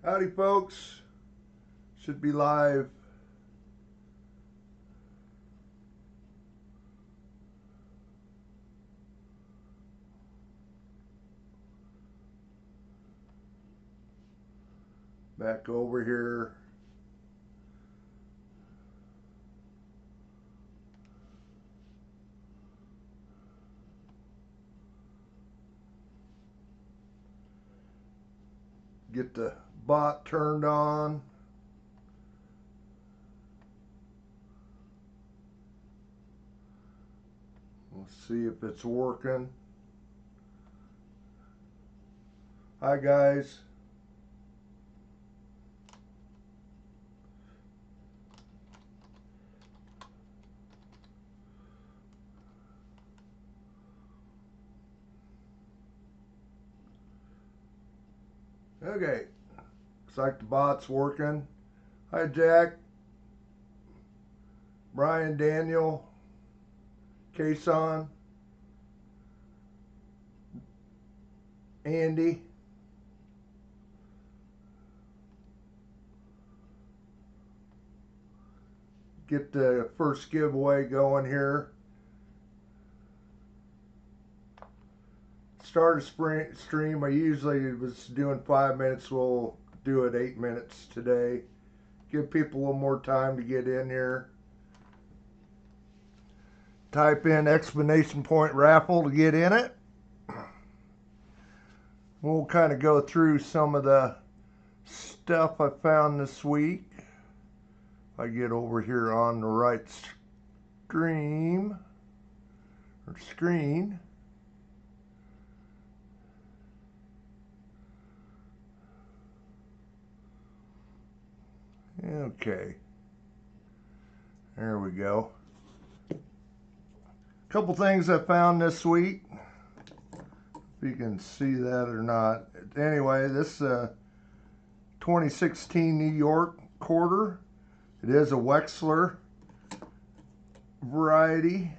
Howdy folks, should be live. Back over here. Get the bot turned on. Let's see if it's working. Hi guys. Okay, looks like the bot's working. Hi Jack, Brian, Daniel, Kason, Andy. Get the first giveaway going here. Start a stream. I usually was doing 5 minutes. We'll do it 8 minutes today. Give people a little more time to get in here. Type in exclamation point raffle to get in it. We'll kind of go through some of the stuff I found this week. If I get over here on the right stream or screen. Okay, there we go. A couple things I found this week, if you can see that or not. Anyway, this 2016 New York quarter. It is a Wexler variety.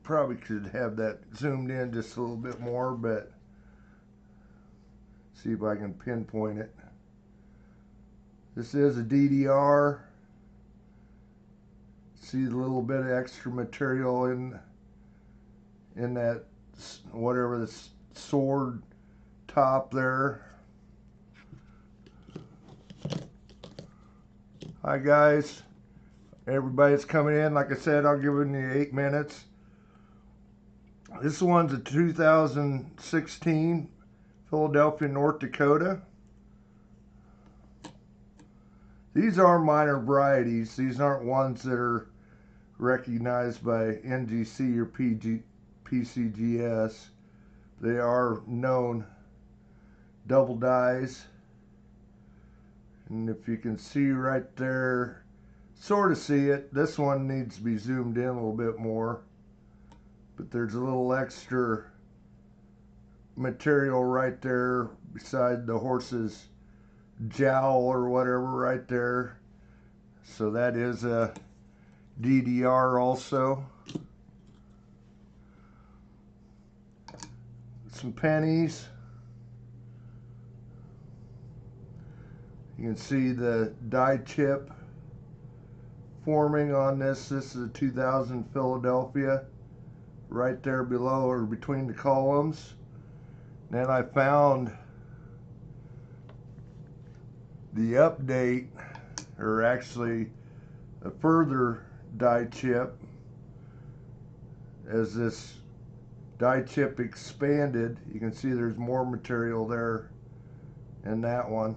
Probably could have that zoomed in just a little bit more, but see if I can pinpoint it. This is a DDR. See the little bit of extra material in that, whatever, the sword top there. Hi guys, everybody that's coming in. Like I said, I'll give it you 8 minutes. This one's a 2016 Philadelphia, North Dakota. These are minor varieties. These aren't ones that are recognized by NGC or PCGS. They are known double dyes. And if you can see right there, sort of see it. This one needs to be zoomed in a little bit more. But there's a little extra material right there beside the horse's jowl or whatever right there. So that is a DDR also. Some pennies. You can see the die chip forming on this. This is a 2000 Philadelphia right there below or between the columns. Then I found the update, or actually a further die chip. As this die chip expanded, you can see there's more material there in that one.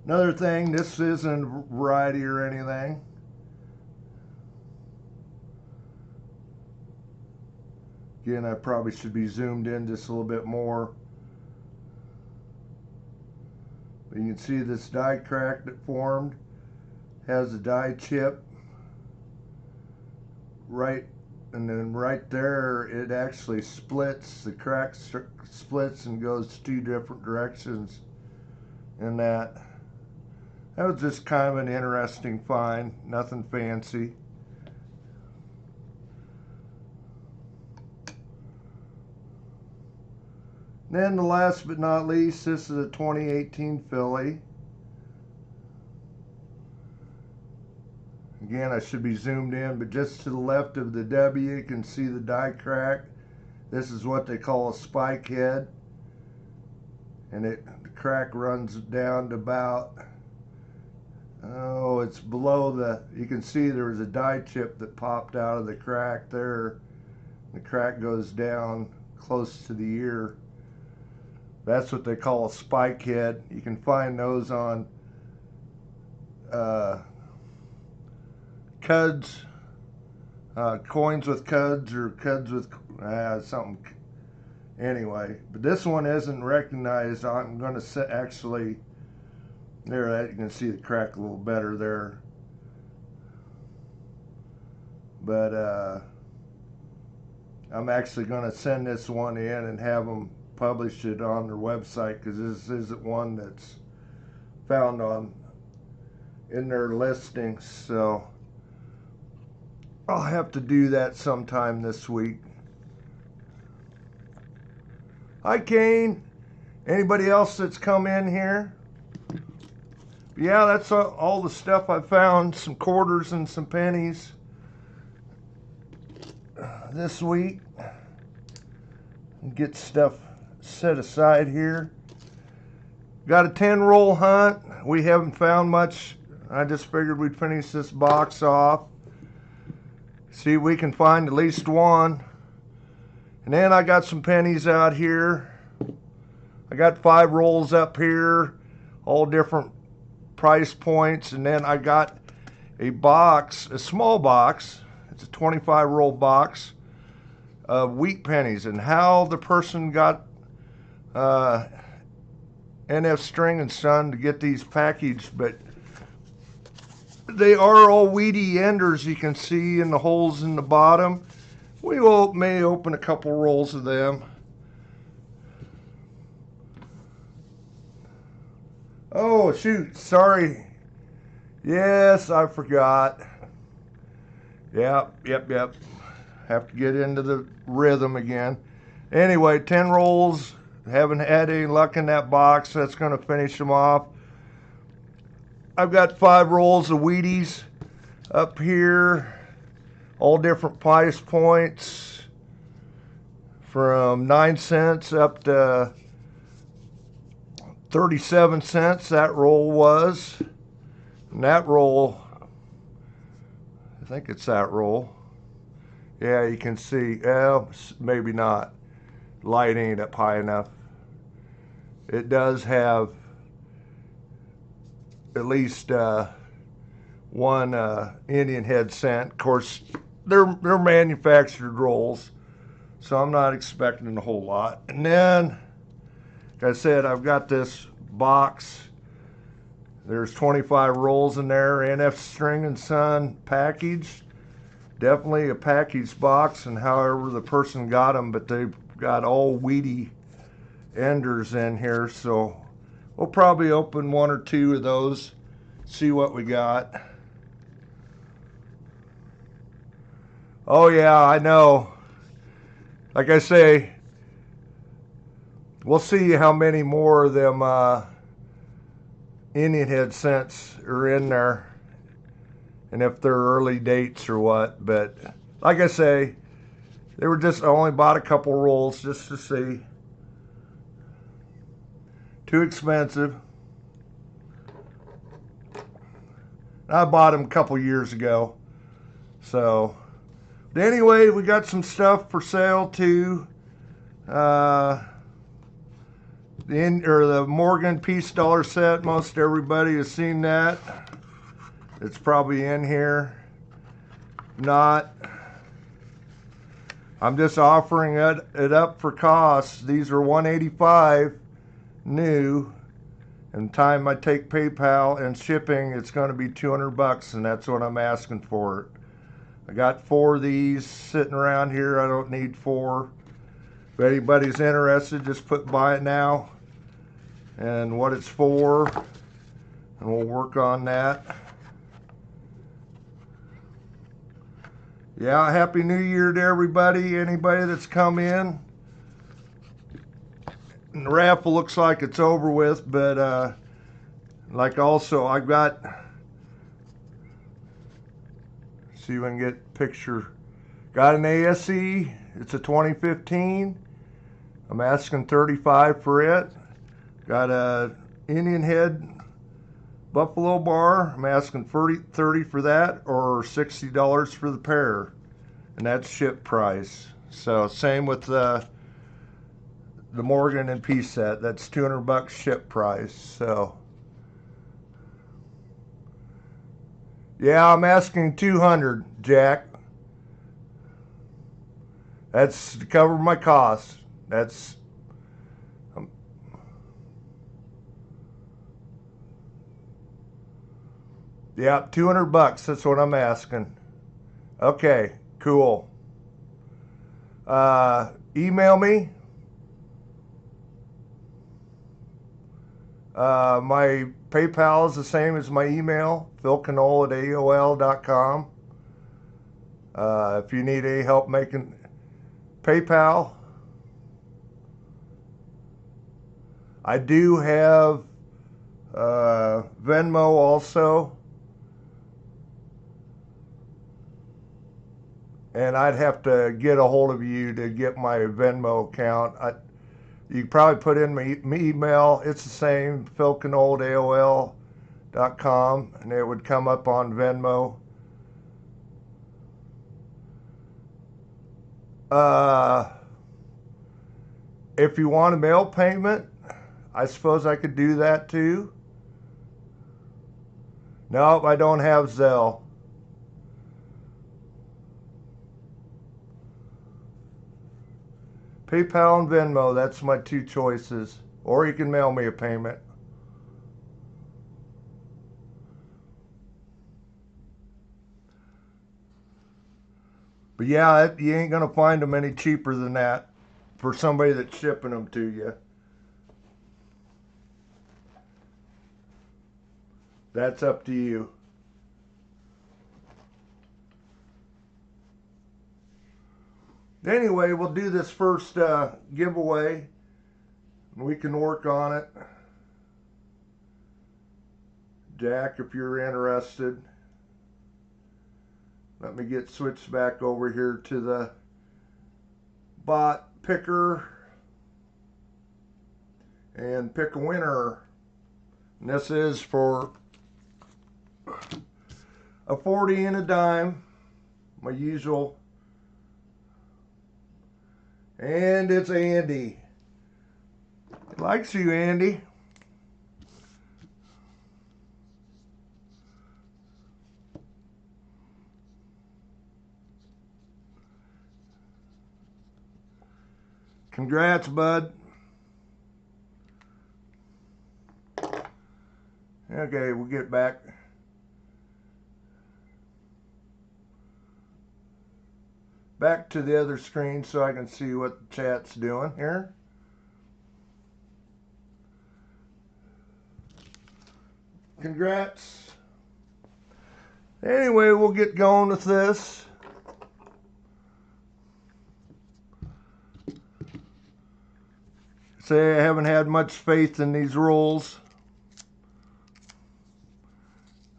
Another thing, this isn't a variety or anything. Again, I probably should be zoomed in just a little bit more. But you can see this die crack that formed has a die chip right, and then right there it actually splits. The crack splits and goes 2 different directions in that. That was just kind of an interesting find, nothing fancy. Then the last but not least, this is a 2018 filly. Again, I should be zoomed in, but just to the left of the W, you can see the die crack. This is what they call a spike head. And the crack runs down to about, oh, it's below the, you can see there was a die chip that popped out of the crack there. The crack goes down close to the ear. That's what they call a spike head. You can find those on cuds, coins with cuds, or cuds with something. Anyway, but this one isn't recognized. I'm going to actually, there, you can see the crack a little better there. But I'm actually going to send this one in and have them publish it on their website, because this isn't one that's found on in their listings. So I'll have to do that sometime this week. Hi, Kane. Anybody else that's come in here? Yeah, that's all the stuff I found. Some quarters and some pennies this week. Get stuff set aside here. Got a 10-roll hunt. We haven't found much. I just figured we'd finish this box off. See if we can find at least one. And then I got some pennies out here. I got 5 rolls up here, all different price points. And then I got a box, a small box. It's a 25-roll box of wheat pennies. And how the person got NF String and Son to get these packaged, but they are all wheatie enders, you can see in the holes in the bottom. We may open a couple rolls of them. Oh, shoot, sorry. Yes, I forgot. Yep. Have to get into the rhythm again. Anyway, 10 rolls. Haven't had any luck in that box. That's going to finish them off. I've got 5 rolls of wheaties up here. All different price points, from 9 cents up to 37 cents. That roll was. And that roll, I think it's that roll. Yeah, you can see. Maybe not. Light ain't up high enough. It does have at least one Indian head cent. Of course, they're manufactured rolls, so I'm not expecting a whole lot. And then, like I said, I've got this box. There's 25 rolls in there, NF String and Son packaged. Definitely a packaged box, and however the person got them, but they've got all wheatie enders in here, so we'll probably open 1 or 2 of those, see what we got. Oh yeah, I know. Like I say, we'll see how many more of them Indian head cents are in there, and if they're early dates or what. But like I say, they were just, I only bought a couple rolls just to see. Too expensive. I bought them a couple years ago. So, but anyway, we got some stuff for sale too. The Morgan piece dollar set. Most everybody has seen that. It's probably in here. Not. I'm just offering it up for cost. These are $185 new. And time I take PayPal and shipping, it's going to be $200, and that's what I'm asking for it. I got 4 of these sitting around here. I don't need 4. If anybody's interested, just put buy it now and what it's for, and we'll work on that. Yeah, Happy New Year to everybody, anybody that's come in. And the raffle looks like it's over with, but like also I got, see if I can get a picture. Got an ASE. It's a 2015. I'm asking $35 for it. Got a Indian head buffalo bar. I'm asking $30 for that, or $60 for the pair, and that's ship price. So same with the Morgan and P set. That's $200 ship price. So yeah, I'm asking $200, Jack. That's to cover my costs. That's yeah, $200. That's what I'm asking. Okay, cool. Email me. My PayPal is the same as my email, philcanole@aol.com. If you need any help making PayPal, I do have Venmo also, and I'd have to get a hold of you to get my Venmo account. You can probably put in my email. It's the same, philcanole@aol.com, and it would come up on Venmo. If you want a mail payment, I suppose I could do that too. Nope, I don't have Zelle. PayPal and Venmo, that's my two choices. Or you can mail me a payment. But yeah, you ain't going to find them any cheaper than that for somebody that's shipping them to you. That's up to you. Anyway, we'll do this first giveaway. We can work on it. Jack, if you're interested. Let me get switched back over here to the bot picker and pick a winner. And this is for a 40 and a dime, my usual. And it's Andy. He likes you, Andy. Congrats, bud. Okay, we'll get back. Back to the other screen so I can see what the chat's doing here. Congrats. Anyway, we'll get going with this. Say I haven't had much faith in these rules.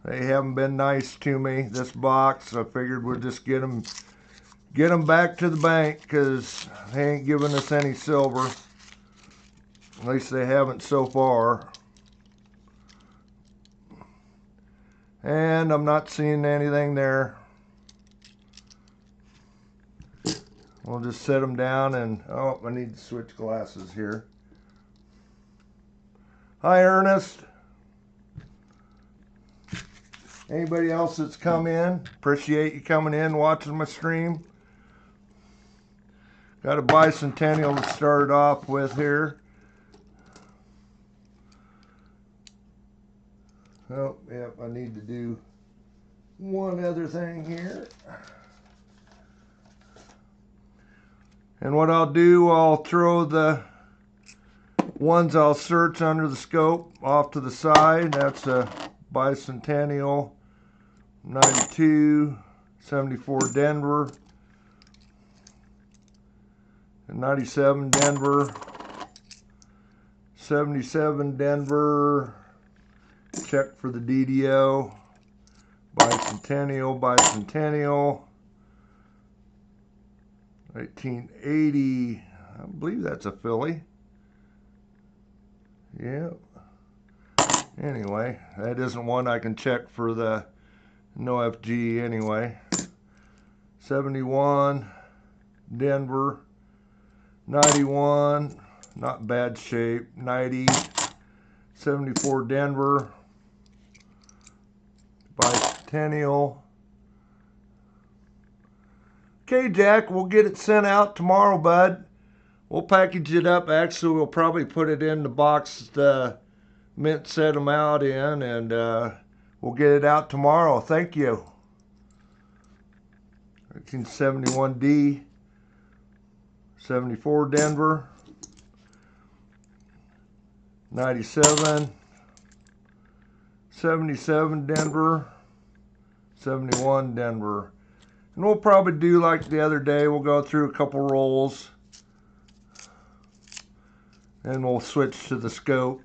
They haven't been nice to me. This box, I figured we'll just get them back to the bank because they ain't giving us any silver. At least they haven't so far. And I'm not seeing anything there. We'll just set them down and, oh, I need to switch glasses here. Hi, Ernest. Anybody else that's come in? Appreciate you coming in, watching my stream. Got a bicentennial to start off with here. Oh, yep, I need to do one other thing here. And what I'll do, I'll throw the ones I'll search under the scope off to the side. That's a bicentennial, 92, 74 Denver, and 97 Denver, 77 Denver, check for the DDO. Bicentennial, Bicentennial. 1980, I believe that's a Philly. Yeah. Anyway, that isn't one I can check for the no FG anyway. 71 Denver. 91, not bad shape. 90, 74 Denver. Bicentennial. Okay, Jack, we'll get it sent out tomorrow, bud. We'll package it up. Actually, we'll probably put it in the box the Mint set them out in, and we'll get it out tomorrow. Thank you. 1971D. 74 Denver. 97. 77 Denver. 71 Denver. And we'll probably do like the other day. We'll go through a couple rolls. And we'll switch to the scope.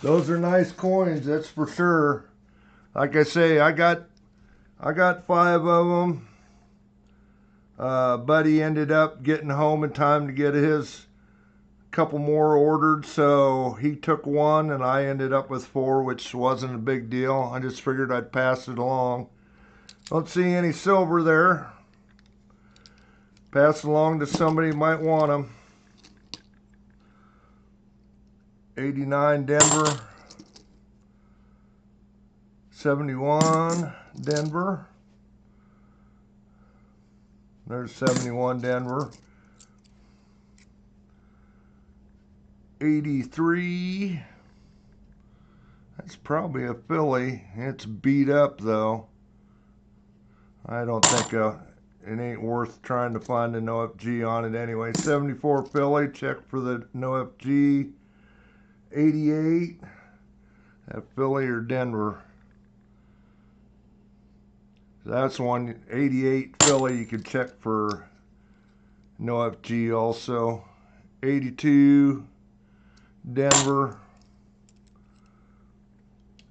Those are nice coins, that's for sure. Like I say, I got 5 of them. Buddy ended up getting home in time to get his couple more ordered, so he took 1 and I ended up with 4, which wasn't a big deal. I just figured I'd pass it along. Don't see any silver there. Pass it along to somebody who might want them. 89 Denver. 71 Denver. There's 71 Denver. 83. That's probably a Philly. It's beat up though. I don't think it ain't worth trying to find a no FG on it anyway. 74 Philly. Check for the no FG. 88. That Philly or Denver. That's one. 88 Philly. You could check for no FG also. 82 Denver.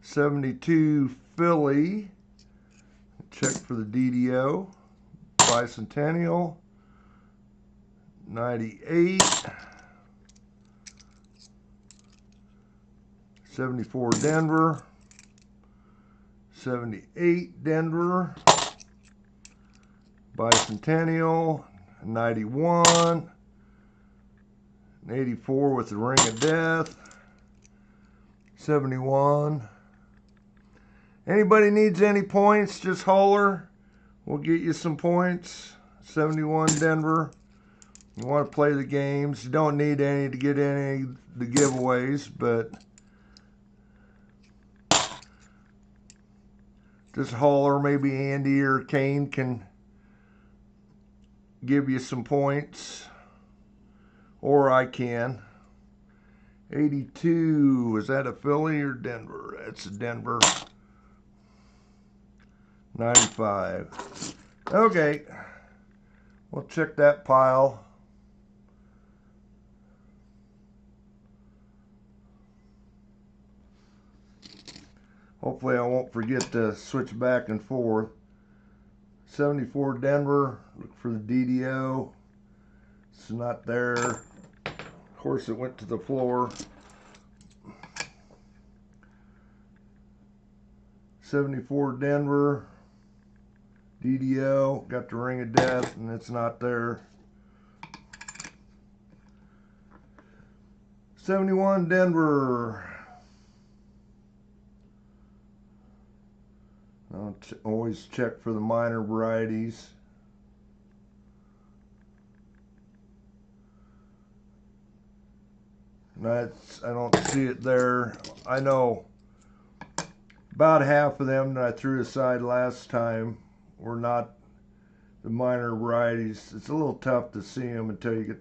72 Philly. Check for the DDO. Bicentennial. 98. 74 Denver. 78 Denver. Bicentennial. 91. 84 with the Ring of Death. 71. Anybody needs any points, just holler. We'll get you some points. 71 Denver. You want to play the games. You don't need any to get any of the giveaways, but just holler. Maybe Andy or Kane can give you some points. Or I can. 82. Is that a Philly or Denver? That's a Denver. 95. Okay. We'll check that pile. Hopefully I won't forget to switch back and forth. 74 Denver. Look for the DDO. It's not there. Of course, it went to the floor. 74 Denver. DDO. Got the Ring of Death, and it's not there. 71 Denver. I'll always check for the minor varieties. I don't see it there. I know about half of them that I threw aside last time were not the minor varieties. It's a little tough to see them until you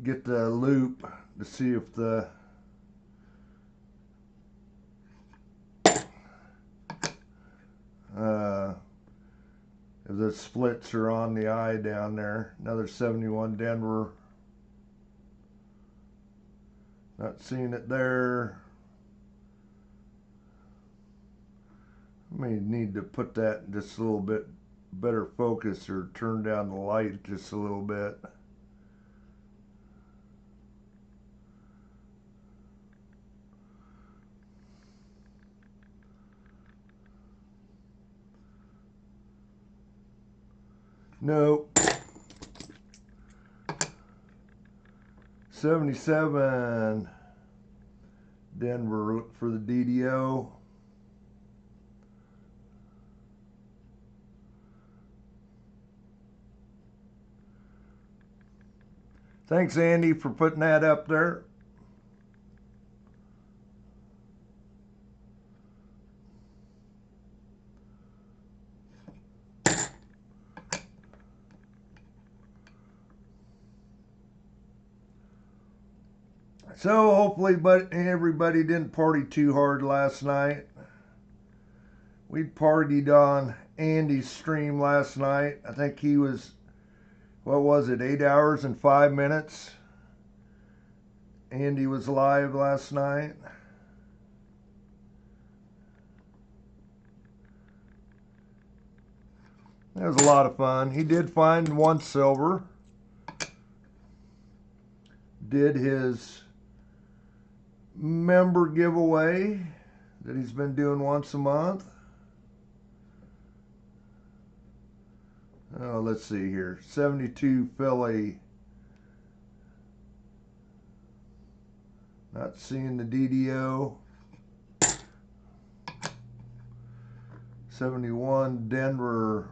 get the loop to see if the if the splits are on the eye down there. Another 71 Denver. Not seeing it there. I may need to put that in just a little bit better focus or turn down the light just a little bit. Nope. 77 Denver for the DDO. Thanks, Andy, for putting that up there. So hopefully everybody didn't party too hard last night. We partied on Andy's stream last night. I think he was, what was it, 8 hours and 5 minutes? Andy was live last night. That was a lot of fun. He did find 1 silver. Did his member giveaway that he's been doing once a month. Oh, let's see here. 72 Philly. Not seeing the DDO. 71 Denver.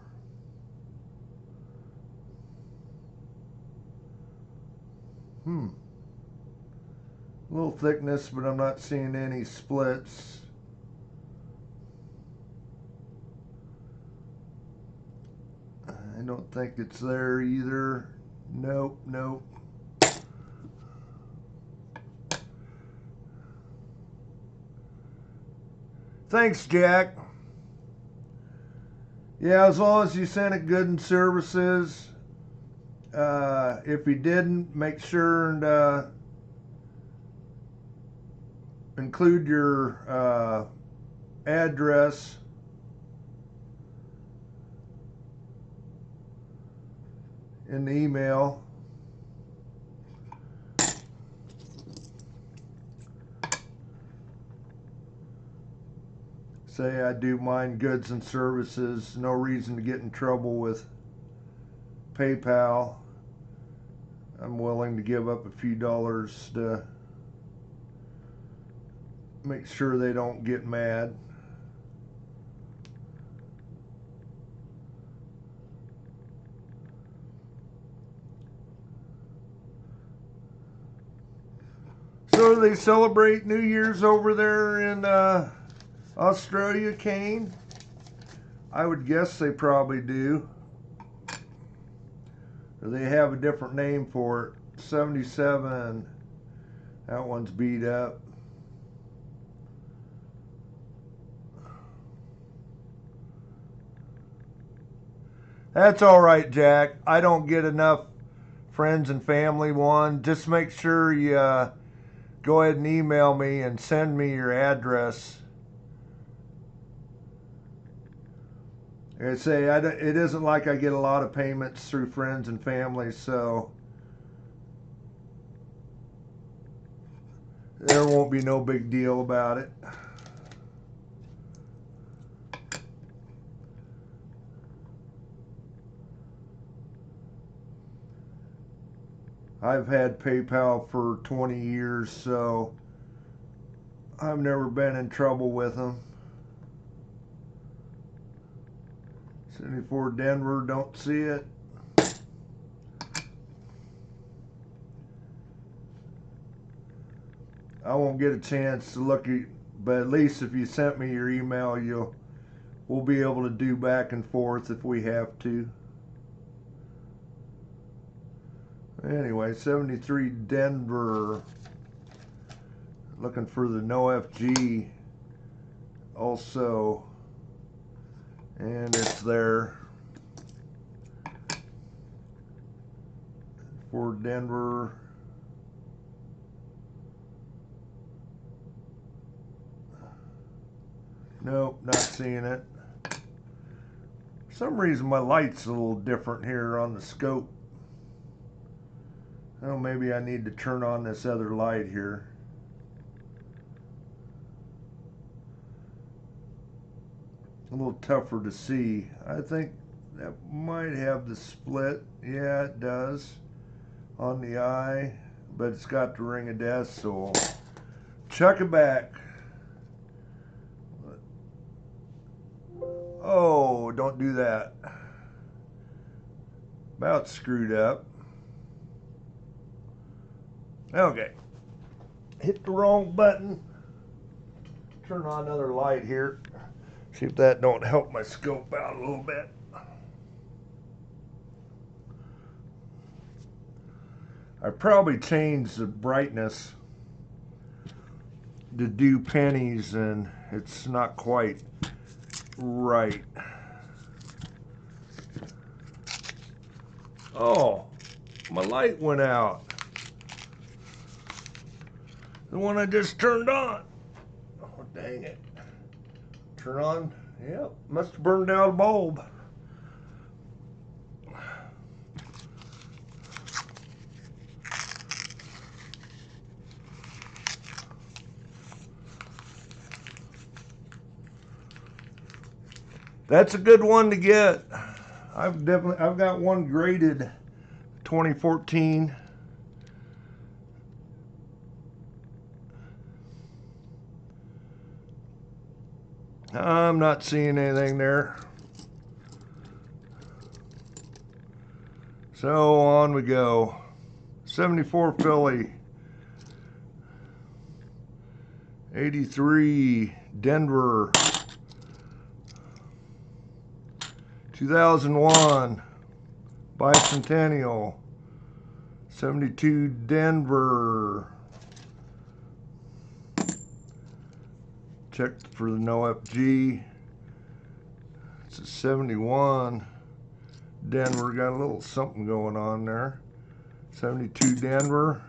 A little thickness, but I'm not seeing any splits. I don't think it's there either. Nope, nope. Thanks, Jack. Yeah, as long as you sent it good and services. If you didn't, make sure and include your address in the email. Say I do mine goods and services. No reason to get in trouble with PayPal. I'm willing to give up a few dollars to make sure they don't get mad. So they celebrate New Year's over there in Australia, Kane? I would guess they probably do. Or they have a different name for it. 77. That one's beat up. That's all right, Jack. I don't get enough friends and family one. Just make sure you go ahead and email me and send me your address. I say it isn't like I get a lot of payments through friends and family, so there won't be no big deal about it. I've had PayPal for 20 years, so I've never been in trouble with them. 74 Denver, don't see it. I won't get a chance to look at, but at least if you sent me your email, we'll be able to do back and forth if we have to. Anyway, 73 Denver. Looking for the no FG also. And it's there. for Denver. Nope, not seeing it. For some reason my light's a little different here on the scope. Oh, maybe I need to turn on this other light here. A little tougher to see. I think that might have the split. Yeah, it does on the eye, but it's got the ring of death, so chuck it back. Oh, don't do that. About screwed up. Okay. Hit the wrong button. Turn on another light here. See if that don't help my scope out a little bit. I probably changed the brightness to do pennies and it's not quite right. Oh, my light went out. The one I just turned on. Oh, dang it. Turn on. Yep, must have burned out a bulb. That's a good one to get. I've got one graded 2014. I'm not seeing anything there. So on we go. 74 Philly. 83 Denver. 2001 Bicentennial. 72 Denver. Check for the no FG. It's a 71 Denver. Got a little something going on there. 72 Denver.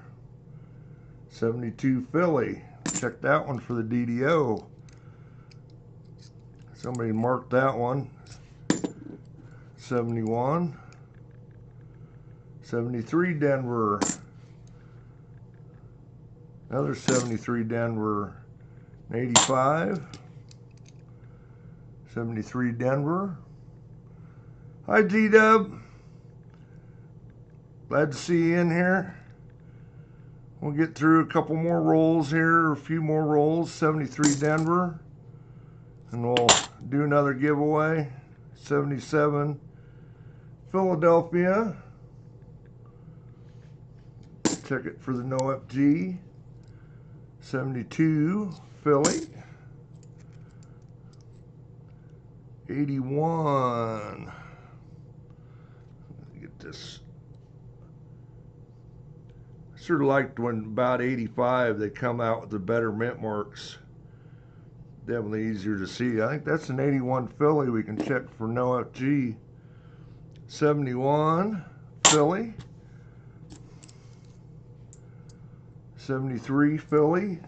72 Philly. Check that one for the DDO. Somebody marked that one. 71. 73 Denver. Another 73 Denver. 85. 73 Denver. Hi G-Dub. Glad to see you in here. We'll get through a couple more rolls here, a few more rolls. 73 Denver. And we'll do another giveaway. 77 Philadelphia. Check it for the no FG. 72 Philly. 81. Get this. I sort of liked when about 85 they come out with the better mint marks. Definitely easier to see. I think that's an 81 Philly. We can check for no FG. 71 Philly. 73 Philly.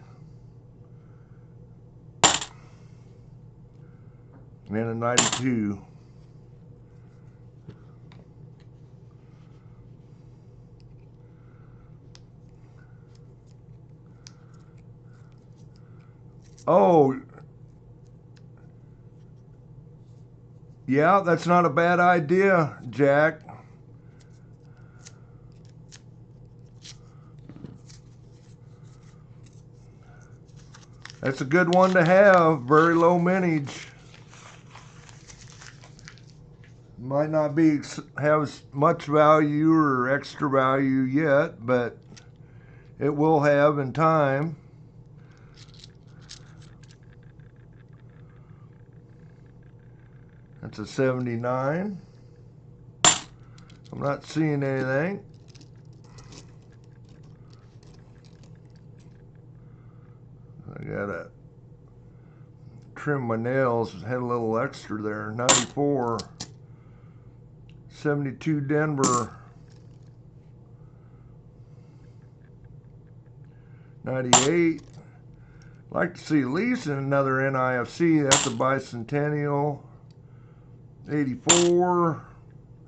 And then a 92. Oh, yeah, that's not a bad idea, Jack. That's a good one to have. Very low mintage. Might not be have much value or extra value yet, but it will have in time. That's a 79. I'm not seeing anything. I gotta trim my nails. Had a little extra there. 94. 72 Denver. 98. Like to see at least another NIFC. That's a bicentennial. 84.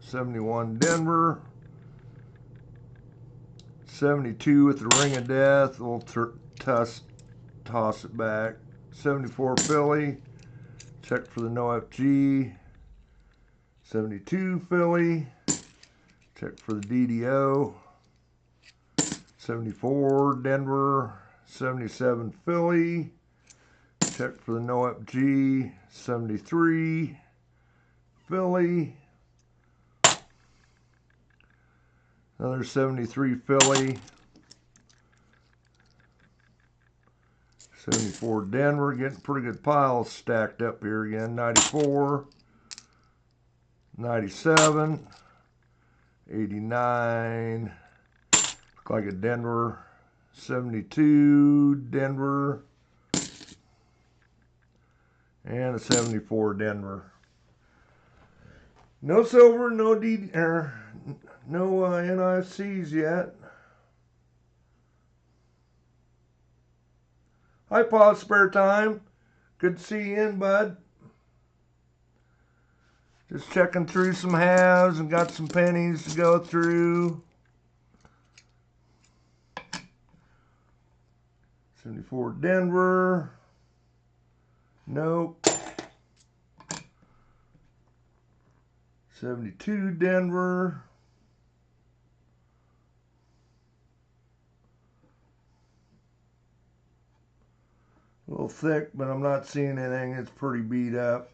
71 Denver. 72 with the Ring of Death. We'll toss it back. 74 Philly. Check for the no FG. 72 Philly. Check for the DDO. 74 Denver. 77 Philly. Check for the no FG. 73 Philly. Another 73 Philly. 74 Denver. Getting pretty good piles stacked up here again. 94. 97. 89. Look like a Denver. 72 Denver. And a 74 Denver. No silver, no NIFCs yet. Hi, Pa, spare time. Good to see you in, bud. Just checking through some halves and got some pennies to go through. 74 Denver. Nope. 72 Denver. A little thick, but I'm not seeing anything. It's pretty beat up.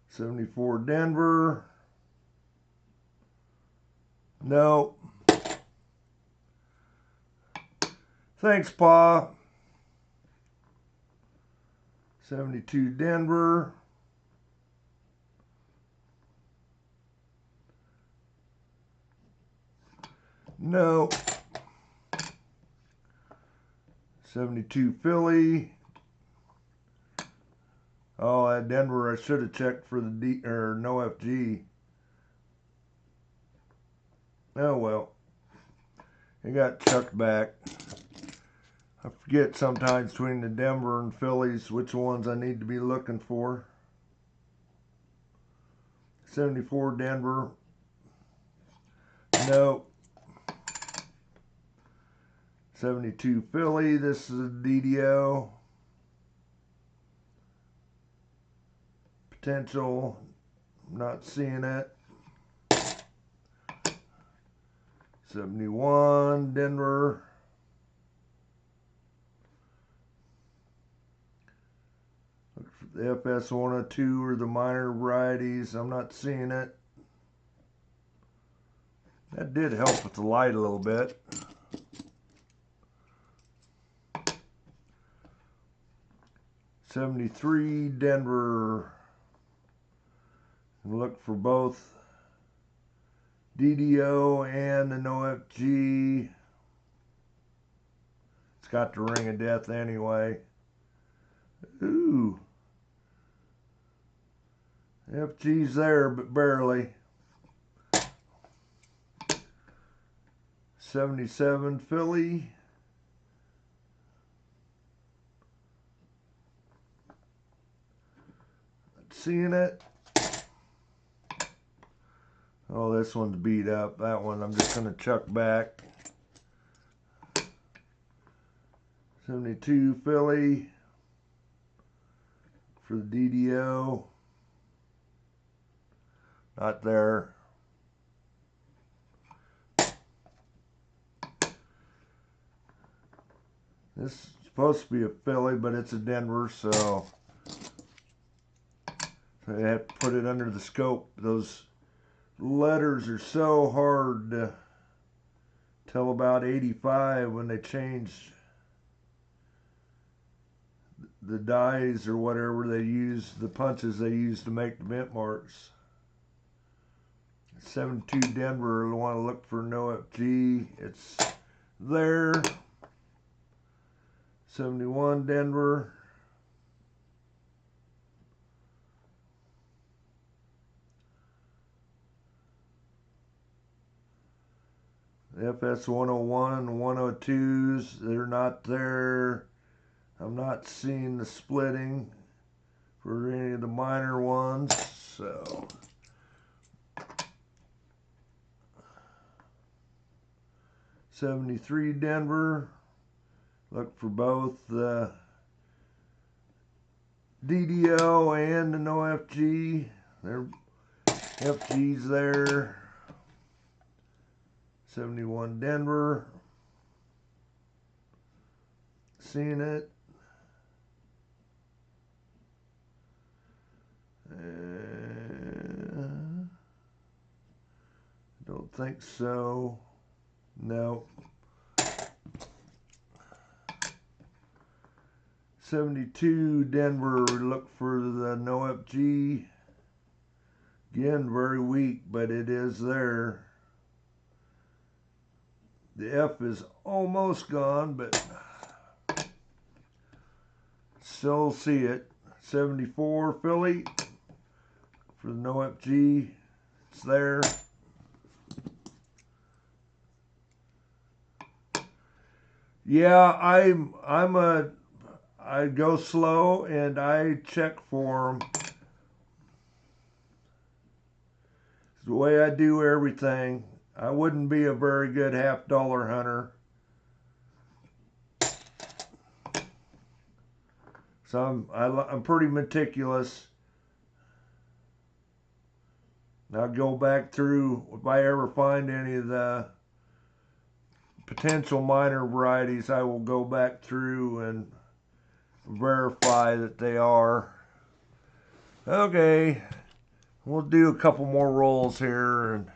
74 Denver. Nope. Thanks, Pa. 72 Denver. No. 72 Philly. Oh, at Denver, I should have checked for the no FG. Oh well. It got chucked back. I forget sometimes between the Denver and Phillies which ones I need to be looking for. 74 Denver. Nope. 72 Philly. This is a DDO. Potential. Not seeing it. 71 Denver. Look for the FS102 or the minor varieties. I'm not seeing it. That did help with the light a little bit. '73 Denver. Look for both DDO and the no FG. It's got the Ring of Death anyway. Ooh. FG's there, but barely. 77 Philly. Not seeing it. Oh, this one's beat up. That one I'm just going to chuck back. 72 Philly for the DDO. Not there. This is supposed to be a Philly, but it's a Denver, so I have to put it under the scope. Those letters are so hard to tell about 85 when they change the dies or whatever they use, the punches they use to make the mint marks. 72 Denver, I want to look for no FG. It's there. 71 Denver. FS 101 and 102s, they're not there. I'm not seeing the splitting for any of the minor ones, so. '73 Denver. Look for both the DDO and the no FG. There, FG's there. 71 Denver. Seeing it. Don't think so. No. 72 Denver, look for the no FG. Again, very weak, but it is there. The F is almost gone, but still see it. 74 Philly for the no FG. It's there. Yeah, I go slow and I check for them. It's the way I do everything. I wouldn't be a very good $50 hunter. So I'm pretty meticulous. I'll go back through, if I ever find any of the potential minor varieties, I will go back through and verify that they are. Okay, we'll do a couple more rolls here and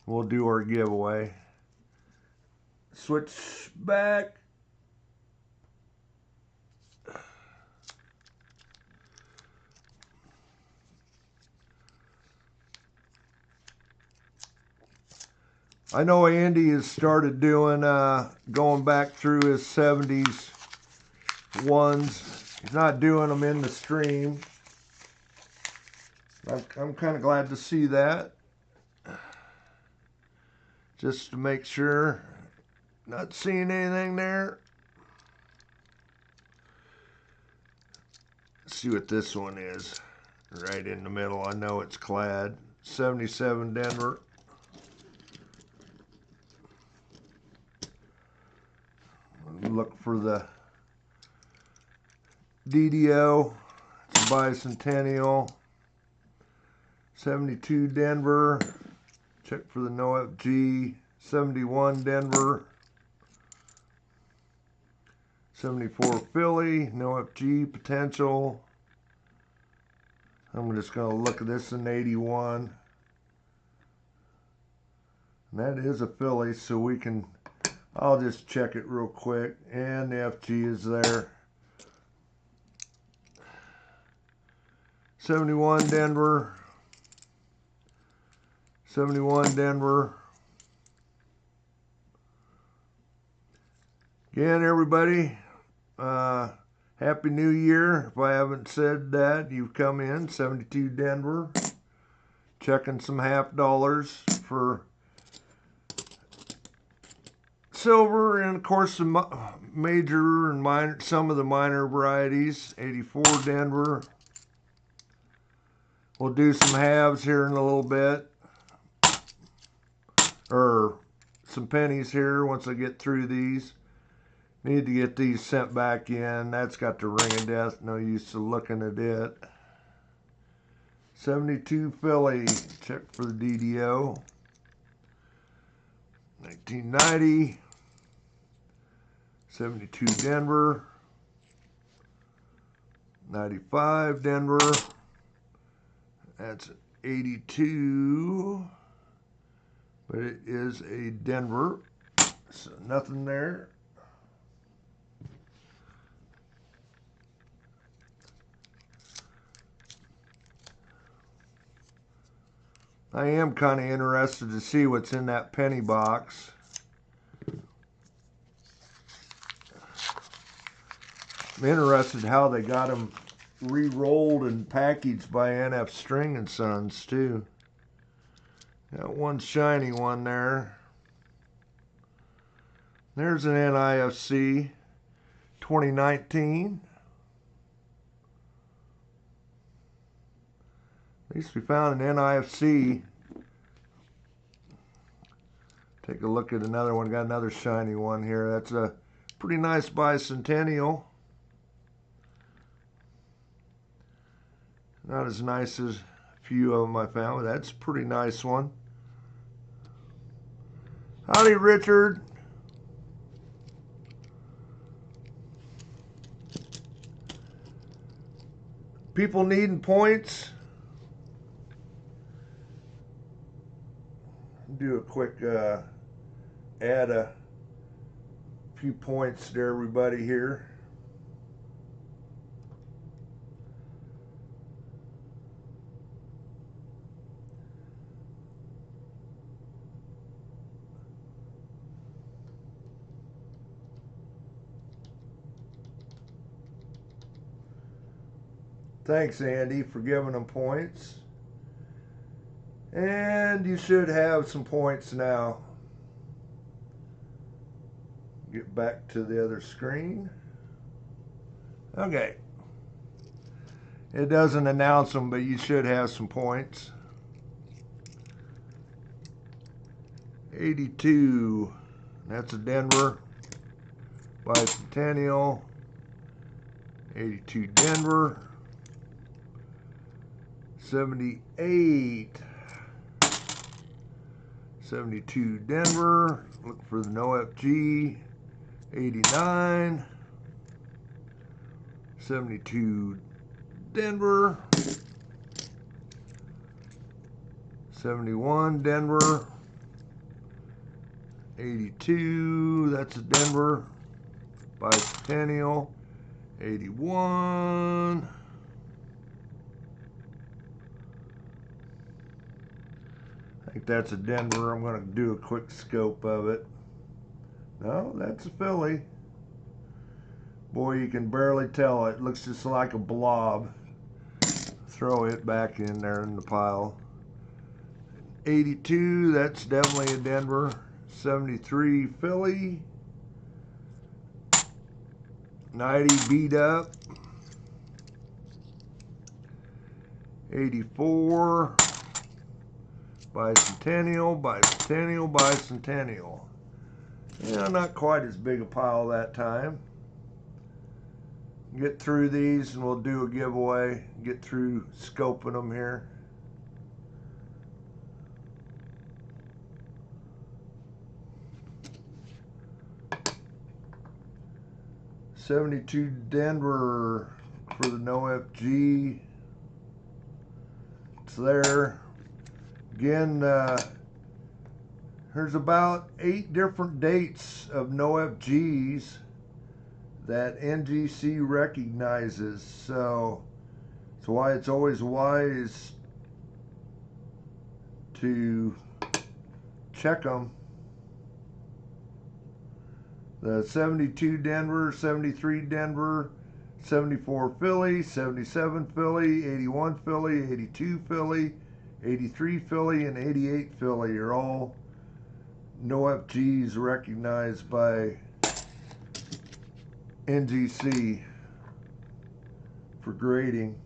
we'll do our giveaway. Switch back. I know Andy has started doing, going back through his 70s ones. He's not doing them in the stream. I'm kind of glad to see that. Just to make sure. Not seeing anything there. Let's see what this one is. Right in the middle. I know it's clad. 77 Denver. Look for the DDO. It's a bicentennial. 72 Denver. Check for the no FG. 71 Denver. 74 Philly. No FG potential. I'm just going to look at this in 81. And that is a Philly, so we can, I'll just check it real quick. And the FG is there. 71 Denver. 71 Denver. Again, everybody, Happy New Year. If I haven't said that, you've come in. 72 Denver. Checking some $50 for silver, and of course some major and minor, some of the minor varieties. 84 Denver. We'll do some halves here in a little bit, or some pennies here once I get through these. Need to get these sent back in. That's got the ring of death. No use of looking at it. 72 Philly. Check for the DDO. 1990. 72 Denver. 95 Denver. That's 82. But it is a Denver. So nothing there. I am kind of interested to see what's in that penny box. I'm interested how they got them re-rolled and packaged by NF String and Sons too. Got one shiny one there. There's an NIFC 2019. At least we found an NIFC. Take a look at another one. Got another shiny one here. That's a pretty nice bicentennial. Not as nice as a few of them I found, but that's a pretty nice one. Howdy, Richard. People needing points. Do a quick add a few points to everybody here. Thanks, Andy, for giving them points. And you should have some points now. Get back to the other screen. Okay. It doesn't announce them, but you should have some points. 82. That's a Denver bicentennial. 82 Denver. 78. 72 Denver. Look for the NoFG. 89. 72 Denver. 71 Denver. 82. That's a Denver bicentennial. 81. I think that's a Denver. I'm going to do a quick scope of it. No, that's a Philly. Boy, you can barely tell. It looks just like a blob. Throw it back in there in the pile. 82, that's definitely a Denver. 73 Philly. 90 beat up. 84 bicentennial, bicentennial, bicentennial. Yeah, not quite as big a pile that time. Get through these and we'll do a giveaway. Get through scoping them here. '72 Denver for the NoFG. It's there. Again, there's about 8 different dates of NoFGs that NGC recognizes, so that's why it's always wise to check them. The 72 Denver, 73 Denver, 74 Philly, 77 Philly, 81 Philly, 82 Philly, 83 Philly, and 88 Philly are all NoFGs recognized by NGC for grading.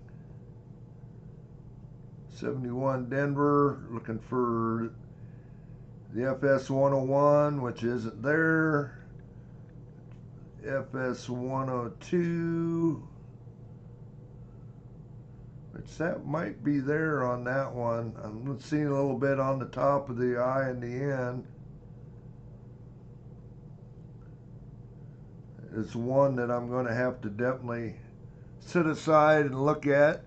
71 Denver, looking for the FS 101, which isn't there. FS 102, which that might be there on that one. I'm seeing a little bit on the top of the I and the N. It's one that I'm going to have to definitely sit aside and look at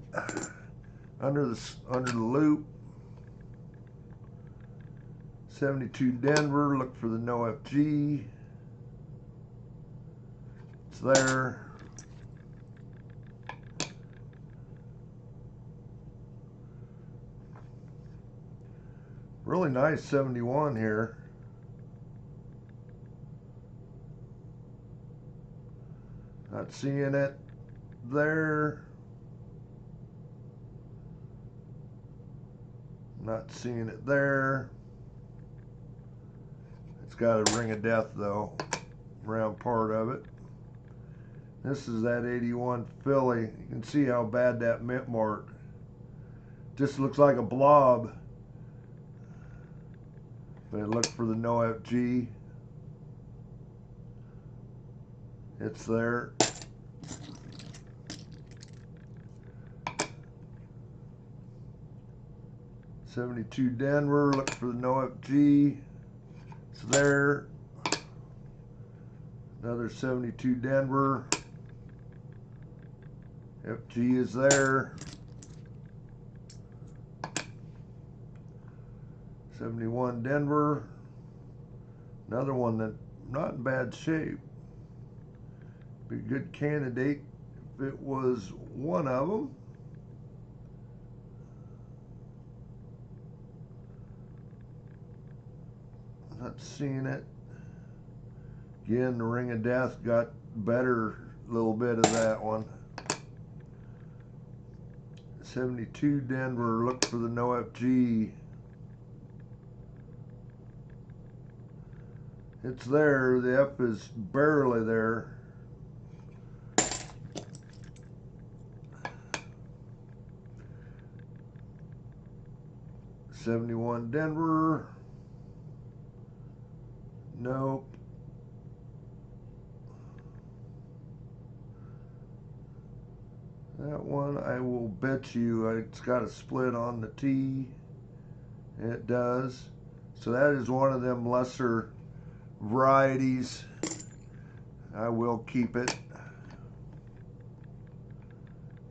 under the loop. 72 Denver, look for the NoFG. It's there. Really nice 71 here. Not seeing it there. Not seeing it there. It's got a ring of death though. around part of it. This is that 81 filly. You can see how bad that mint mark. Just looks like a blob. But look for the no FG. It's there. '72 Denver. Look for the no FG. It's there. Another '72 Denver. FG is there. 71 Denver. Another one that not in bad shape. Be a good candidate if it was one of them. Not seeing it. Again, the Ring of Death got better a little bit of that one. 72 Denver, look for the no FG. It's there, the F is barely there. '71 Denver. Nope. That one, I will bet you, it's got a split on the T. It does. So that is one of them lesser varieties. I will keep it.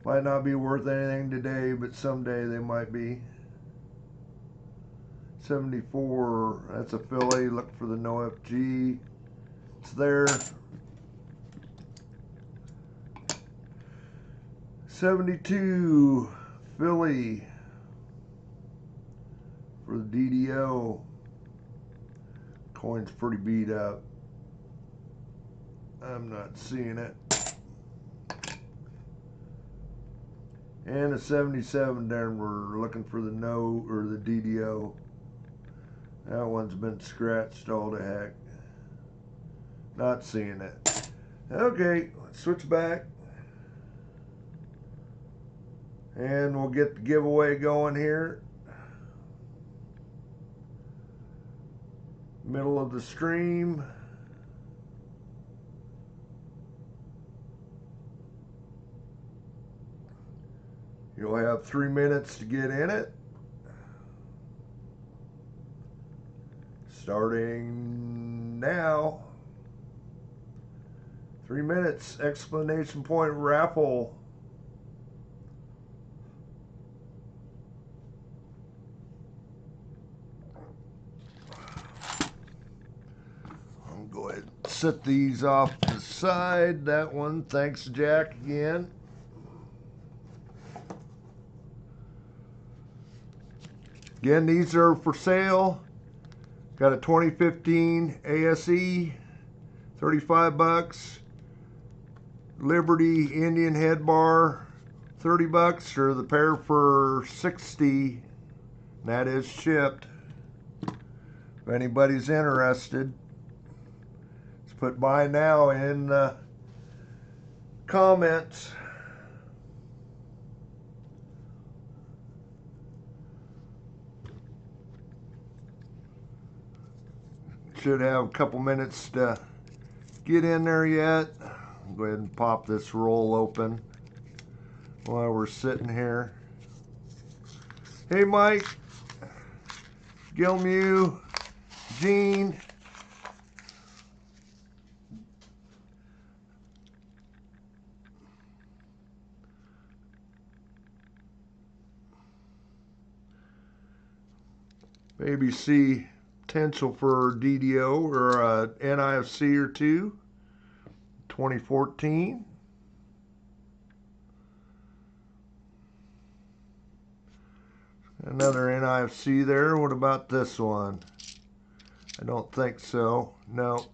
Might not be worth anything today, but someday they might be. 74, that's a filly. Look for the no FG. It's there. 72 filly for the DDO. Coin's pretty beat up. I'm not seeing it. And a 77 Denver, looking for the no or the DDO. That one's been scratched all to heck. Not seeing it. Okay, let's switch back. And we'll get the giveaway going here. Middle of the stream. You'll have 3 minutes to get in it. Starting now. 3 minutes, exclamation point raffle. I'll go ahead and set these off to the side. That one, thanks Jack again. Again, these are for sale. Got a 2015 ASE, 35 bucks. Liberty Indian head bar, 30 bucks, or the pair for 60. That is shipped. If anybody's interested, let's put buy now in the comments. Should have a couple minutes to get in there yet. I'll go ahead and pop this roll open while we're sitting here. Hey Mike, Gilmew, Gene. Maybe see potential for DDO or a NIFC or two. 2014. Another NIFC there. What about this one? I don't think so. No.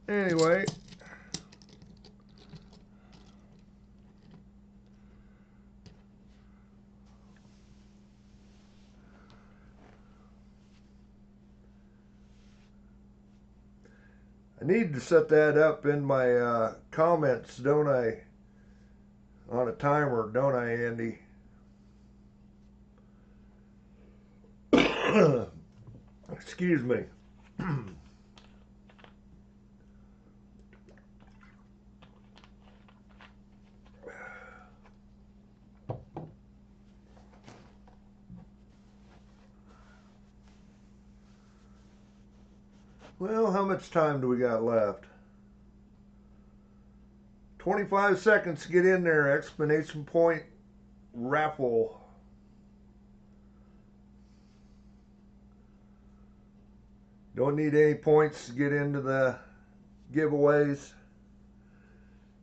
Anyway. I need to set that up in my comments, don't I? On a timer, don't I, Andy? Excuse me. Well, how much time do we got left? 25 seconds to get in there. Exclamation point raffle. Don't need any points to get into the giveaways.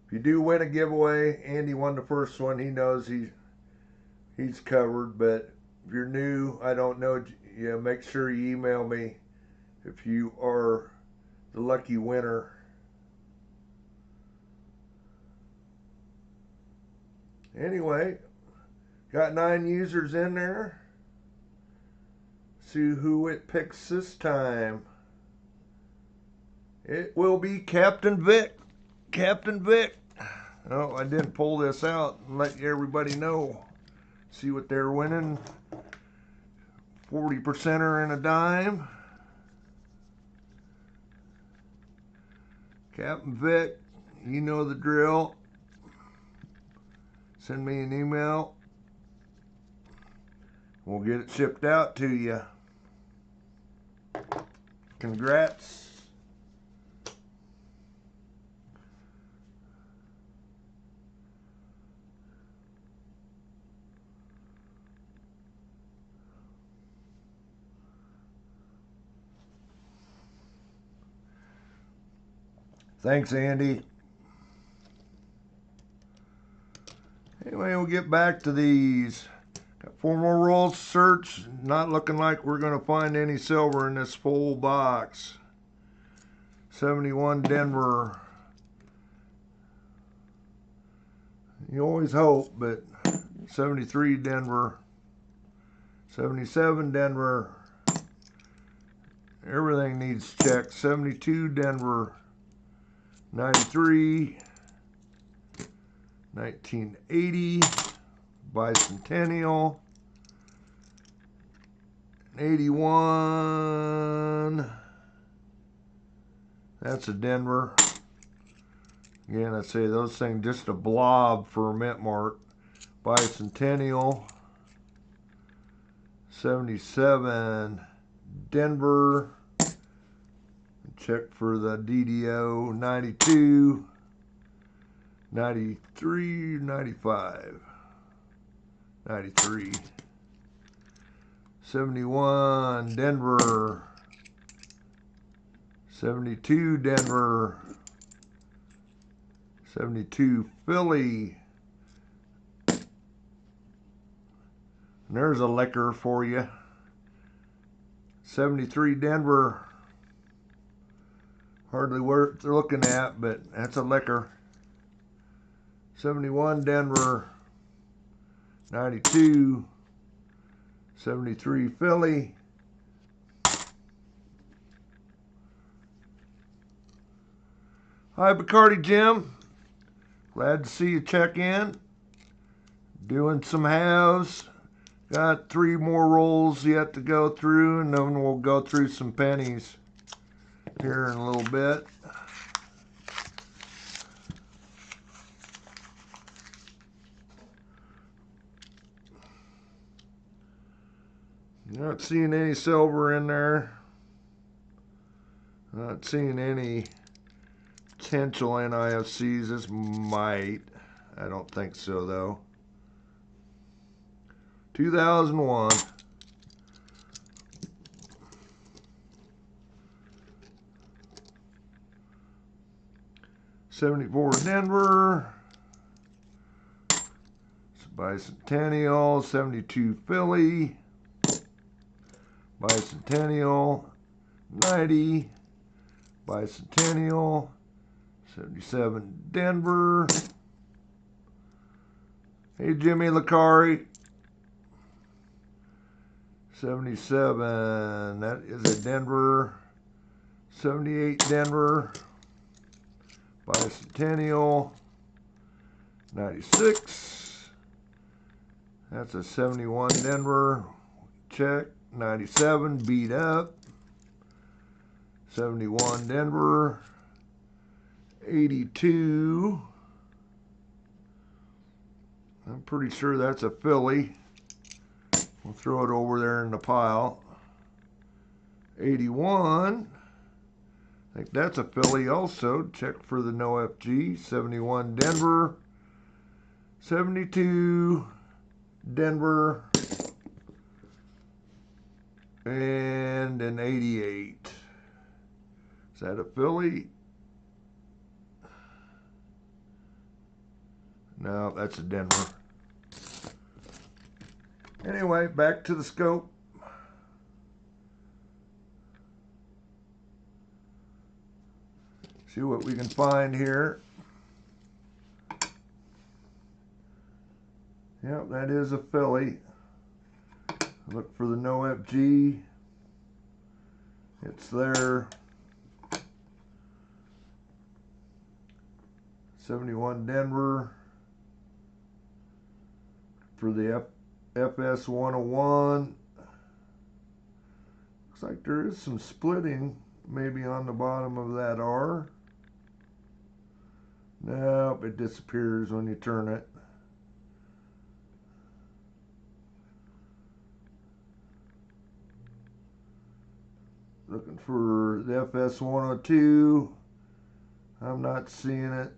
If you do win a giveaway, Andy won the first one. He knows he's covered. But if you're new, I don't know. Yeah, make sure you email me if you are the lucky winner. Anyway, got 9 users in there. See who it picks this time. It will be Captain Vic. Captain Vic. Oh, I didn't pull this out and let everybody know. See what they're winning. 40%er and a dime. Captain Vic, you know the drill. Send me an email. We'll get it shipped out to you. Congrats. Thanks, Andy. Anyway, we'll get back to these. Got 4 more rolls to search. Not looking like we're going to find any silver in this full box. 71 Denver. You always hope, but 73 Denver. 77 Denver. Everything needs checked. 72 Denver. 93. 1980. Bicentennial. 81. That's a Denver. Again, I say those things just a blob for a mint mark. Bicentennial. 77 Denver. Check for the DDO. 92. 93, 95. 93. 71 Denver. 72 Denver. 72 Philly. And there's a liquor for you. 73 Denver. Hardly worth looking at, but that's a liquor. 71 Denver. 92. 73 Philly. Hi, Bacardi Jim. Glad to see you check in. Doing some halves. Got 3 more rolls yet to go through, and then we'll go through some pennies here in a little bit. Not seeing any silver in there. Not seeing any potential NIFCs. This might. I don't think so, though. 2001. '74 Denver. Bicentennial. 72 Philly. Bicentennial. 90. Bicentennial. 77 Denver. Hey, Jimmy Lacari. 77. That is a Denver. 78 Denver, bicentennial, 96. That's a 71 Denver, check. 97 beat up, 71 Denver, 82. I'm pretty sure that's a Philly. We'll throw it over there in the pile. 81. I think that's a Philly also. Check for the no FG. 71 Denver. 72 Denver. And an 88. Is that a Philly? No, that's a Denver. Anyway, back to the scope. See what we can find here. Yep, that is a Philly. Look for the no FG. It's there. 71 Denver. For the FS 101. Looks like there is some splitting maybe on the bottom of that R. Nope, it disappears when you turn it. Looking for the FS 102. I'm not seeing it.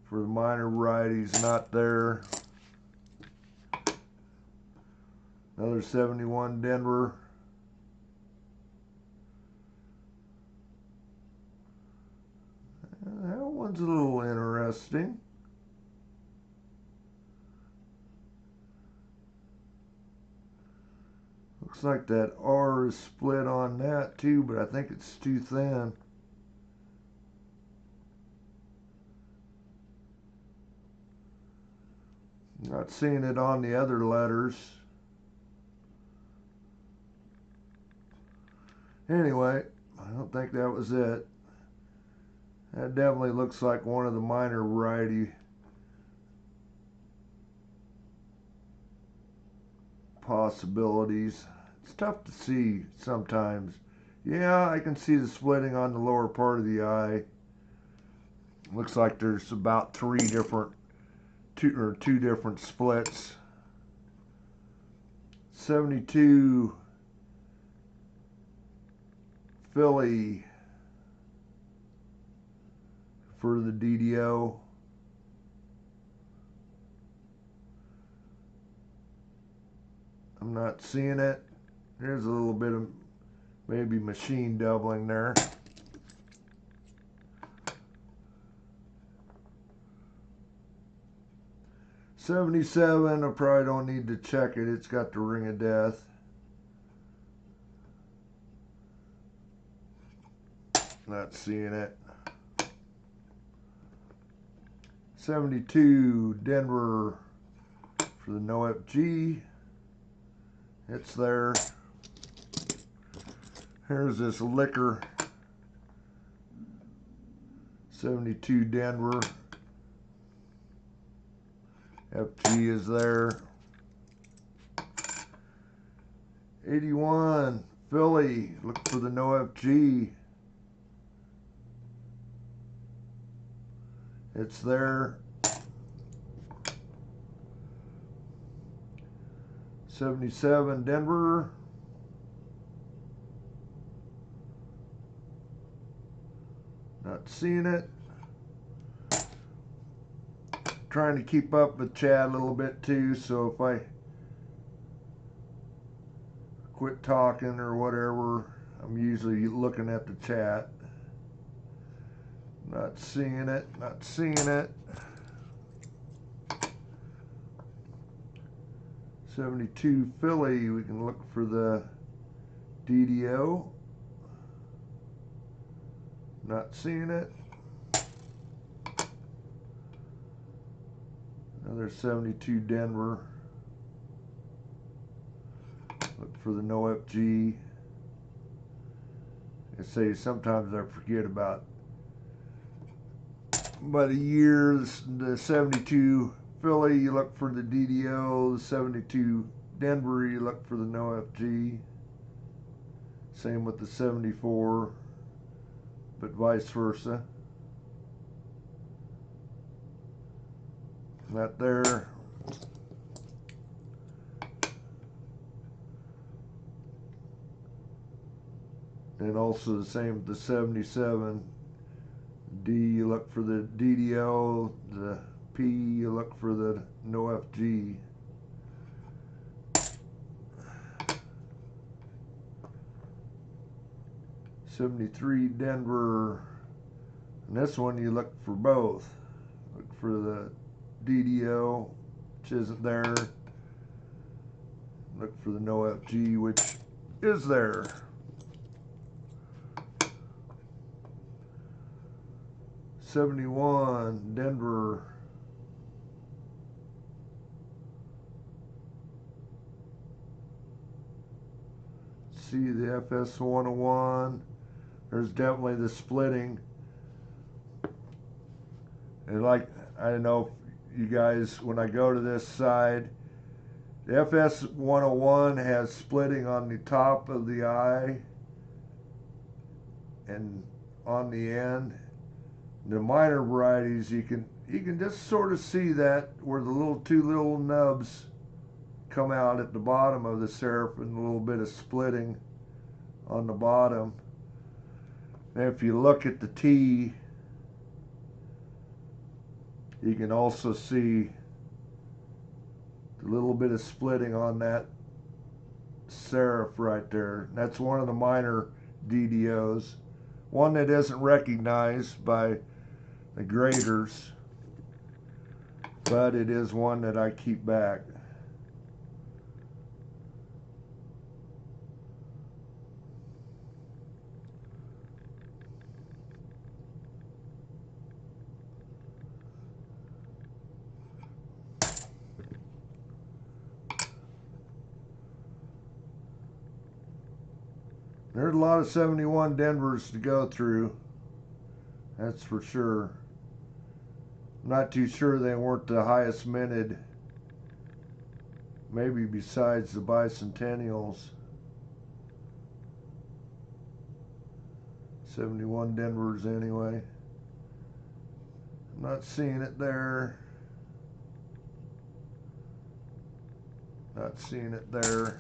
For the minor varieties, not there. Another 71 Denver. That one's a little interesting. Looks like that R is split on that too, but I think it's too thin. Not seeing it on the other letters. Anyway, I don't think that was it. That definitely looks like one of the minor variety possibilities. It's tough to see sometimes. Yeah, I can see the splitting on the lower part of the eye. Looks like there's about two different splits. 72 Philly for the DDO. I'm not seeing it. There's a little bit of maybe machine doubling there. '77, I probably don't need to check it. It's got the ring of death. Not seeing it. 72 Denver for the no FG. It's there. Here's this liquor. 72 Denver. FG is there. 81 Philly. Look for the no FG. It's there. 77 Denver. Not seeing it. Trying to keep up with chat a little bit too, so if I quit talking or whatever, I'm usually looking at the chat. Not seeing it, not seeing it. 72 Philly, we can look for the DDO. Not seeing it. Another 72 Denver. Look for the no FG. I say sometimes I forget about a year. The 72 Philly, you look for the DDO. The 72 Denver, you look for the no FG. Same with the 74, but vice versa. That there. And also the same with the 77 D, you look for the DDO. The P, you look for the no FG. '73 Denver, and this one you look for both. Look for the DDO, which isn't there. Look for the no FG, which is there. '71 Denver. See the FS 101. There's definitely the splitting. And like, I don't know if you guys, when I go to this side, the FS 101 has splitting on the top of the eye and on the end. The minor varieties, you can just sort of see that where the two little nubs come out at the bottom of the serif, and a little bit of splitting on the bottom. And if you look at the T, you can also see the little bit of splitting on that serif right there. That's one of the minor DDOs. One that isn't recognized by the graders, but it is one that I keep back. There's a lot of 71 Denvers to go through, that's for sure. I'm not too sure they weren't the highest minted, maybe besides the bicentennials. 71 Denvers anyway. I'm not seeing it there. Not seeing it there.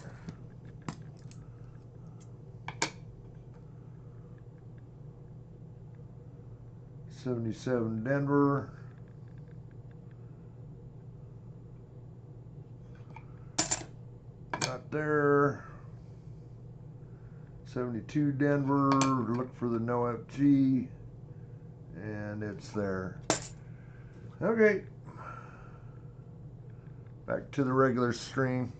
'77 Denver. Not there. 72 Denver. Look for the no FG, and it's there. Okay. Back to the regular stream.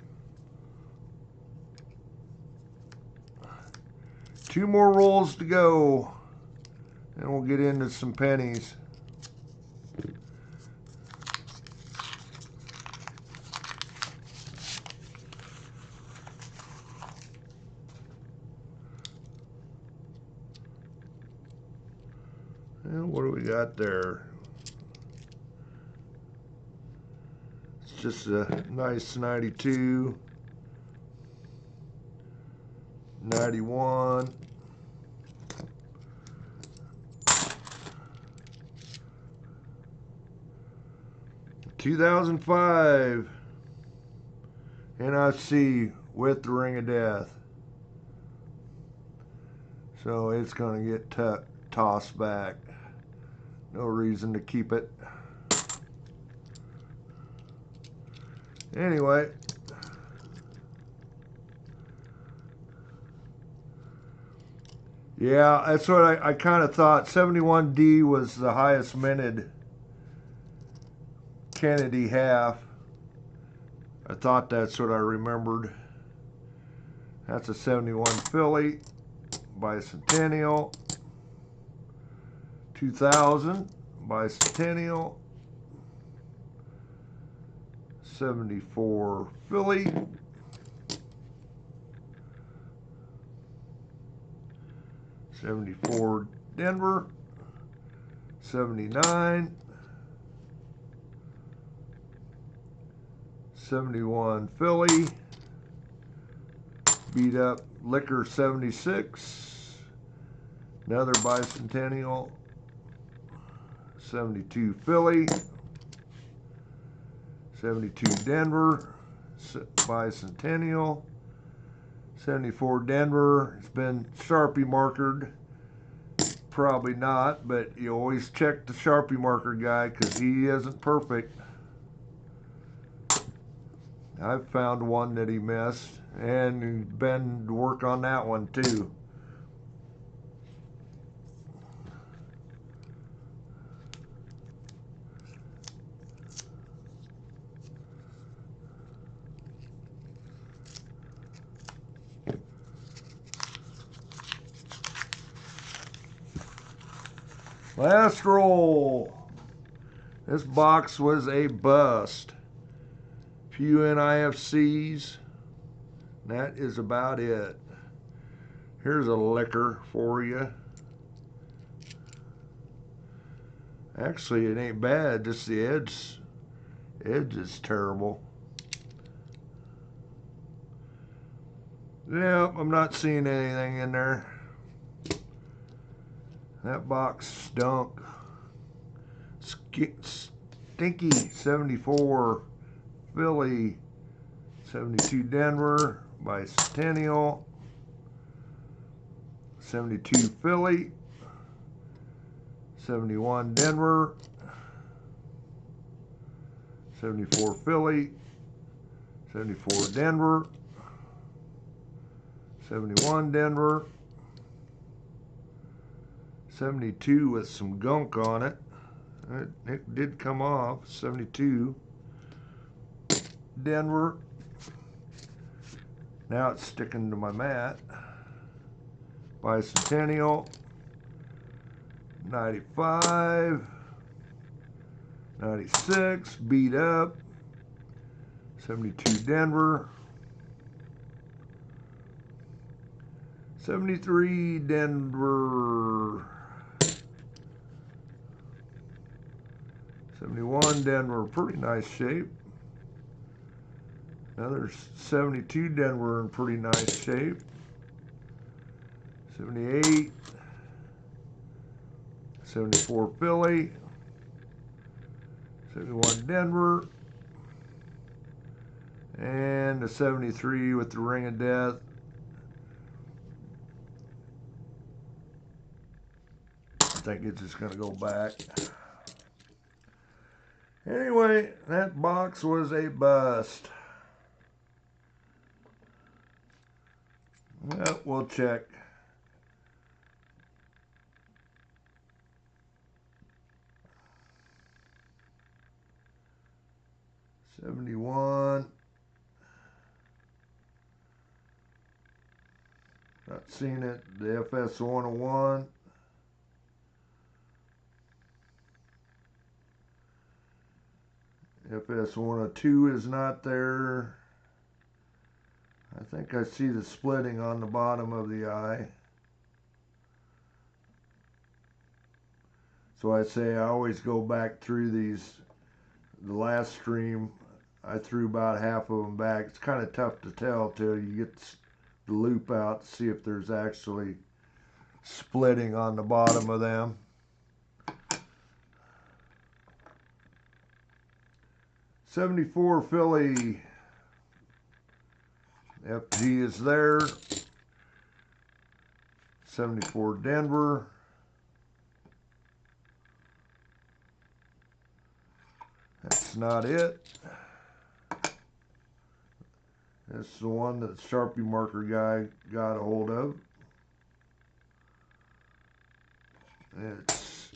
2 more rolls to go, and we'll get into some pennies. And what do we got there? It's just a nice 92, 91, 2005 NFC with the Ring of Death. So it's going to get tossed back. No reason to keep it. Anyway. Yeah, that's what I kind of thought. 71D was the highest minted Kennedy half. I thought that's what I remembered. That's a 71 Philly bicentennial. 2000 bicentennial. 74 Philly. 74 Denver, 79, 71 Philly, beat up Liquor 76, another bicentennial, 72 Philly, 72 Denver, bicentennial, 74 Denver. It's been Sharpie markered. Probably not, but you always check the Sharpie marker guy because he isn't perfect. I've found one that he missed, and he's been to work on that one too. Last roll. This box was a bust. Few NIFCs. That is about it. Here's a liquor for you. Actually, it ain't bad. Just the edge is terrible. Yep, I'm not seeing anything in there. That box stunk. Stinky. 74 Philly, 72 Denver, bicentennial, 72 Philly, 71 Denver, 74 Philly, 74 Denver, 71 Denver, 72 with some gunk on it. It did come off. 72 Denver. Now it's sticking to my mat. Bicentennial. 95. 96. Beat up. 72 Denver. 73 Denver. 71 Denver, pretty nice shape. Another 72 Denver in pretty nice shape. 78. 74 Philly. 71 Denver. And the 73 with the Ring of Death. I think it's just going to go back. Anyway, that box was a bust. Well, we'll check. '71. Not seeing it. The FS 101. FS 102 is not there. I think I see the splitting on the bottom of the eye. So I say I always go back through these. The last stream, I threw about half of them back. It's kind of tough to tell till you get the loop out to see if there's actually splitting on the bottom of them. '74 Philly. FG is there. 74 Denver. That's not it. That's the one that the Sharpie marker guy got a hold of. It's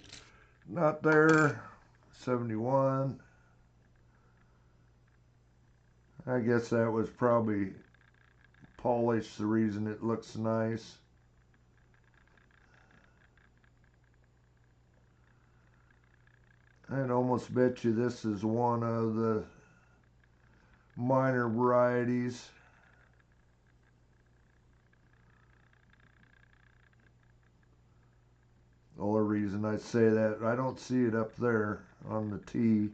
not there. 71. I guess that was probably polished, the reason it looks nice. I'd almost bet you this is one of the minor varieties. The only reason I say that, I don't see it up there on the T.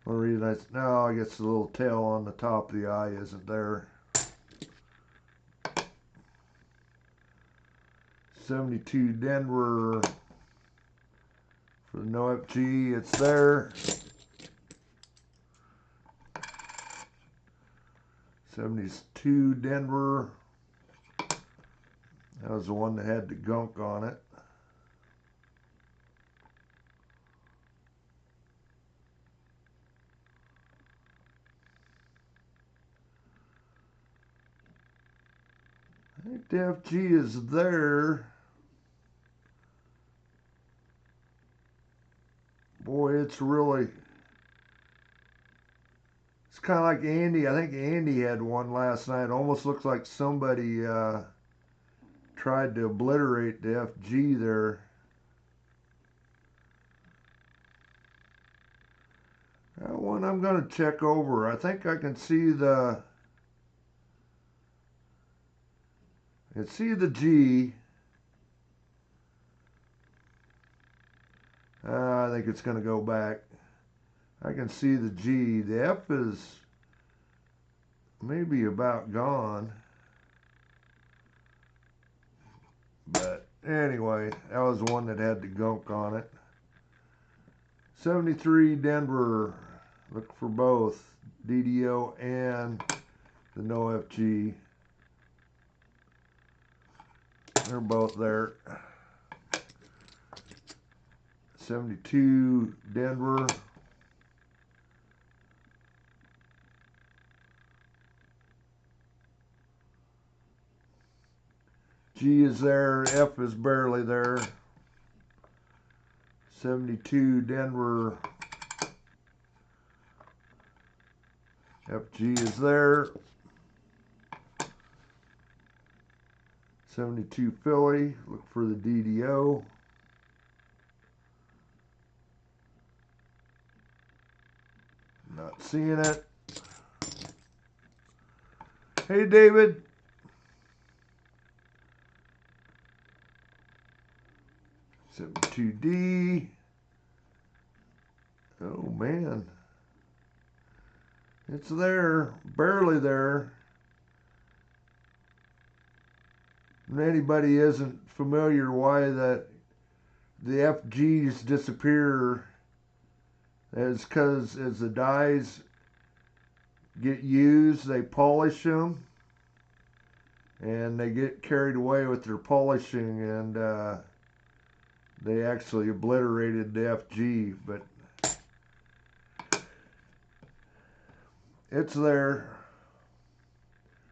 The only reason no, I guess the little tail on the top of the eye isn't there. 72 Denver for the no FG, it's there. 72 Denver. That was the one that had the gunk on it. I think the FG is there. Boy, it's really, it's kind of like Andy. I think Andy had one last night. It almost looks like somebody tried to obliterate the FG there. That one I'm going to check over. I think I can see the G. I think it's going to go back. I can see the G. The F is maybe about gone. But anyway, that was the one that had the gunk on it. 73 Denver. Look for both DDO and the no FG. They're both there. 72 Denver. G is there, F is barely there. 72 Denver. FG is there. 72 Philly, look for the DDO. Not seeing it. Hey, David. $72D. Oh, man. It's there, barely there. If anybody isn't familiar why the FGs disappear, is because as the dyes get used, they polish them, and they get carried away with their polishing, and they actually obliterated the FG, but it's there.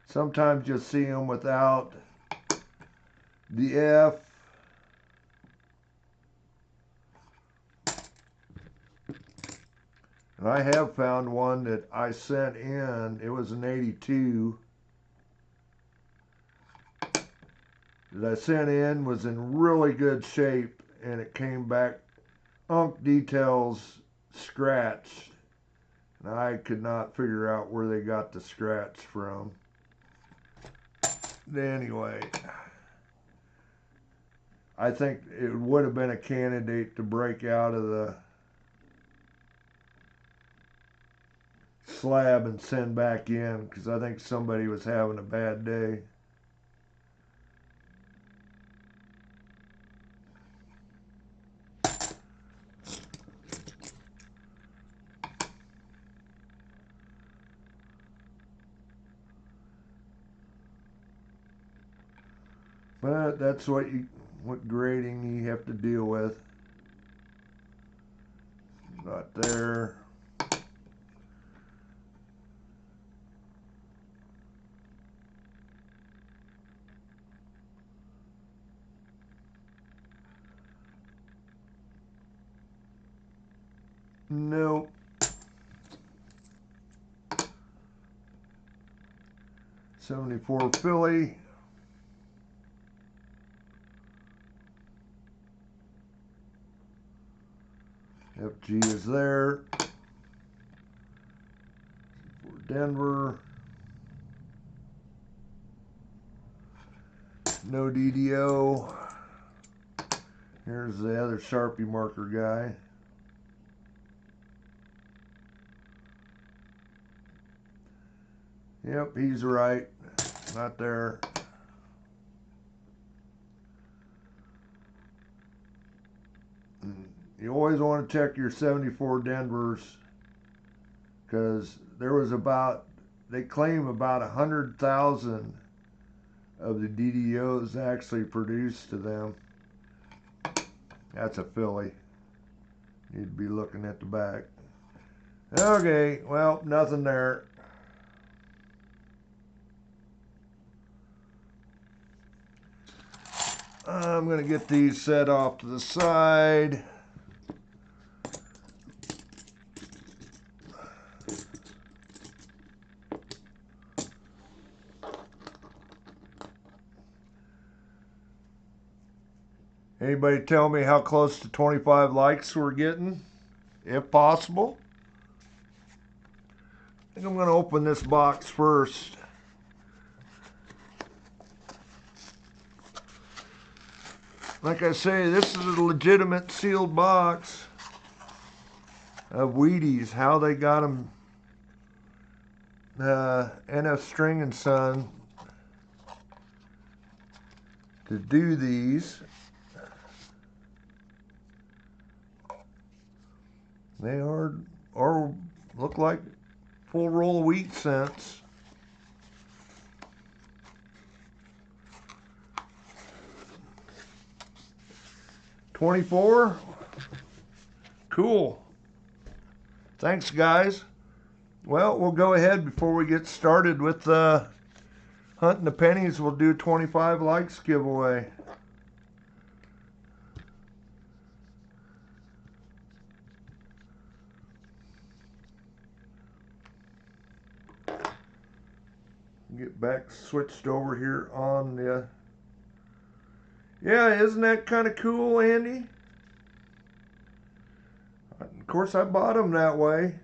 Sometimes you'll see them without the F. And I have found one that I sent in. It was an 82. That I sent in was in really good shape, and it came back unk details scratched. And I could not figure out where they got the scratch from. Anyway, I think it would have been a candidate to break out of the slab and send back in, because I think somebody was having a bad day. But that's what grading you have to deal with. Not there. Nope. $74 Philly. FG is there. For Denver. No DDO. Here's the other Sharpie marker guy. Yep, he's right. Not there. You always want to check your 74 Denvers, because there was about, they claim about 100,000 of the DDOs actually produced to them. That's a filly. Need to be looking at the back. Okay, well, nothing there. I'm going to get these set off to the side. Anybody tell me how close to 25 likes we're getting, if possible? I think I'm going to open this box first. Like I say, this is a legitimate sealed box of Wheaties. How they got them, NF String and Son, to do these. They are look like full roll of wheat cents. $24. Cool. Thanks, guys. Well, we'll go ahead before we get started with hunting the pennies. We'll do 25 likes giveaway. Get back switched over here on the. Yeah, isn't that kind of cool, Andy? Of course, I bought them that way.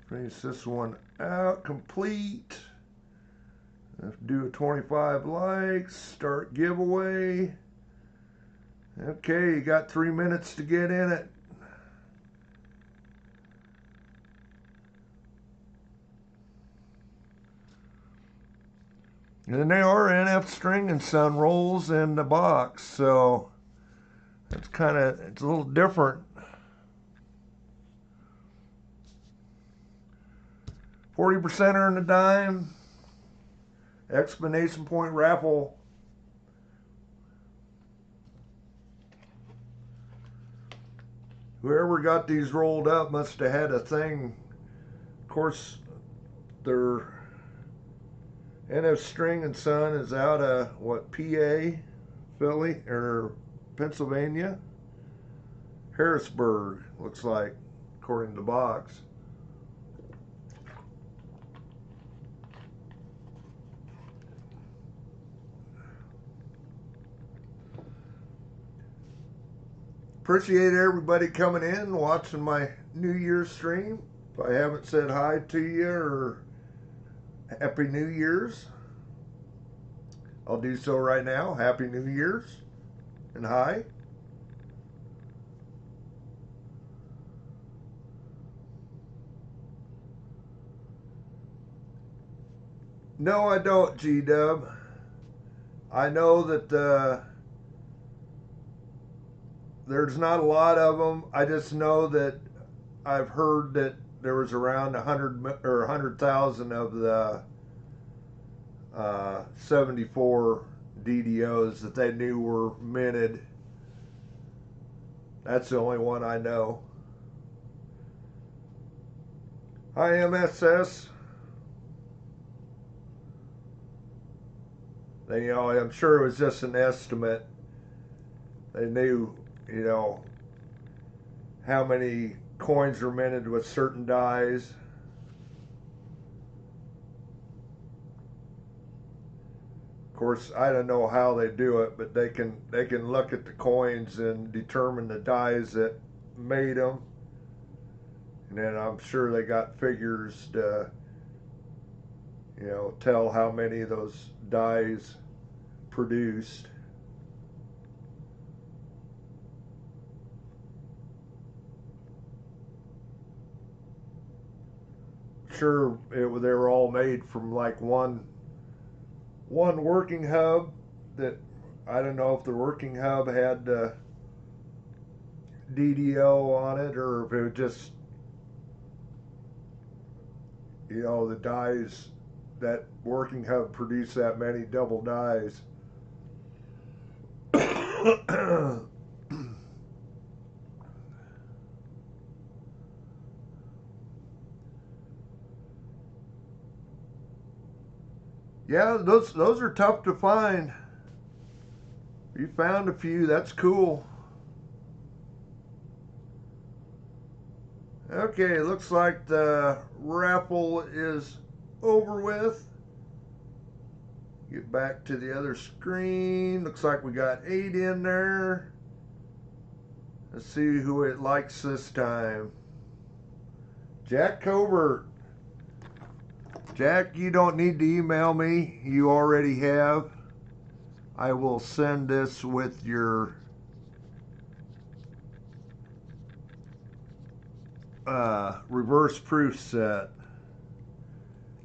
Finish this one out complete. Let's do a 25 likes. Start giveaway. Okay, you got 3 minutes to get in it. And there are NF String and Son rolls in the box, so it's a little different. 40% earn a dime. Exclamation point raffle. Whoever got these rolled up must have had a thing. Of course, their NF String and Son is out of, what, PA, Philly, or Pennsylvania? Harrisburg, looks like, according to the box. Appreciate everybody coming in and watching my New Year's stream. If I haven't said hi to you or Happy New Year's, I'll do so right now. Happy New Year's and hi. No, I don't, G-Dub. I know that there's not a lot of them. I just know that I've heard that there was around 100,000 of the 74 DDOs that they knew were minted. That's the only one I know. Hi, MSS. I'm sure it was just an estimate. They knew, how many coins were minted with certain dies. Of course, I don't know how they do it, but they can look at the coins and determine the dies that made them. And then I'm sure they got figures to, you know, tell how many of those dyes produced. Sure, they were all made from like one working hub. That I don't know if the working hub had DDO on it, or if it was just, you know, the dyes, that working hub produced that many double dyes. Yeah, those are tough to find. You found a few, that's cool. Okay, looks like the raffle is over with. Get back to the other screen. Looks like we got 8 in there. Let's see who it likes this time. Jack Covert. Jack, you don't need to email me. You already have. I will send this with your reverse proof set.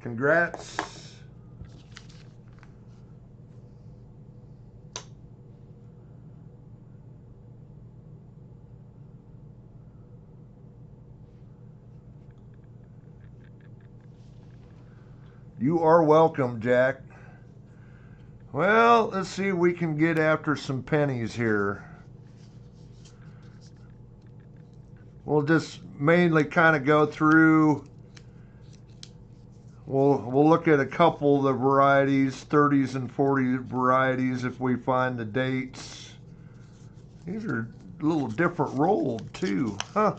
Congrats. You are welcome, Jack. Well, let's see if we can get after some pennies here. We'll just mainly kind of go through. We'll look at a couple of the varieties, 30s and 40 varieties, if we find the dates. These are a little different rolled too, huh?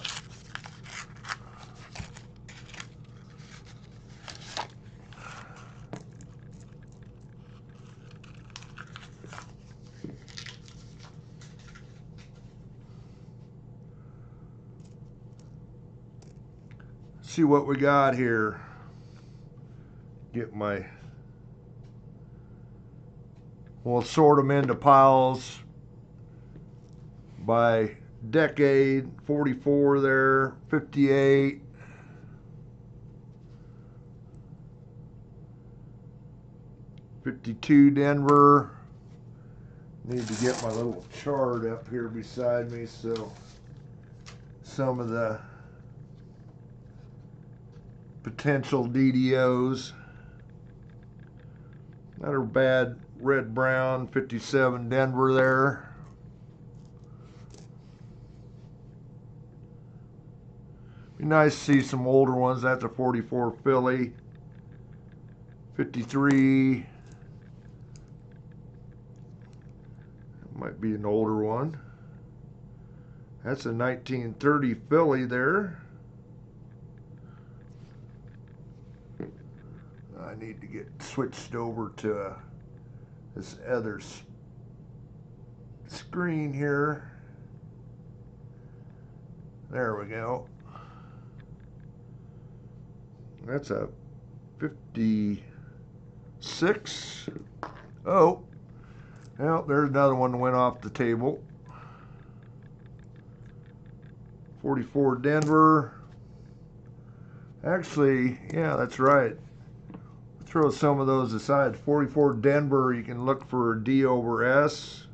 See what we got here. We'll sort them into piles by decade. 44 there, 58, 52 Denver. Need to get my little chart up here beside me so some of the potential DDOs. Not a bad red brown. 57 Denver there. Be nice to see some older ones. That's a 44 Philly. 53. That might be an older one. That's a 1930 Philly there. I need to get switched over to this other screen here. There we go. That's a 56. Oh, well, there's another one that went off the table. 44 Denver. Actually, yeah, that's right. Throw some of those aside. 44 Denver, you can look for D over S.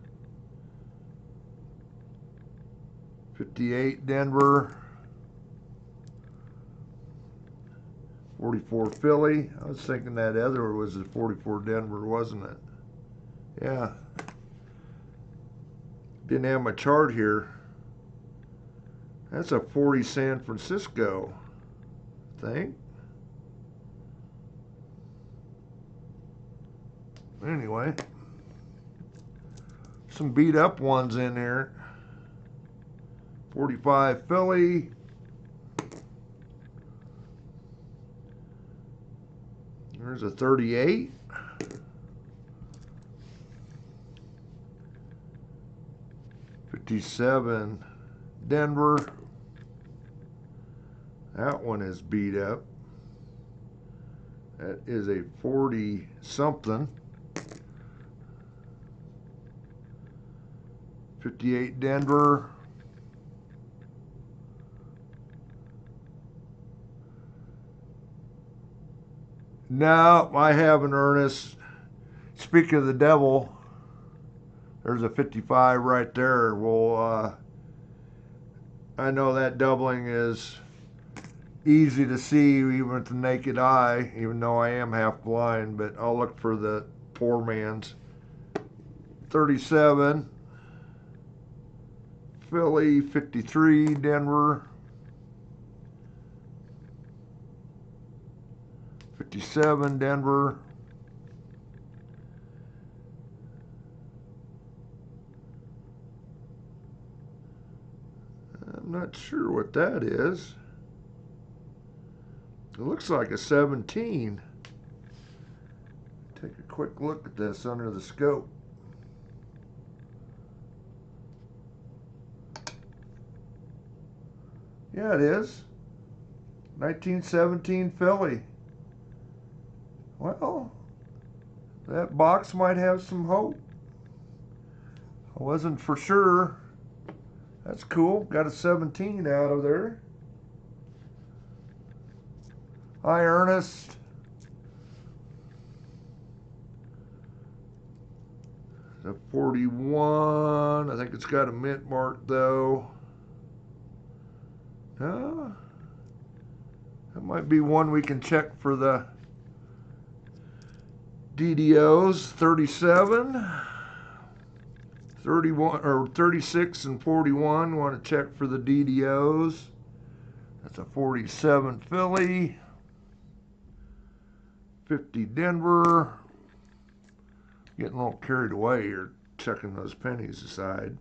58 Denver. 44 Philly. I was thinking that other was a 44 Denver, wasn't it? Yeah. Didn't have my chart here. That's a 40 San Francisco, I think. Anyway, some beat up ones in here. 45 Philly. There's a 38. 57 Denver. That one is beat up. That is a 40 something. 58 Denver. No, I haven't, Ernest. Speaking of the devil, there's a 55 right there. Well, I know that doubling is easy to see even with the naked eye, even though I am half blind, but I'll look for the poor man's. 37 Philly, 53 Denver, 57 Denver, I'm not sure what that is. It looks like a 17. Take a quick look at this under the scope. Yeah, it is. 1917 Philly. Well, that box might have some hope. I wasn't for sure. That's cool. Got a 17 out of there. Hi, Ernest. A 41. I think it's got a mint mark, though. No. That might be one we can check for the DDOs. 37. 31 or 36 and 41. Want to check for the DDOs. That's a 47 Philly. 50 Denver. Getting a little carried away here, checking those pennies aside.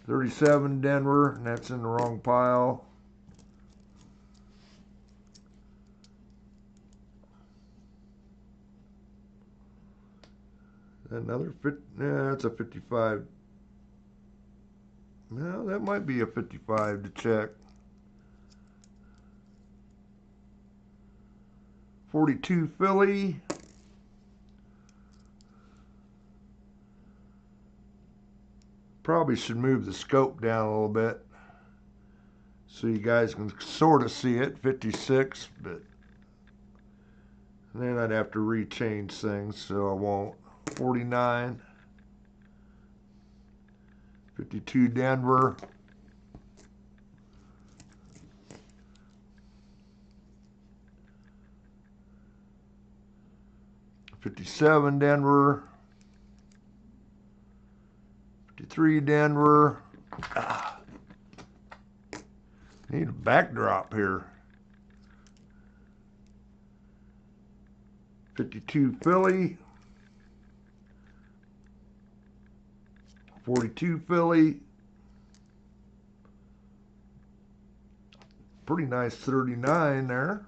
37 Denver, and that's in the wrong pile. Another 50, yeah, that's a 55. No, that might be a 55 to check. 42 Philly. Probably should move the scope down a little bit so you guys can sort of see it. 56, but then I'd have to rechange things, so I won't. 49. 52 Denver. 57 Denver. 53 Denver. Need a backdrop here. 52 Philly. 42 Philly. Pretty nice 39 there.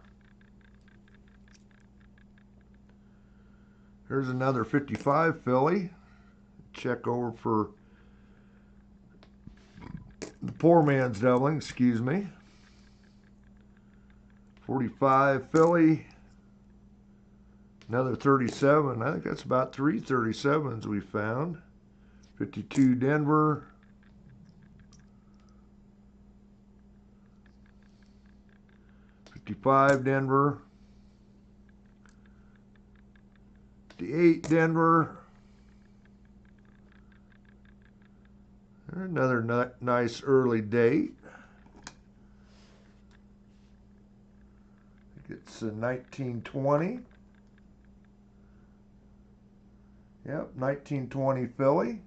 Here's another 55 Philly. Check over for the poor man's doubling, excuse me. 45 Philly. Another 37. I think that's about 3 37s we found. 52 Denver. 55 Denver. 58 Denver. Another nice early date. I think it's 1920. Yep, 1920 Philly.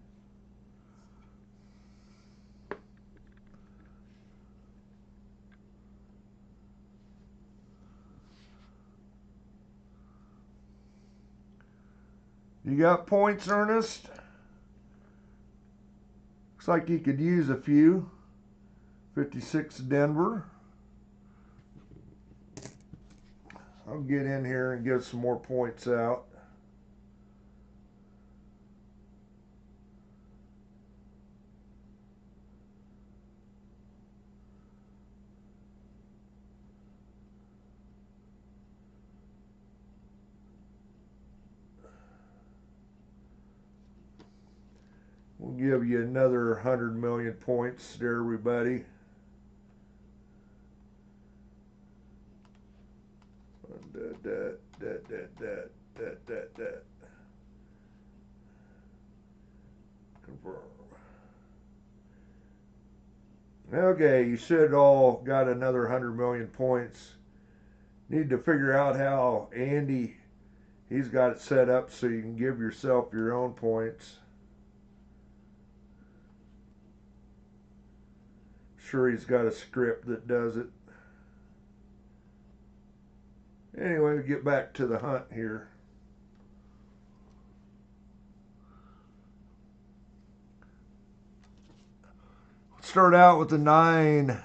You got points, Ernest? Looks like you could use a few. 56 Denver. I'll get in here and give some more points out. give you another 100 million points there, everybody. Confirm. Okay, you should all got another 100 million points. Need to figure out how Andy, he's got it set up so you can give yourself your own points. Sure, he's got a script that does it. Anyway, we get back to the hunt here. Start out with the 9-cent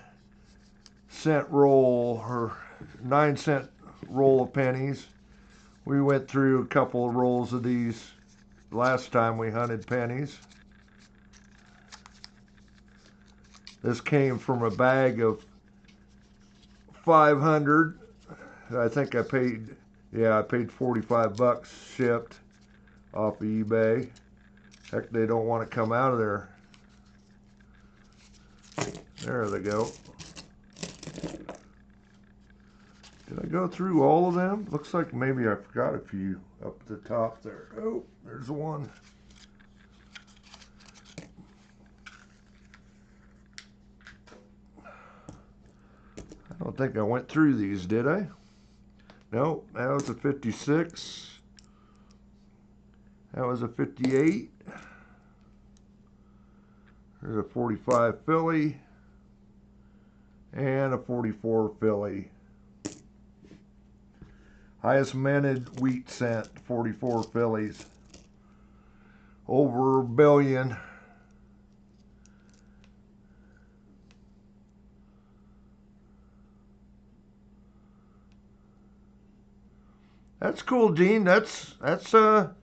roll, or 9-cent roll of pennies. We went through a couple of rolls of these last time we hunted pennies. This came from a bag of 500. I think I paid, I paid 45 bucks shipped off of eBay. Heck, they don't want to come out of there. There they go. Did I go through all of them? Looks like maybe I forgot a few up at the top there. Oh, there's one. I don't think I went through these, did I? No, that was a 56. That was a 58. There's a 45 Philly. And a 44 Philly. Highest minted wheat cent, 44 Phillies. Over 1 billion. That's cool, Gene. That's a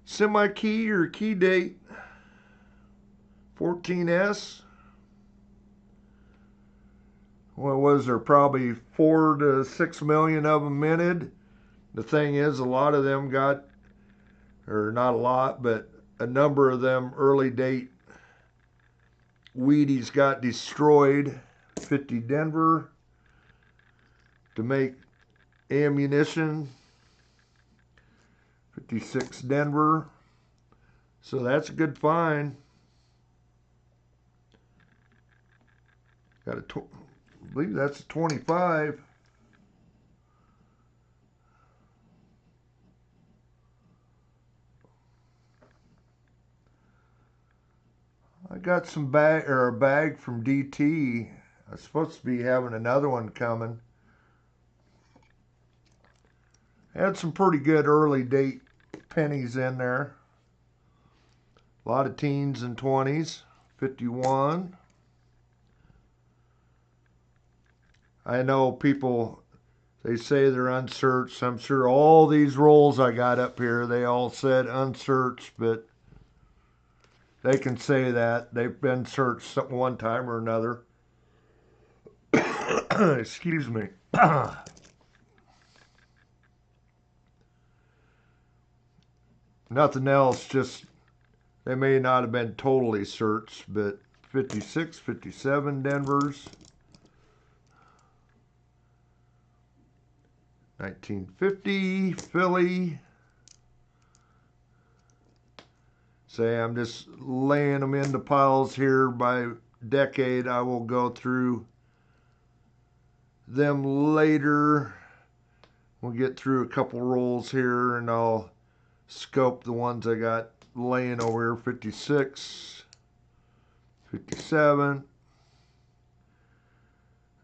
semi-key or key date. 14S. What was there? Probably 4 to 6 million of them minted. The thing is, a lot of them got, or not a lot, but a number of them early date wheaties got destroyed. 50 Denver to make ammunition. 56 Denver. So that's a good find. Got a, I believe that's a 25. I got some bag, or a bag from DT. I was supposed to be having another one coming. Had some pretty good early date pennies in there. A lot of teens and 20s. 51. I know people, they say they're unsearched. I'm sure all these rolls I got up here, they all said unsearched, but they can say that. They've been searched one time or another. Excuse me. Nothing else, just they may not have been totally searched, but 56, 57 Denvers. 1950 Philly. Say I'm just laying them into piles here by decade. I will go through them later. We'll get through a couple rolls here and I'll scope the ones I got laying over here. 56, 57.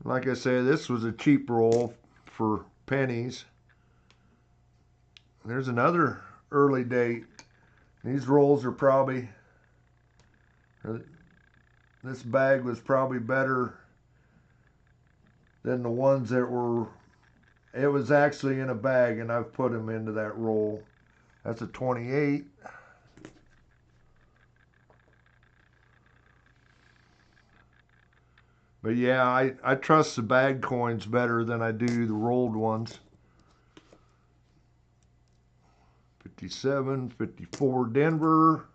Like I say, this was a cheap roll for pennies. There's another early date. These rolls are probably, this bag was probably better than the ones that were, it was actually in a bag and I've put them into that roll. That's a 28. But yeah, I trust the bag coins better than I do the rolled ones. 57, 54 Denver.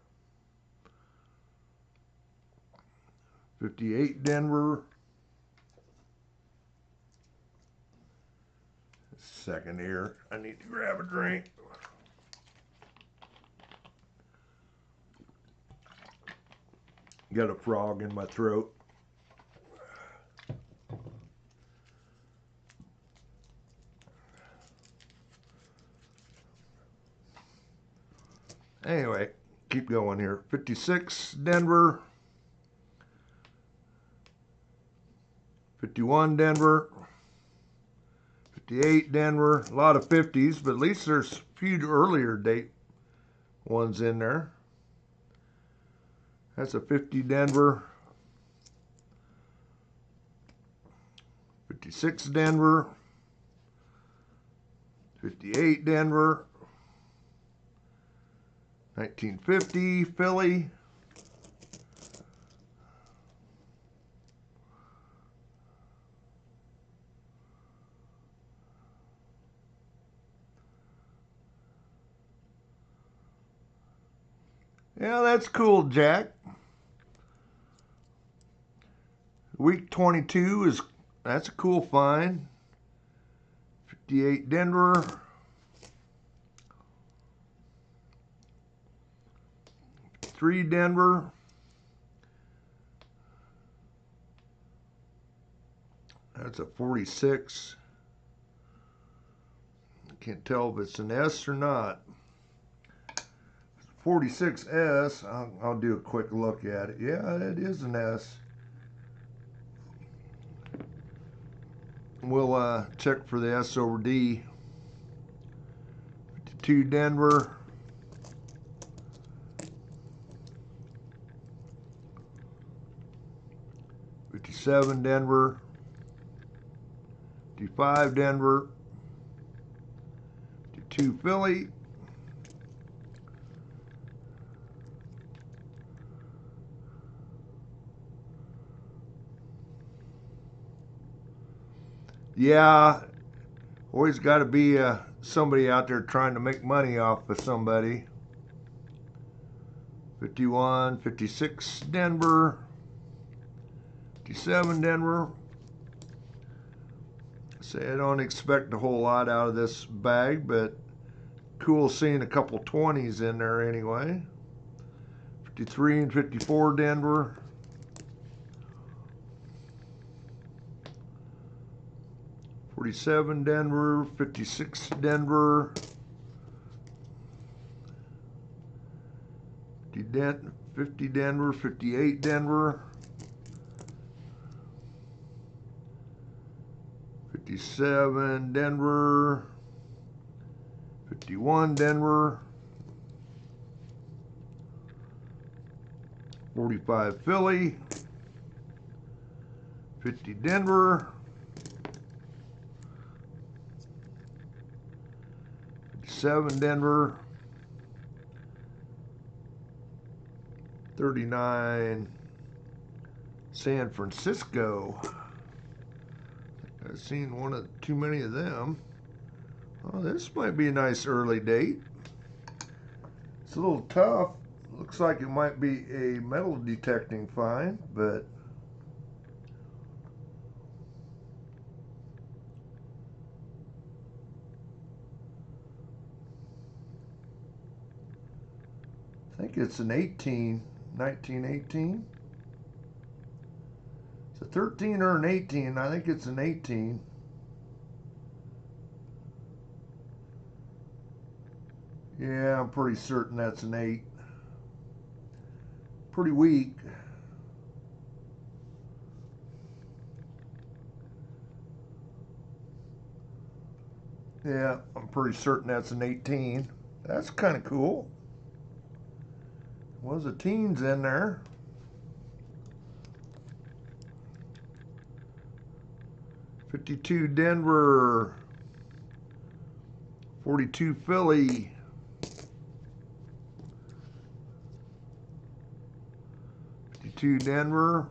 58 Denver. Second here, I need to grab a drink. Got a frog in my throat. Anyway, keep going here. 56 Denver. 51 Denver. 58 Denver. A lot of 50s, but at least there's a few earlier date ones in there. That's a 50 Denver. 56 Denver. 58 Denver. 1950 Philly. Yeah, that's cool, Jack. Week 22 is, that's a cool find. 58 Denver. 3 Denver. That's a 46. Can't tell if it's an S or not. 46S, I'll do a quick look at it. Yeah, it is an S. We'll check for the S over D. 52 Denver. 57 Denver. 55 Denver. 52 Philly. Yeah, always got to be somebody out there trying to make money off of somebody. 51, 56 Denver, 57 Denver. Say I don't expect a whole lot out of this bag, but cool seeing a couple 20s in there anyway. 53 and 54 Denver. 47 Denver, 56 Denver, 50 Denver, 58 Denver, 57 Denver, 51 Denver, 45 Philly, 50 Denver, 57 Denver, 39 San Francisco. I've seen one of too many of them. Oh, this might be a nice early date. It's a little tough. Looks like it might be a metal detecting find, but I think it's an 1918. It's a 13 or an 18. I think it's an 18. Yeah, I'm pretty certain that's an 8. Pretty weak. Yeah, I'm pretty certain that's an 18. That's kind of cool. Was a teens in there. $52 Denver, 42 Philly, 52 Denver,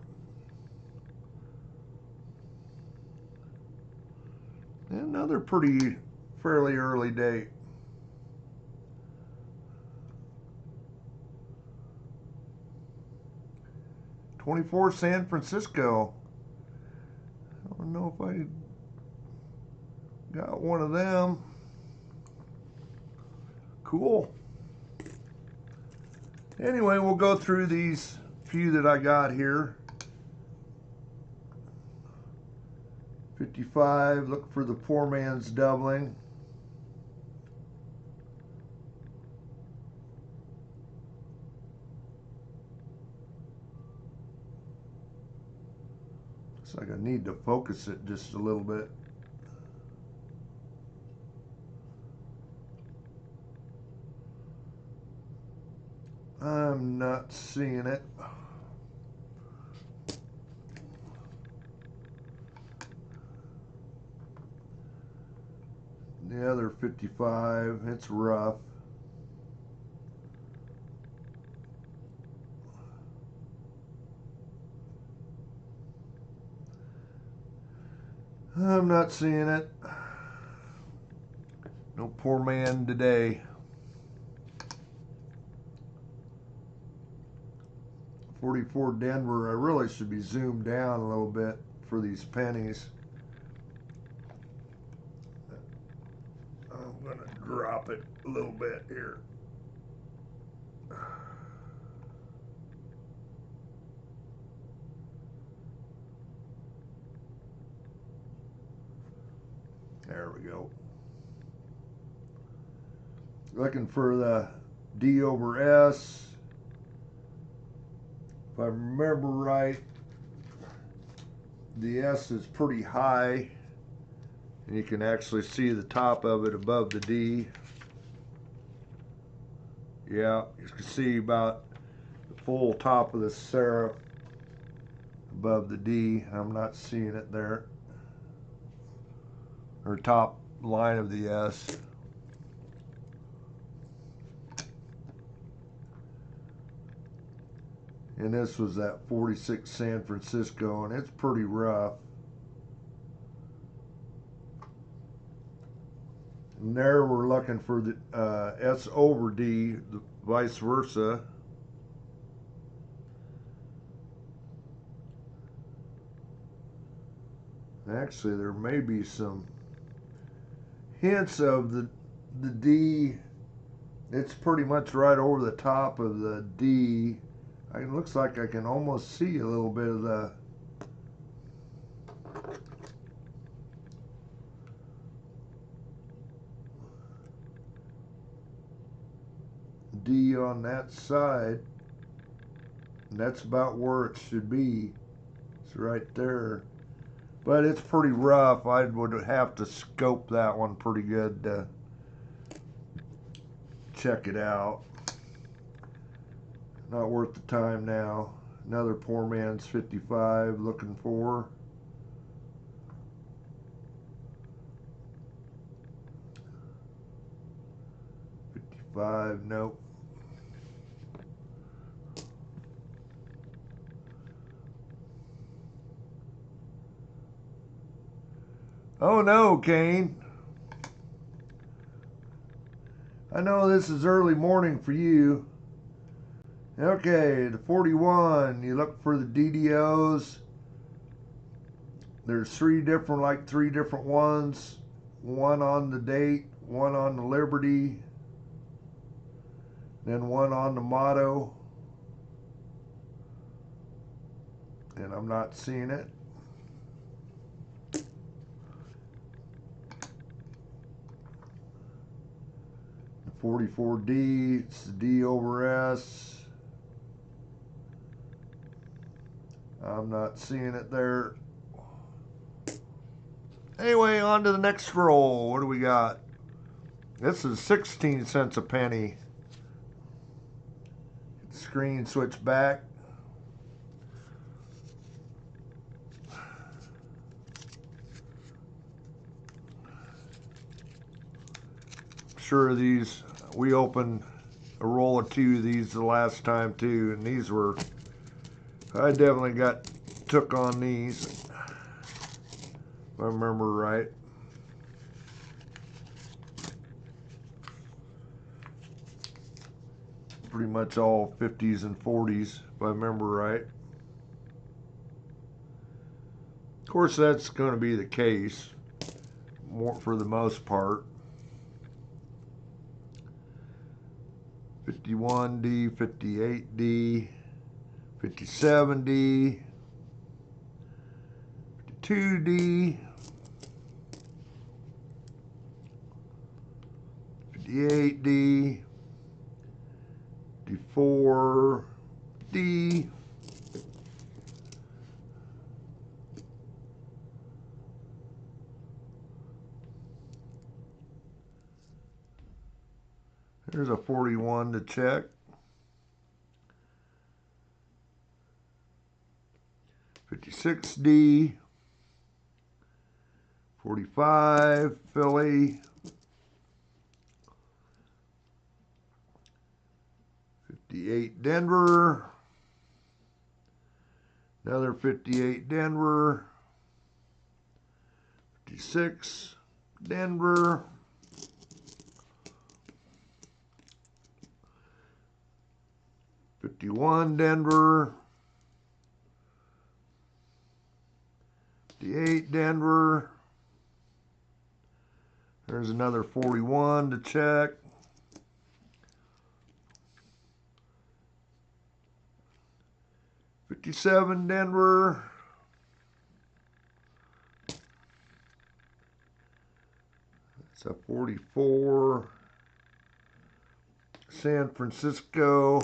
and another pretty fairly early date. 24 San Francisco. I don't know if I got one of them. Cool. Anyway, we'll go through these few that I got here. 55, look for the poor man's doubling. Looks like I need to focus it just a little bit. I'm not seeing it. The other 55, it's rough. I'm not seeing it. No poor man today. 44 Denver, I really should be zoomed down a little bit for these pennies. I'm going to drop it a little bit here. There we go. Looking for the D over S. If I remember right, the S is pretty high, and you can actually see the top of it above the D. Yeah, you can see about the full top of the serif above the D. I'm not seeing it there. Or top line of the S. And this was that 46 San Francisco, and it's pretty rough. And there we're looking for the S over D, the vice versa. Actually, there may be some hints of the D. It's pretty much right over the top of the D. It looks like I can almost see a little bit of the D on that side. And that's about where it should be. It's right there. But it's pretty rough. I would have to scope that one pretty good to check it out. Not worth the time now. Another poor man's 55 looking for. Nope. Oh no, Kane. I know this is early morning for you. Okay, the 41, you look for the DDOs. There's three different ones. One on the date, one on the Liberty, then one on the motto. And I'm not seeing it. The 44D, it's the D over S. I'm not seeing it there. Anyway, on to the next scroll. What do we got? This is 16 cents a penny. Screen switch back. Sure, these, we opened a roll of two of these the last time too, and these were, I definitely got took on these, if I remember right. Pretty much all 50s and 40s, if I remember right. course, that's going to be the case more for the most part. 51D, 58D, 57D, 52D, 58D, 54D, there's a 41 to check. 56D, 45 Philly, 58 Denver, another 58 Denver, 56 Denver, 51 Denver, 58 Denver. There's another 41 to check. $57 Denver. That's a 44 San Francisco.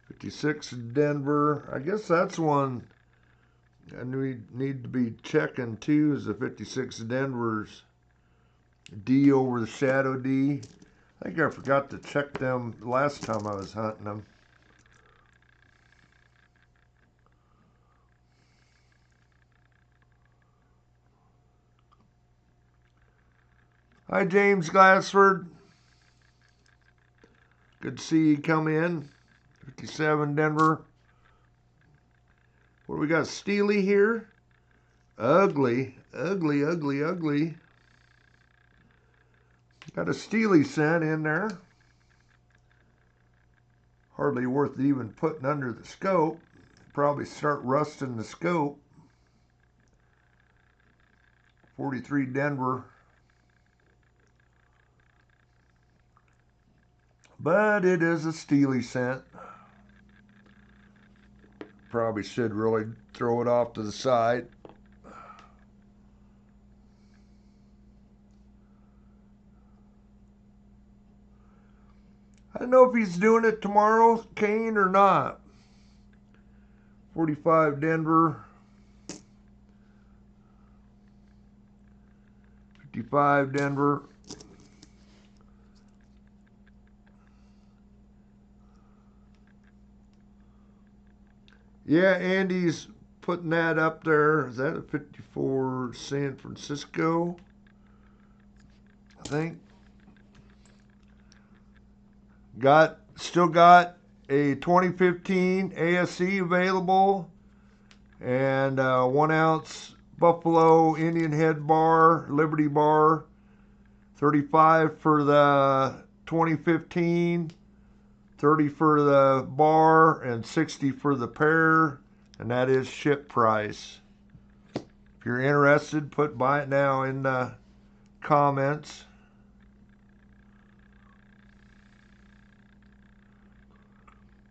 56 Denver. I guess that's one and we need to be checking too, is the 56 Denver's D over the shadow D. I think I forgot to check them last time I was hunting them. Hi, James Glassford. Good to see you come in. 57 Denver. What do we got? Steely here. Ugly, ugly, ugly, ugly. Got a Steely scent in there. Hardly worth even putting under the scope. Probably start rusting the scope. 43 Denver. But it is a Steely scent. Probably should really throw it off to the side. I don't know if he's doing it tomorrow, Kane, or not. 45 Denver. 55 Denver. Yeah, Andy's putting that up there. Is that a 54 San Francisco? I think. Still got a 2015 ASC available and 1 ounce Buffalo Indian Head bar, Liberty bar, 35 for the 2015, 30 for the bar, and 60 for the pair, and that is ship price. If you're interested, buy it now in the comments.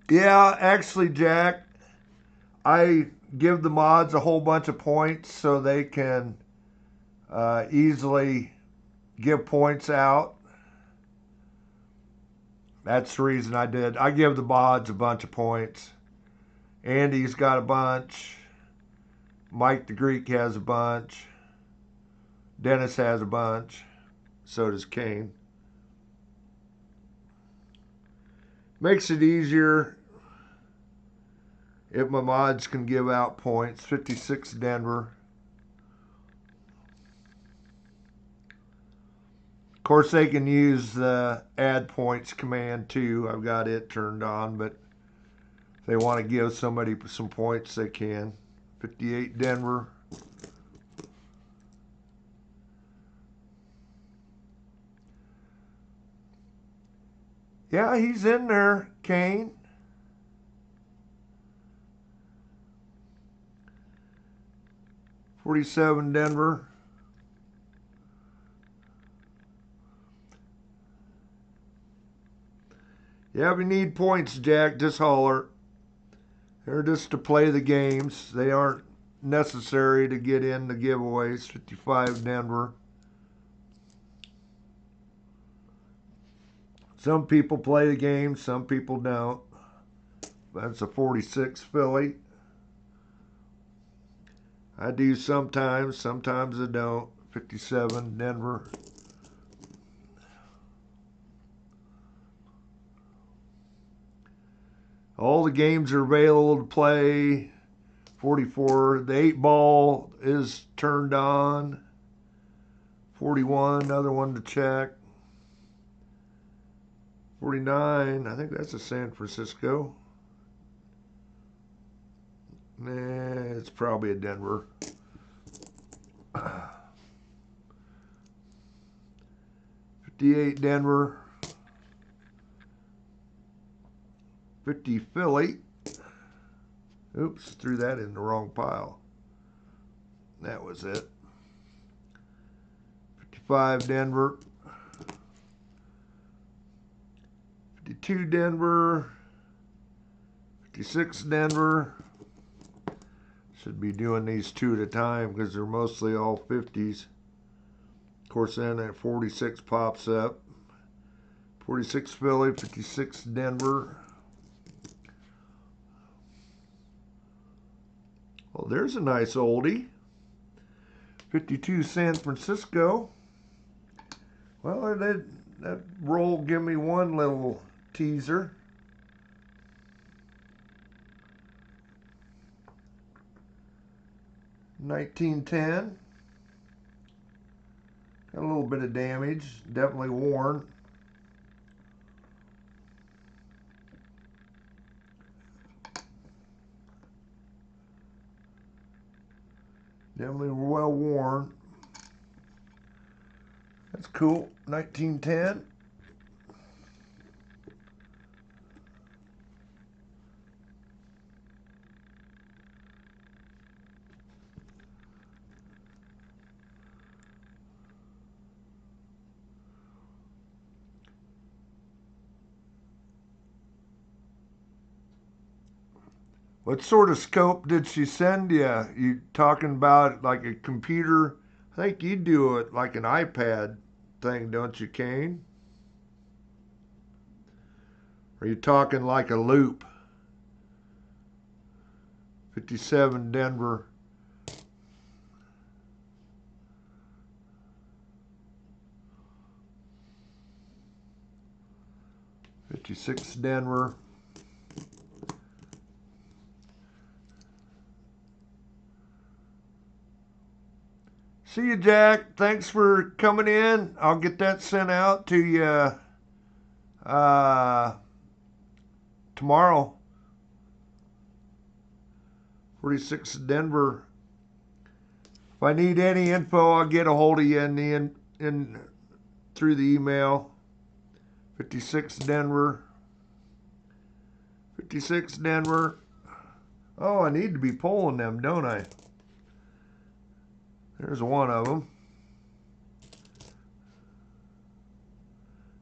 Yeah, actually, Jack, I give the mods a whole bunch of points so they can easily give points out. That's the reason I did. I give the mods a bunch of points. Andy's got a bunch. Mike the Greek has a bunch. Dennis has a bunch. So does Kane. Makes it easier if my mods can give out points. 56 Denver. Of course, they can use the add points command too. I've got it turned on, but if they want to give somebody some points, they can. 58 Denver. Yeah, he's in there, Kane. 47 Denver. Yeah, if you need points, Jack, just holler. They're just to play the games. They aren't necessary to get in the giveaways. 55 Denver. Some people play the game, some people don't. That's a 46 Philly. I do sometimes I don't. 57 Denver. All the games are available to play. 44, the 8-ball is turned on. 41, another one to check. 49, I think that's a San Francisco. Nah, it's probably a Denver. 58 Denver. 50 Philly. Oops, threw that in the wrong pile. That was it. 55 Denver. 52 Denver. 56 Denver. Should be doing these two at a time because they're mostly all 50s. Of course, then that 46 pops up. 46 Philly, 56 Denver. Well, there's a nice oldie. 52 San Francisco. Well, that roll give me one little teaser. $19.10. Got a little bit of damage. Definitely worn. Definitely well worn. That's cool. 1910. What sort of scope did she send you? You talking about like a computer? I think you do it like an iPad thing, don't you, Kane? Are you talking like a loop? 57 Denver. '56 Denver. See you, Jack. Thanks for coming in. I'll get that sent out to you tomorrow. 46 Denver. If I need any info, I'll get a hold of you in through the email. 56 Denver. 56 Denver. Oh, I need to be pulling them, don't I? There's one of them.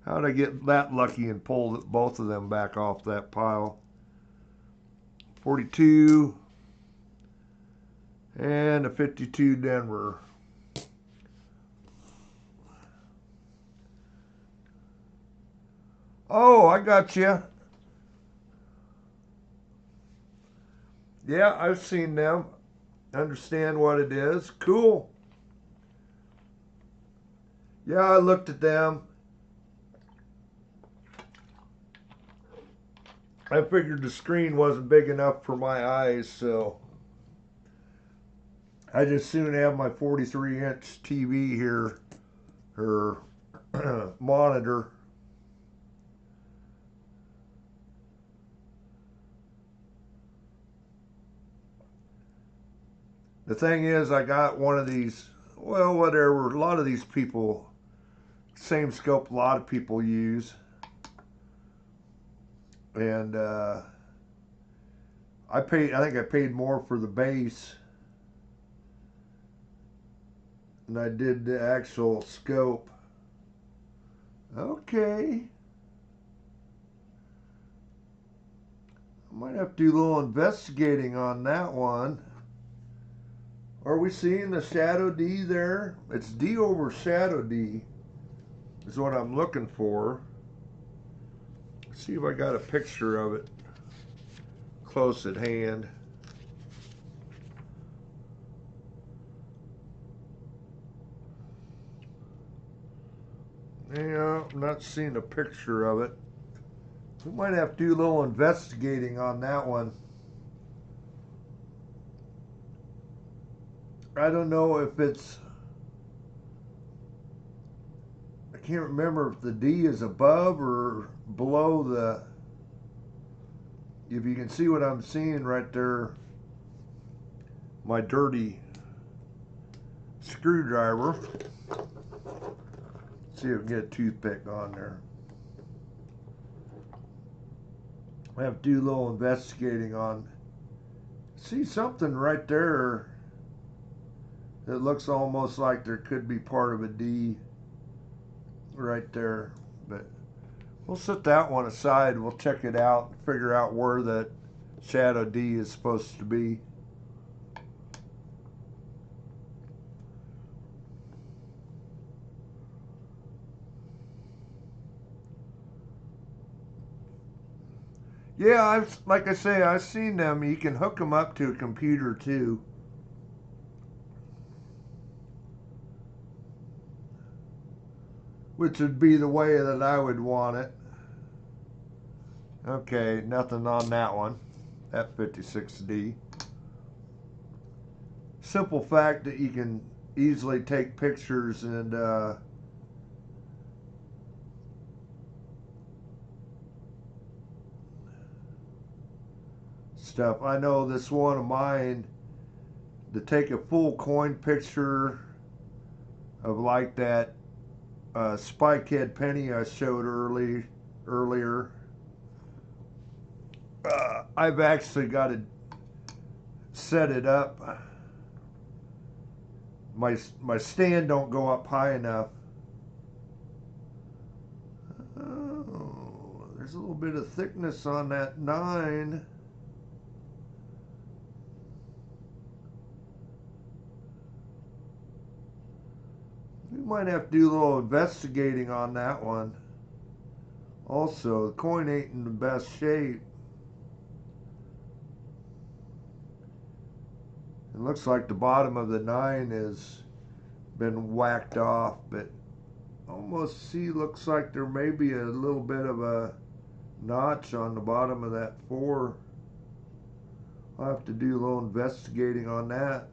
How'd I get that lucky and pull both of them back off that pile? 42 and a 52 Denver. Oh, I got you. Yeah, I've seen them. Understand what it is. Cool. Yeah, I looked at them. I figured the screen wasn't big enough for my eyes, so I just soon have my 43-inch TV here, or monitor. The thing is, I got one of these, well, whatever, a lot of these people, same scope a lot of people use. And I think I paid more for the base. and I did the actual scope. Okay. I might have to do a little investigating on that one. Are we seeing the shadow D there? It's D over shadow D is what I'm looking for. Let's see if I got a picture of it close at hand. Yeah, I'm not seeing a picture of it. We might have to do a little investigating on that one. I don't know if it's, I can't remember if the D is above or below the, if you can see what I'm seeing right there, my dirty screwdriver. See if we can get a toothpick on there. I have to do a little investigating on. See something right there that looks almost like there could be part of a D right there, but we'll set that one aside. We'll check it out and figure out where that shadow D is supposed to be. Yeah, like I say, I've seen them. You can hook them up to a computer too. Which would be the way that I would want it. Okay, nothing on that one. F56D. Simple fact that you can easily take pictures and stuff. I know this one of mine, to take a full coin picture of like that spike head penny I showed earlier. I've actually got to set it up. My stand don't go up high enough. Oh, there's a little bit of thickness on that 9. We might have to do a little investigating on that one. Also, the coin ain't in the best shape. It looks like the bottom of the 9 has been whacked off, but almost see, looks like there may be a little bit of a notch on the bottom of that 4. I'll have to do a little investigating on that.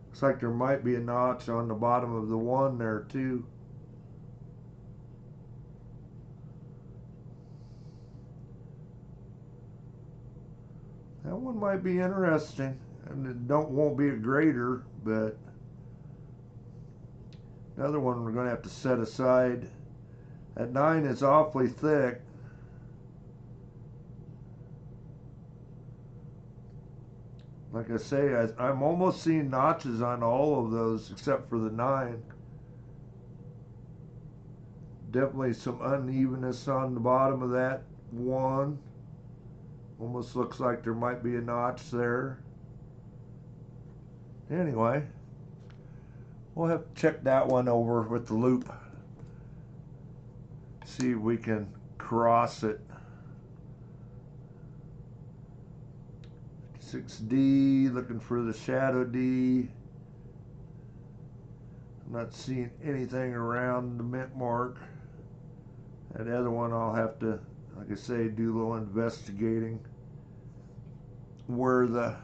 Looks like there might be a notch on the bottom of the 1 there too. That one might be interesting. And it won't be a grater, but another one we're going to have to set aside. That 9 is awfully thick. Like I say, I'm almost seeing notches on all of those except for the 9. Definitely some unevenness on the bottom of that 1. Almost looks like there might be a notch there. Anyway, we'll have to check that one over with the loop. See if we can cross it. 6D, looking for the shadow D. I'm not seeing anything around the mint mark. That other one I'll have to, like I say, do a little investigating where the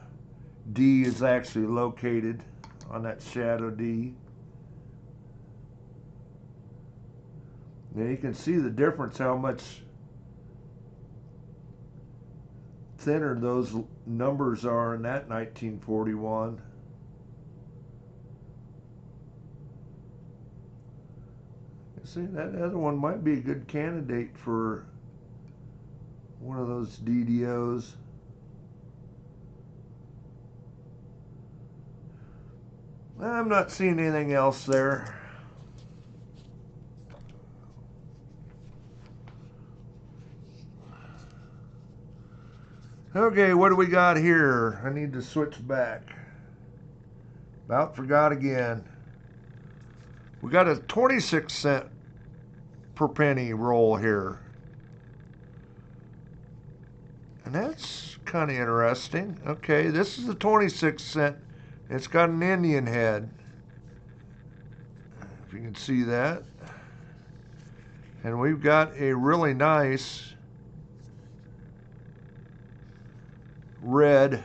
D is actually located on that shadow D. Now you can see the difference, how much thinner those numbers are in that 1941. See, that other one might be a good candidate for one of those DDOs. I'm not seeing anything else there. Okay, what do we got here? I need to switch back. About forgot again. We got a 26-cent per penny roll here. And that's kind of interesting. Okay, this is a 26-cent. It's got an Indian head. If you can see that. And we've got a really nice red,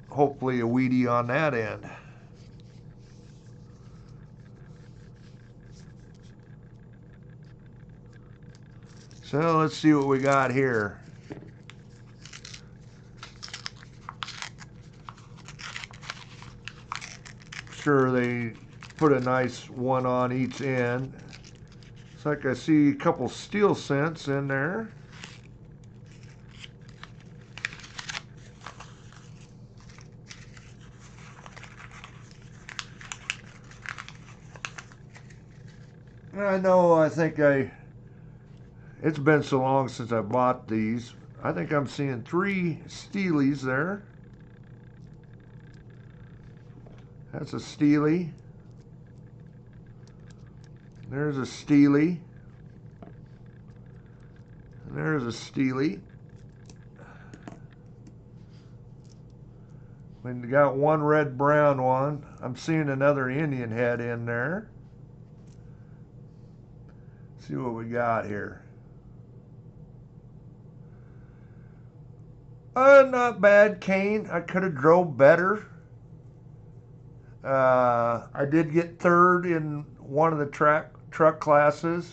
hopefully a wheatie on that end. So let's see what we got here. Sure, they put a nice one on each end. It's like I see a couple steel cents in there. It's been so long since I bought these. I think I'm seeing 3 steelies there. That's a steely. There's a steely. And there's a steely. We got one red brown one. I'm seeing another Indian head in there. See what we got here. Not bad, Kane. I could have drove better. I did get third in one of the truck classes.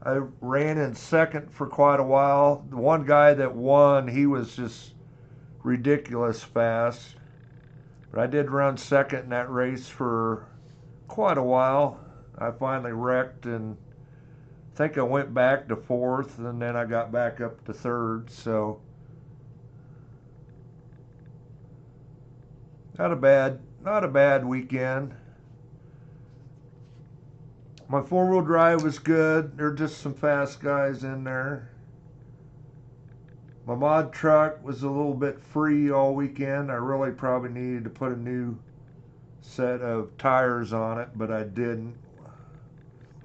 I ran in second for quite a while. The one guy that won, he was just ridiculous fast. But I did run second in that race for quite a while. I finally wrecked and I think I went back to fourth, and then I got back up to third. So not a bad weekend. My four-wheel drive was good. There were just some fast guys in there. My mod truck was a little bit free all weekend. I really probably needed to put a new set of tires on it, but I didn't.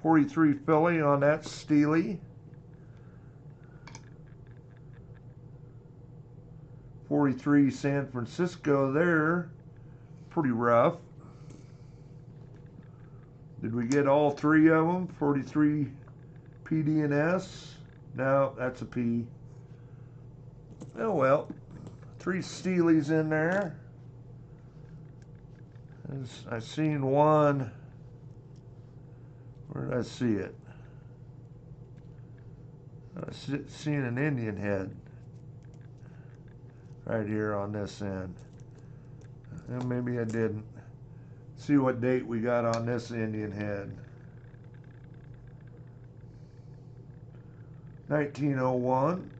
43 Philly on that Steely. 43 San Francisco there. Pretty rough. Did we get all 3 of them? 43 PD and S? No, that's a P. Oh well. 3 Steelies in there. I seen one. Where did I see it? I seen an Indian head right here on this end. And maybe I didn't. See what date we got on this Indian head. 1901.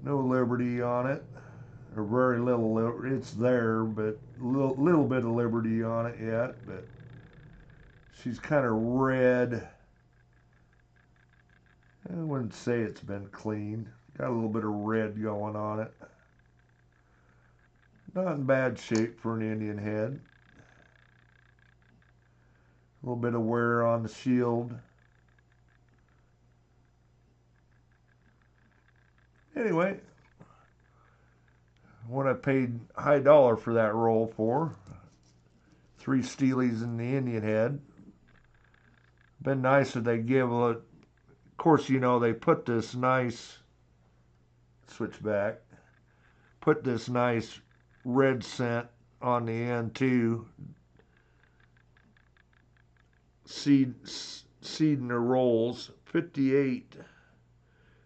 No Liberty on it, or very little Liberty. It's there, but little bit of Liberty on it yet. But she's kind of red. I wouldn't say it's been cleaned. Got a little bit of red going on it. Not in bad shape for an Indian head. A little bit of wear on the shield. Anyway, what I paid high dollar for that roll for. 3 Steelies in the Indian head. Been nice if they give a, of course, you know, they put this nice, switch back, put this nice red scent on the end too. Seeding the rolls. 58.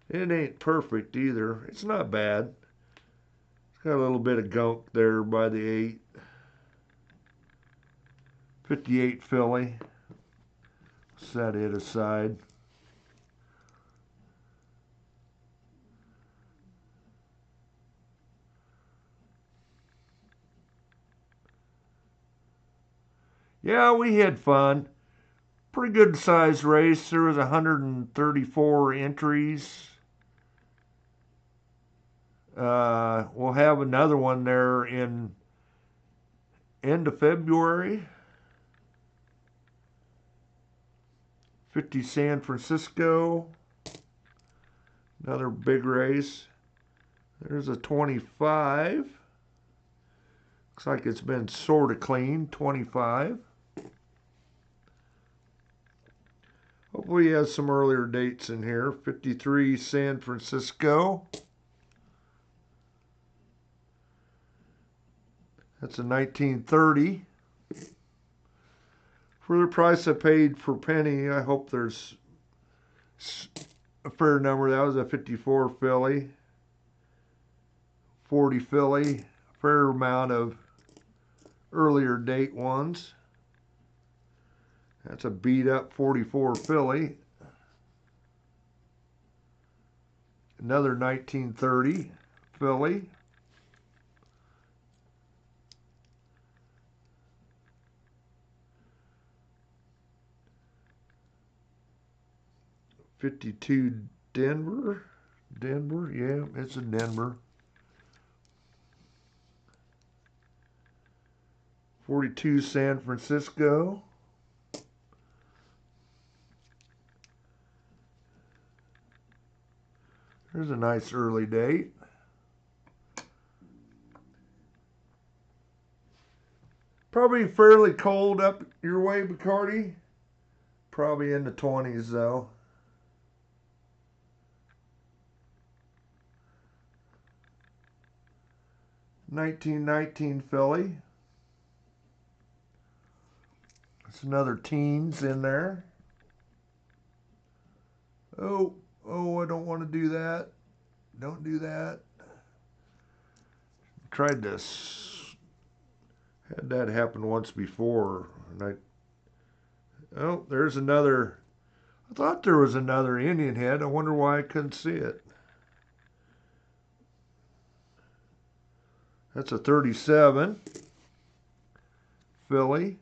It ain't perfect either. It's not bad. It's got a little bit of gunk there by the 8. 58 Philly. Set it aside. Yeah, we had fun. Pretty good sized race. There was 134 entries. We'll have another one there in end of February. 50 San Francisco. Another big race. There's a 25. Looks like it's been sort of clean. 25. Hopefully he has some earlier dates in here. 53 San Francisco. That's a 1930. For the price I paid for Penny, I hope there's a fair number. That was a 54 filly. 40 filly. A fair amount of earlier date ones. That's a beat up 44 filly. Another 1930 filly. '52 Denver. Denver, yeah, it's a Denver. 42 San Francisco. There's a nice early date. Probably fairly cold up your way, Bacardi. Probably in the 20s though. 1919 filly. There's another teens in there. Oh, I don't want to do that. Don't do that. Tried this. Had that happen once before. And oh, there's another. I thought there was another Indian head. I wonder why I couldn't see it. That's a 37 filly.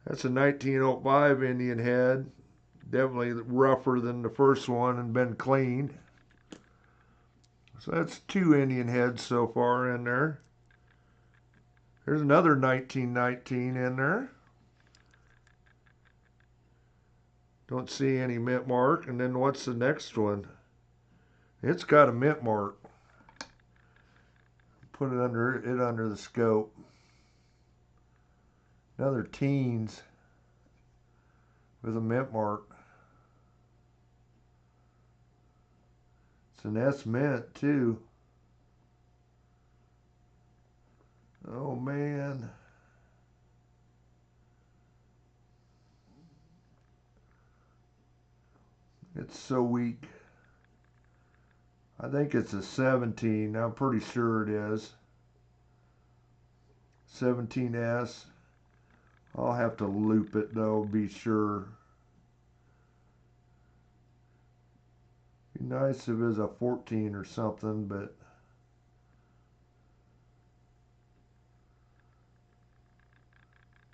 That's a 1905 Indian head. Definitely rougher than the first one and been cleaned. So that's 2 Indian heads so far in there. There's another 1919 in there. Don't see any mint mark. And then what's the next one? It's got a mint mark. Put it under the scope. Another teens with a mint mark. It's an S mint too. Oh man. It's so weak. I think it's a 17. I'm pretty sure it is. 17S. I'll have to loop it though, be sure. Be nice if it was a 14 or something, but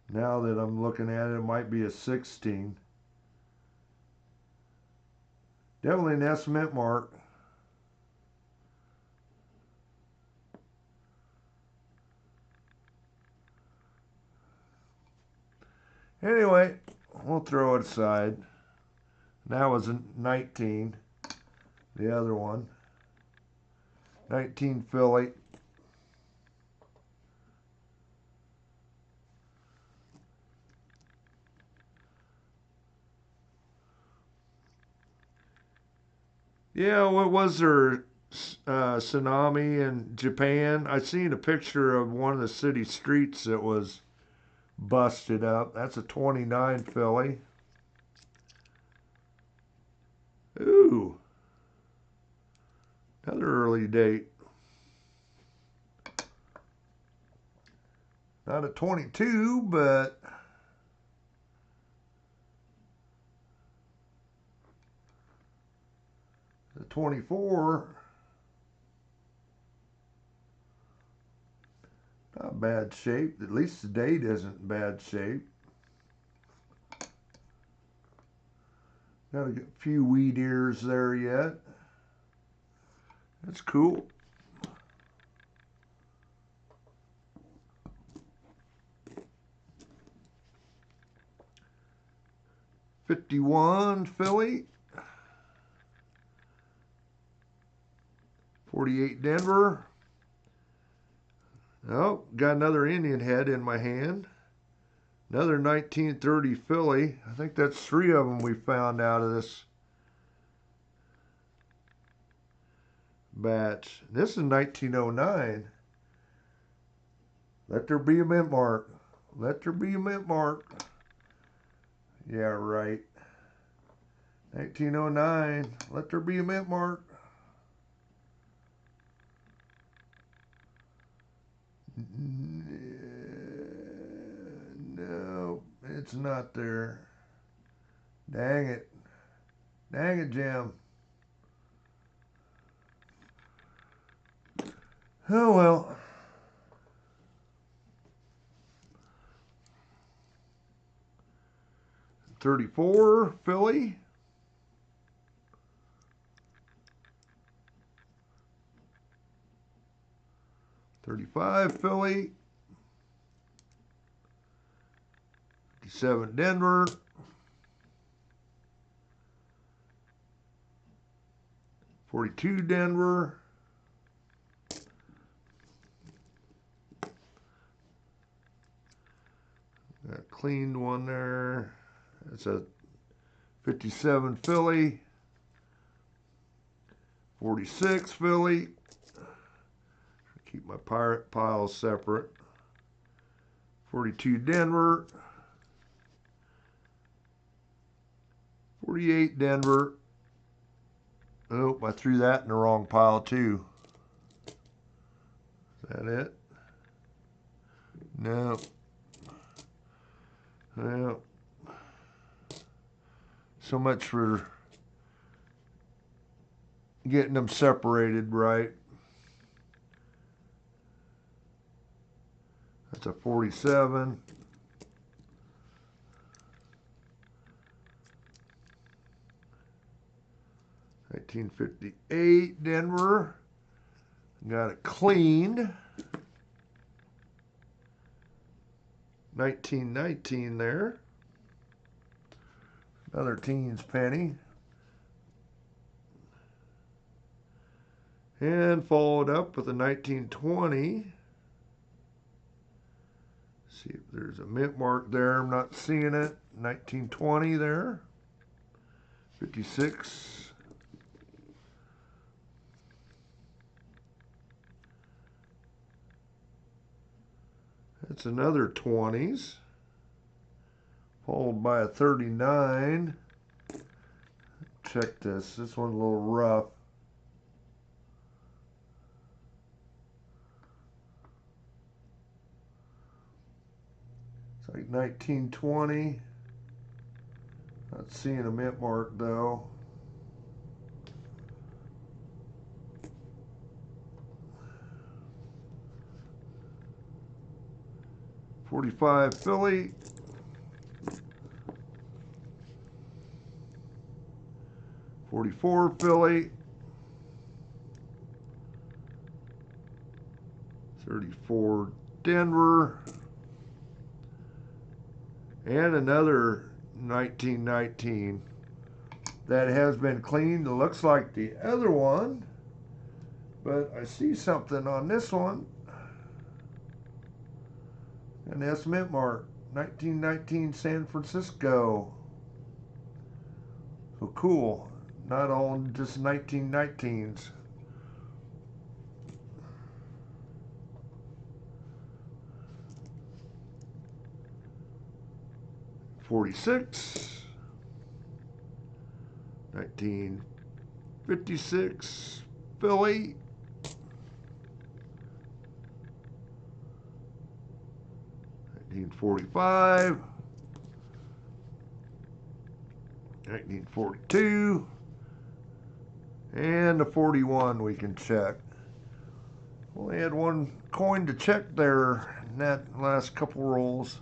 now that I'm looking at it, it might be a 16. Definitely an S mint mark. Anyway, we'll throw it aside. That was a 19. The other one. 19 filly. Yeah, what was there? Tsunami in Japan. I seen a picture of one of the city streets that was busted up. That's a 29 filly. Ooh. Another early date. Not a 22, but the 24. Not bad shape. At least the date isn't in bad shape. Got a few wheat ears there yet. That's cool. '51 Philly. 48 Denver. Oh, got another Indian head in my hand. Another 1930 Philly. I think that's 3 of them we found out of this batch. This is 1909. Let there be a mint mark. Let there be a mint mark. Yeah, right. 1909. Let there be a mint mark. No, it's not there. Dang it. Dang it, Jim. Oh, well. '34 Philly. '35 Philly. '57 Denver. '42 Denver. Got a cleaned one there. It's a '57 Philly. '46 Philly. Keep my pirate piles separate. '42 Denver. '48 Denver. Oh, I threw that in the wrong pile too. Is that it? No. Well, so much for getting them separated right. That's a '47. '58 Denver. Got it cleaned. 1919 there. Another teens penny. And followed up with a 1920. See if there's a mint mark there. I'm not seeing it. 1920 there. 56. That's another 20s. Followed by a 39. Check this. This one's a little rough. It's like 1920. Not seeing a mint mark though. '45 Philly. '44 Philly. 34 Denver. And another 1919 that has been cleaned. It looks like the other one, but I see something on this one. And that's mint mark. 1919 San Francisco. So cool. Not all just 1919s. '46. 1956 Philly. 1945. 1942. And the 41 we can check. Only had one coin to check there. in that last couple rolls.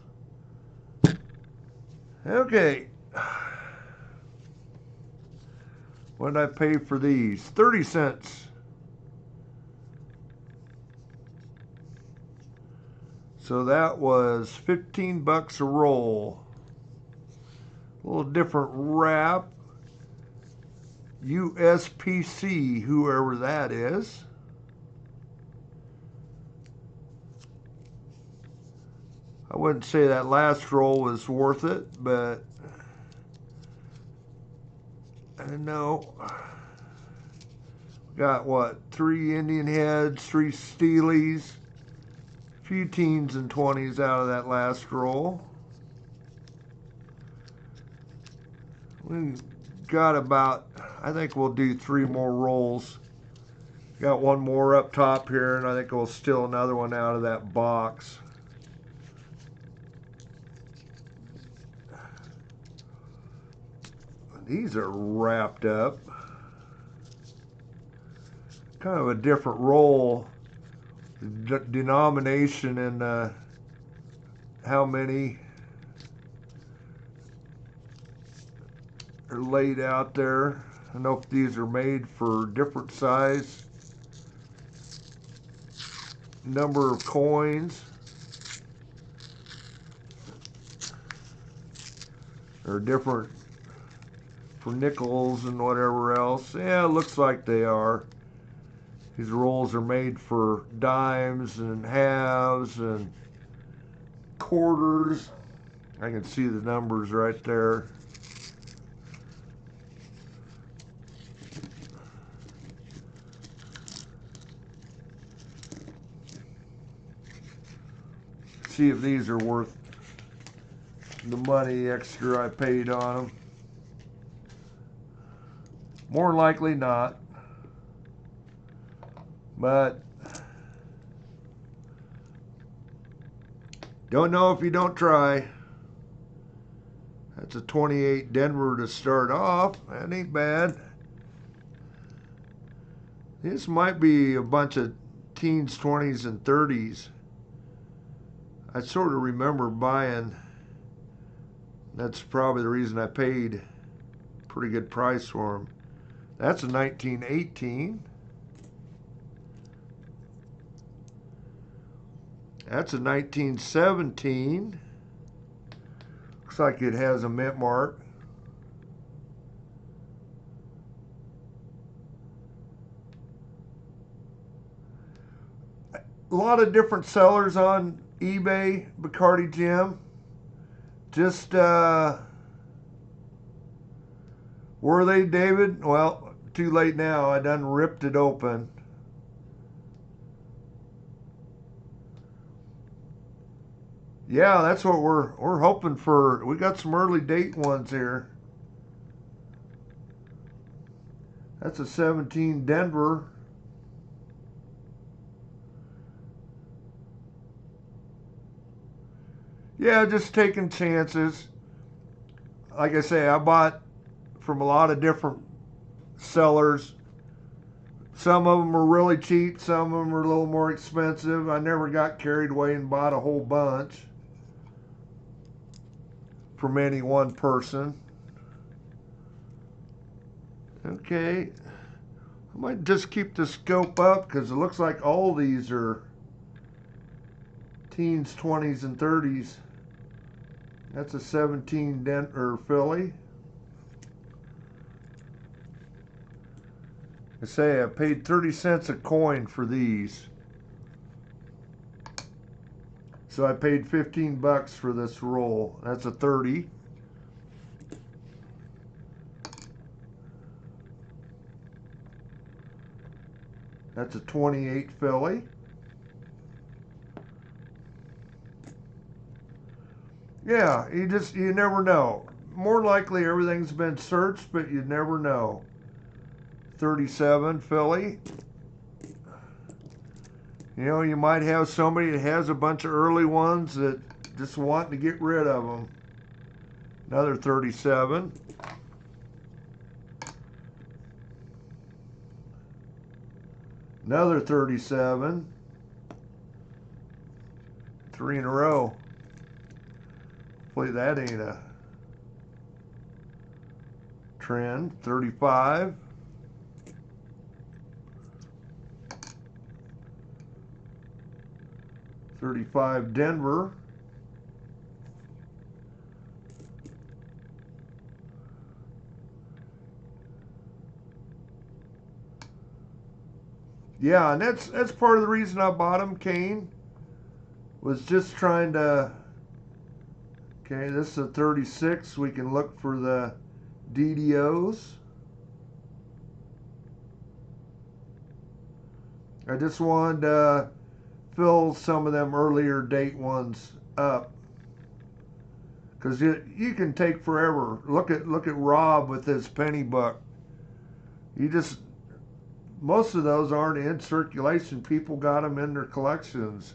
Okay. What did I pay for these? 30 cents. So that was 15 bucks a roll. A little different wrap. USPC, whoever that is. I wouldn't say that last roll was worth it, but I don't know. Got what? 3 Indian heads, 3 steelies, a few teens and 20s out of that last roll. We got about, I think we'll do 3 more rolls. Got one more up top here, and I think we'll steal another one out of that box. These are wrapped up. Kind of a different roll. Denomination and how many are laid out there. I don't know if these are made for different size. Number of coins. Or different for nickels and whatever else. Yeah, it looks like they are. These rolls are made for dimes and halves and quarters. I can see the numbers right there. See if these are worth the money extra I paid on them. More likely not. But don't know if you don't try. That's a 28 Denver to start off. That ain't bad. This might be a bunch of teens, 20s, and 30s. I sort of remember buying. That's probably the reason I paid a pretty good price for them. That's a 1918. That's a 1917. Looks like it has a mint mark. A lot of different sellers on eBay, Bacardi Jim. Just, were they, David? Well, too late now. I done ripped it open. Yeah, that's what we're hoping for. We got some early date ones here. That's a 17 Denver. Yeah, just taking chances. Like I say, I bought from a lot of different sellers. Some of them are really cheap, some of them are a little more expensive. I never got carried away and bought a whole bunch from any one person. Okay, I might just keep the scope up because it looks like all these are teens, 20s, and 30s. That's a 17 Denver Philly. I say I paid 30 cents a coin for these. So I paid 15 bucks for this roll. That's a 30. That's a 28 Philly. Yeah, you never know. More likely everything's been searched, but you never know. 37 Philly. You know, you might have somebody that has a bunch of early ones that just want to get rid of them. Another 37. Another 37. 3 in a row. Hopefully that ain't a trend. 35. $35 Denver. Yeah, and that's part of the reason I bought them, Kane. Was just trying to. Okay, this is a 36. We can look for the DDOs. I just wanted to fill some of them earlier date ones up, because you can take forever. Look at Rob with his penny book. Most of those aren't in circulation. People got them in their collections.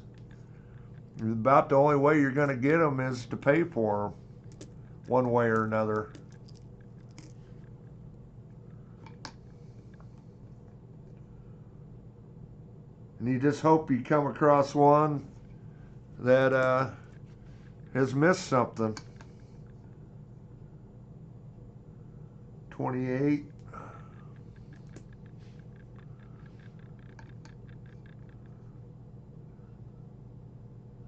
About the only way you're going to get them is to pay for them, one way or another. And you just hope you come across one that has missed something. 28.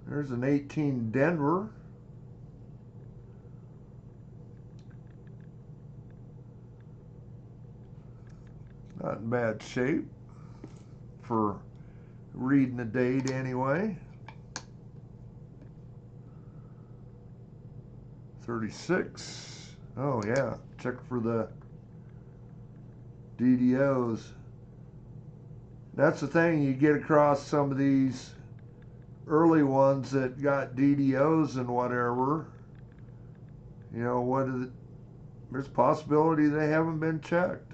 There's an 18 Denver. Not in bad shape for reading the date anyway. 36. Oh yeah, check for the DDOs. That's the thing, you get across some of these early ones that got DDOs and whatever. You know, there's a possibility they haven't been checked.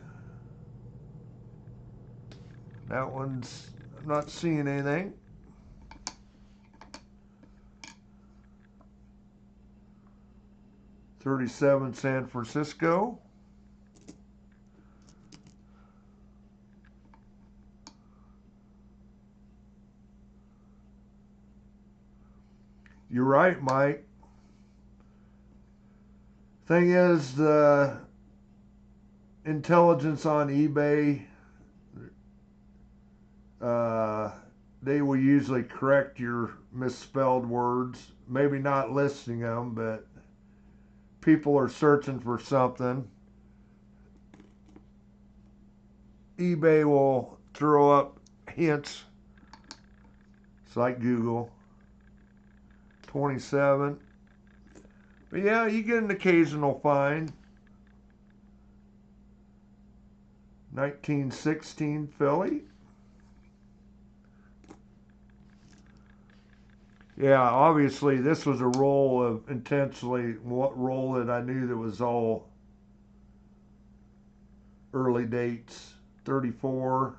That one's, I'm not seeing anything. $37 San Francisco. You're right, Mike. Thing is, the intelligence on eBay, they will usually correct your misspelled words. Maybe not listing them, but people are searching for something. eBay will throw up hints. It's like Google. 27. But yeah, you get an occasional find. 1916 Philly. Yeah, obviously this was a roll of intentionally, what roll that I knew that was all early dates. 34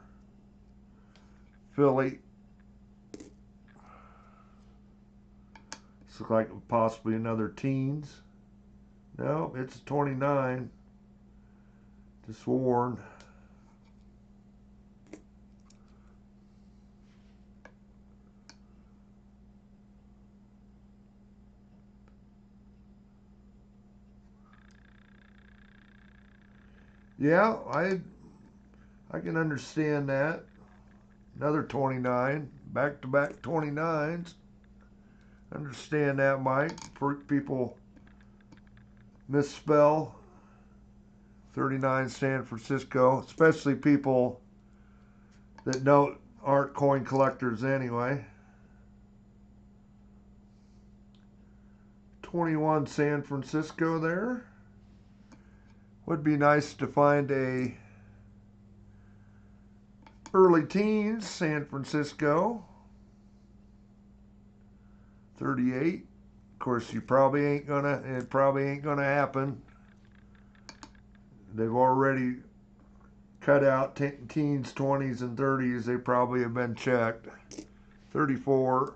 Philly. This looks like possibly another teens. No, it's 29. Just warned. Yeah, I can understand that. Another 29, back-to-back 29s. Understand that, Mike. People misspell. 39 San Francisco, especially people that aren't coin collectors anyway. 21 San Francisco there. Would be nice to find a early teens San Francisco. 38. Of course, it probably ain't gonna happen. They've already cut out teens, 20s, and 30s. They probably have been checked. 34.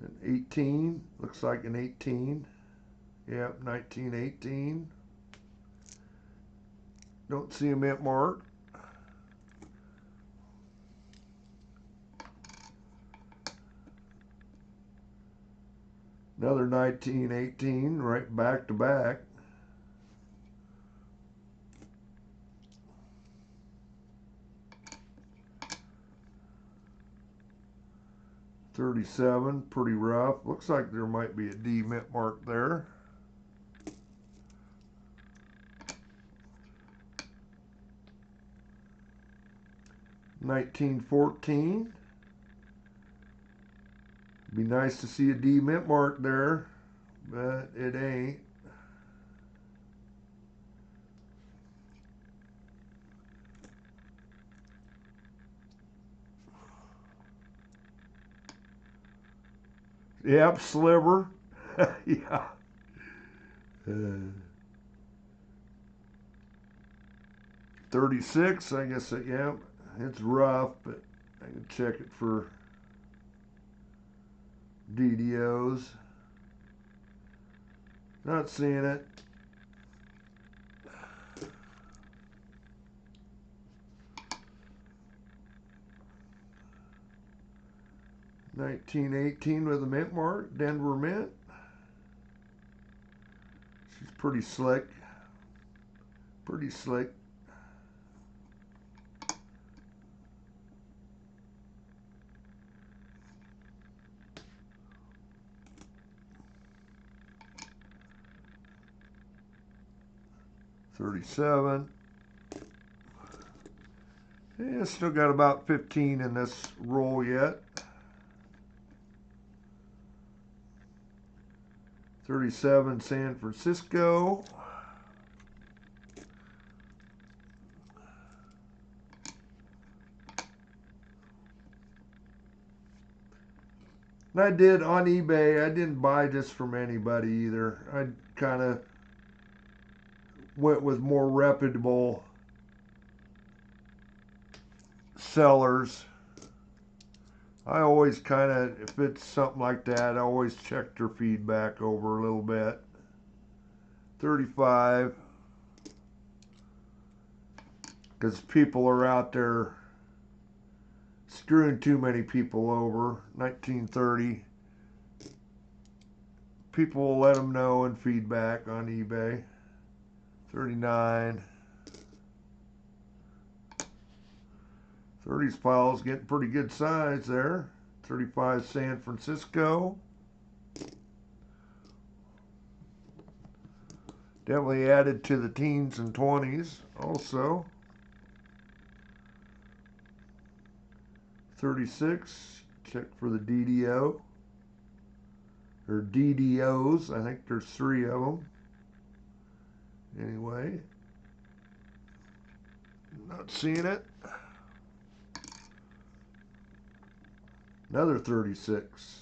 And 18. Looks like an 18. Yep, 1918. Don't see a mint mark. Another 1918, right back to back. '37, pretty rough. Looks like there might be a D mint mark there. '1914. Be nice to see a D mint mark there, but it ain't. Yep, sliver. Yeah. 36, I guess, yeah, it's rough, but I can check it for DDOs. Not seeing it. '1918 with a mint mark, Denver Mint. She's pretty slick. Pretty slick. '37. Yeah, still got about 15 in this roll yet. '37 San Francisco. And I did on eBay, I didn't buy this from anybody either. I kind of went with more reputable sellers. I always kind of, if it's something like that, I always check their feedback over a little bit. 35. Because people are out there screwing too many people over. 1930. People will let them know in feedback on eBay. 39. 30's pile's getting pretty good size there. 35 San Francisco. Definitely added to the teens and 20s also. 36, check for the DDO. Or DDOs, I think there's 3 of them. Anyway, not seeing it. Another 36.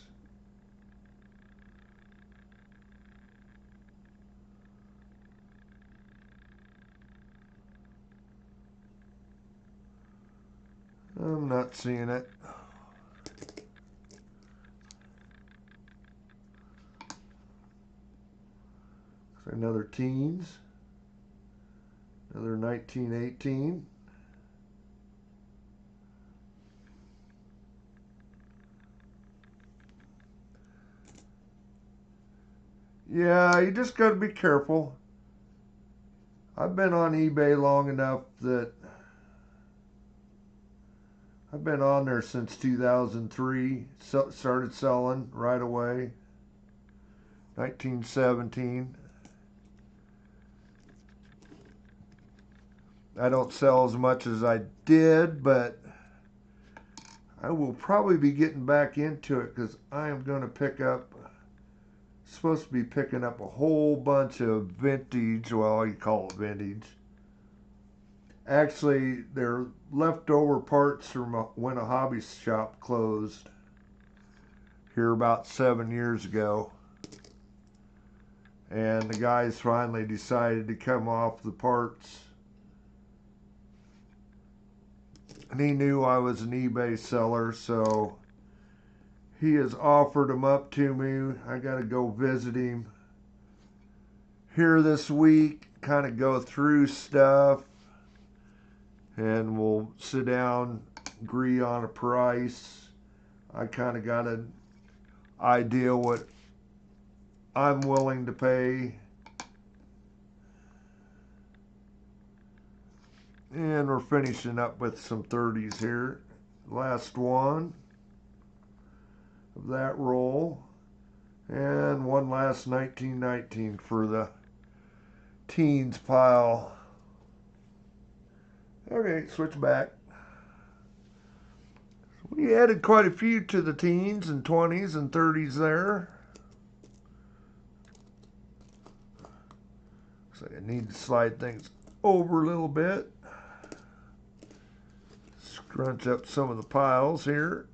I'm not seeing it. Another teens. Another 1918. Yeah, you just got to be careful. I've been on eBay long enough that I've been on there since 2003. Started selling right away. 1917. I don't sell as much as I did, but I will probably be getting back into it because I am going to pick up, supposed to be picking up a whole bunch of vintage, well, you call it vintage. Actually, they're leftover parts from when a hobby shop closed here about 7 years ago. And the guys finally decided to come off the parts. And he knew I was an eBay seller, so he has offered them up to me. I got to go visit him here this week, kind of go through stuff. and we'll sit down, agree on a price. I kind of got an idea what I'm willing to pay. And we're finishing up with some 30s here. Last one of that roll. And one last 1919 for the teens pile. Okay, switch back. We added quite a few to the teens and 20s and 30s there. So I need to slide things over a little bit. Scrunch up some of the piles here.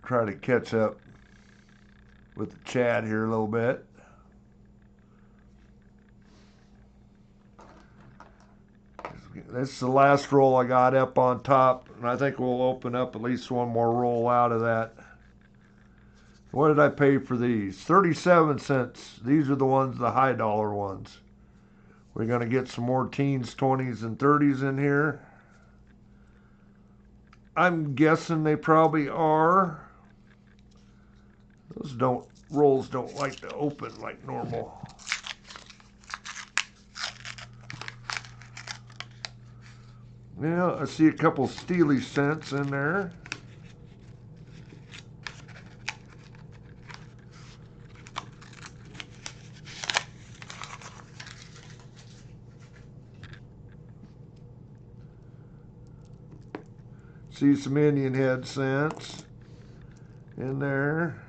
Try to catch up with the chat here a little bit. This is the last roll I got up on top, and I think we'll open up at least one more roll out of that. What did I pay for these? 37 cents. These are the ones, the high dollar ones. We're going to get some more teens, 20s, and 30s in here. I'm guessing they probably are. Those rolls don't like to open like normal. Yeah, I see a couple steely cents in there. See some Indian head cents in there.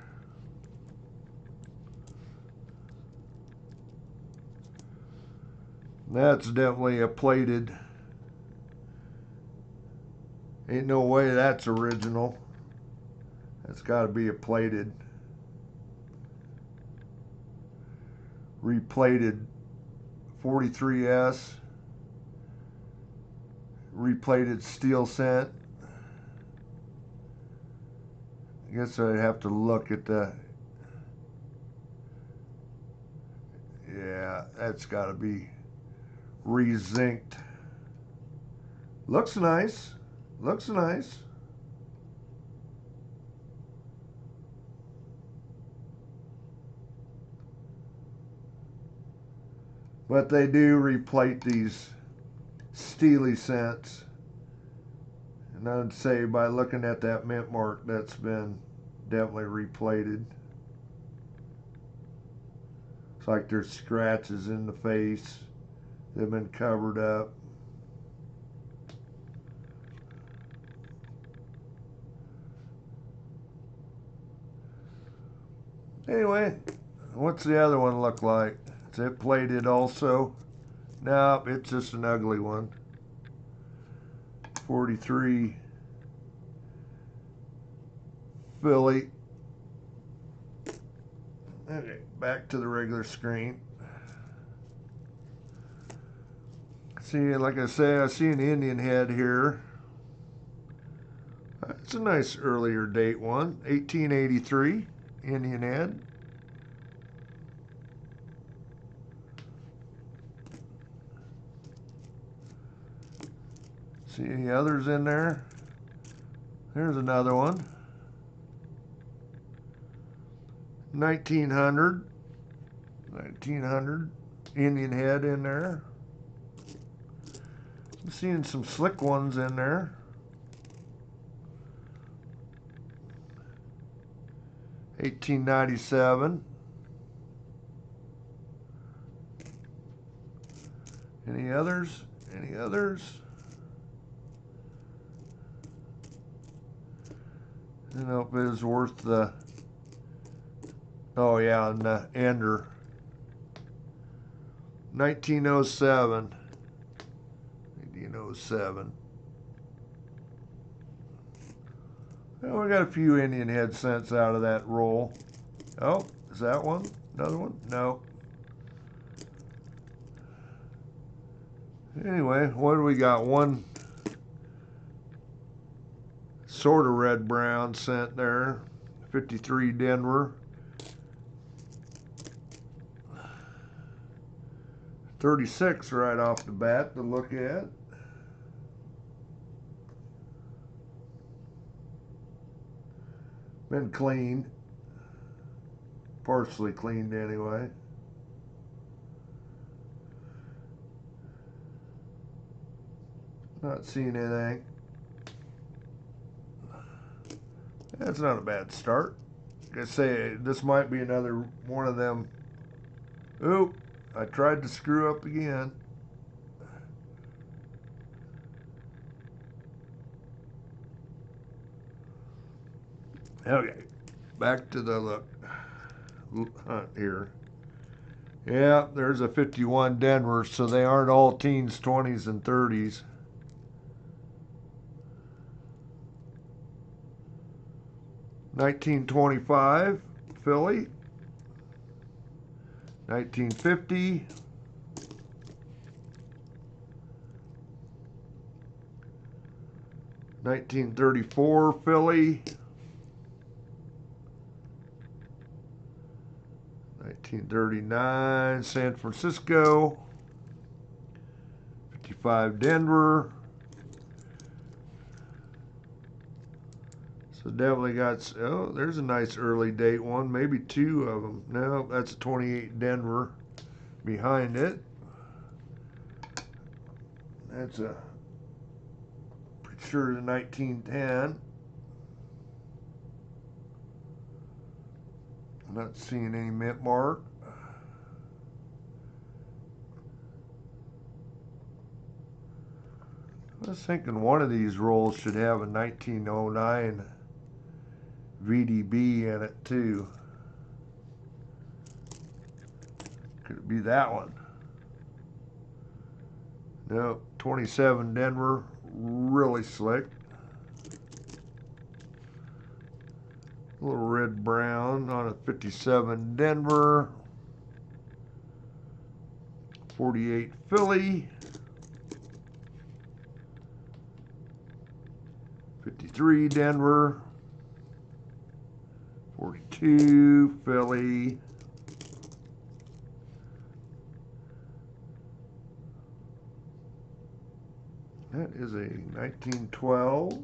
That's definitely a plated. Ain't no way that's original. That's got to be a plated. Replated 43S. Replated steel cent. I guess I'd have to look at the... Yeah, that's got to be re-zinced. Looks nice. Looks nice. But they do replate these steely cents. And I'd say by looking at that mint mark, that's been definitely replated. It's like there's scratches in the face. They've been covered up. Anyway, what's the other one look like? Is it plated also? Nope, it's just an ugly one. 43 Philly. Okay, back to the regular screen. See, like I say, I see an Indian head here. It's a nice earlier date one, 1883, Indian head. See any others in there? There's another one. 1900 Indian head in there. I'm seeing some slick ones in there. $18.97. Any others? Any others? I don't know if it is worth the... Oh yeah, and the ender. 1907. 1907. Well, we got a few Indian head cents out of that roll. Oh, Is that one? Another one? No. Anyway, what do we got? One sort of red brown scent there. 53 Denver. 36 right off the bat to look at. Been cleaned. Partially cleaned anyway. Not seeing anything. That's not a bad start. Like I say, this might be another one of them. Oop, I tried to screw up again. Okay, back to the hunt here. Yeah, there's a 51 Denver, so they aren't all teens, 20s, and 30s. $19.25 Philly. 1950. $19.34 Philly. 1939 San Francisco. 55 Denver. So definitely got, oh, there's a nice early date one, maybe two of them. No, that's a 28 Denver behind it. That's a, pretty sure the 1910. I'm not seeing any mint mark. I was thinking one of these rolls should have a 1909 VDB in it too. Could it be that one? Nope, 27 Denver, really slick. A little red brown on a 57 Denver. 48 Philly. 53 Denver. 42 Philly. That is a 1912.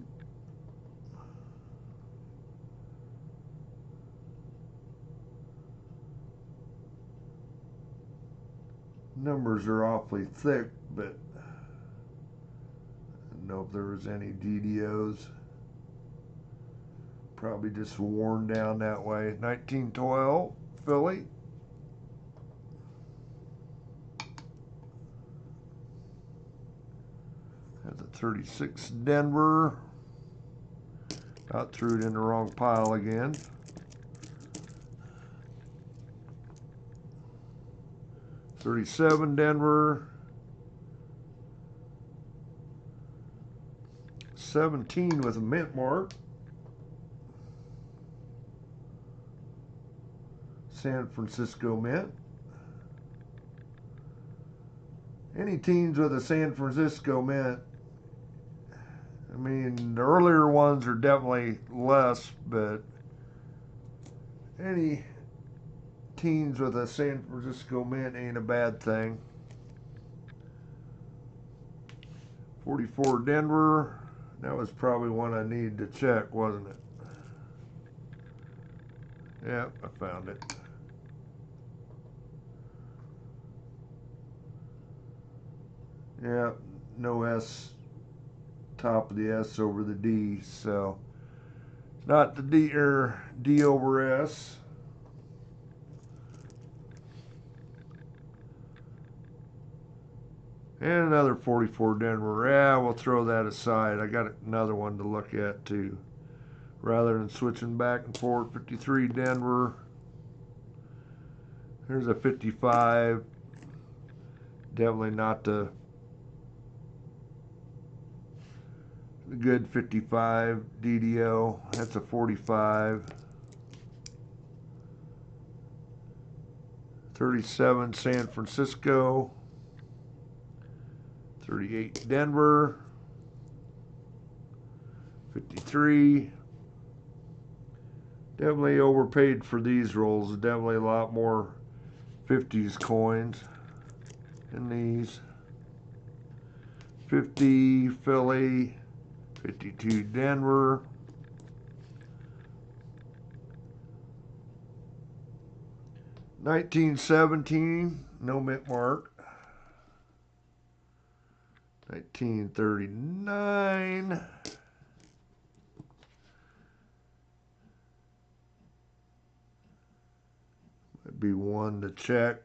Numbers are awfully thick, but I don't know if there was any DDOs. Probably just worn down that way. 1912 Philly. That's a 36 Denver. About threw it in the wrong pile again. 37 Denver. 17 with a mint mark. San Francisco mint. Any teens with a San Francisco mint, I mean, the earlier ones are definitely less, but any teens with a San Francisco mint ain't a bad thing. 44 Denver. That was probably one I needed to check, wasn't it? Yeah, I found it. Yeah, no S, top of the S over the D, so not the D or D over S. And another 44 Denver. Yeah, we'll throw that aside. I got another one to look at too. Rather than switching back and forth. 53 Denver. Here's a 55. Definitely not the good 55 DDO. That's a 45. 37 San Francisco, 38 Denver, 53. Definitely overpaid for these rolls. Definitely a lot more 50s coins in these. 50 Philly, 52 Denver, 1917, no mint mark. 1939. Might be one to check.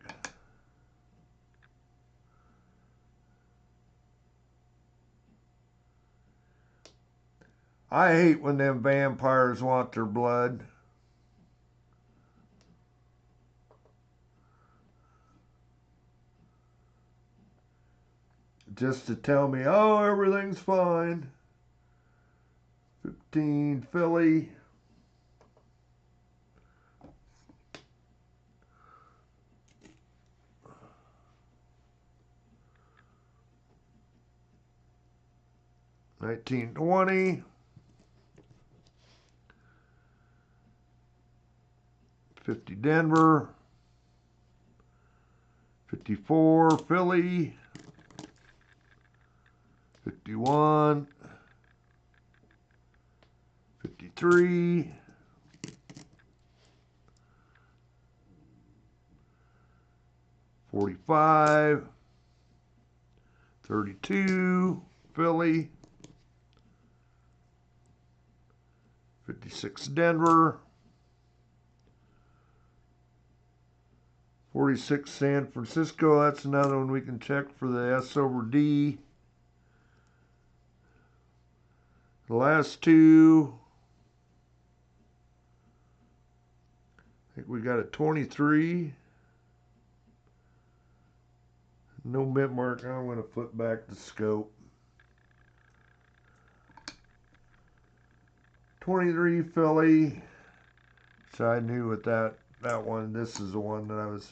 I hate when them vampires want their blood. Just to tell me, oh, everything's fine. 15 Philly. $19.20. 50 Denver. 54 Philly. 51. 53. 45. 32 Philly. 56 Denver. 46 San Francisco. That's another one we can check for the S over D. The last two, I think we got a 23. No mint mark. I'm going to flip back the scope. 23 Philly. So I knew with that one. This is the one that I was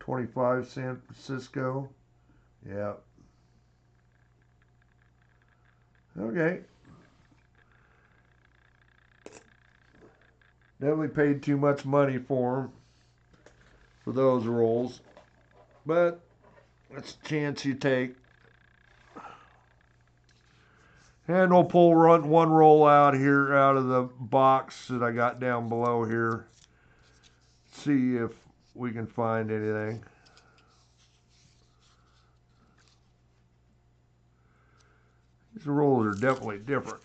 25 San Francisco. Yeah. Okay. Definitely paid too much money for them, for those rolls. But that's a chance you take. And we'll pull one roll out here out of the box that I got down below here. See if we can find anything. These rolls are definitely different.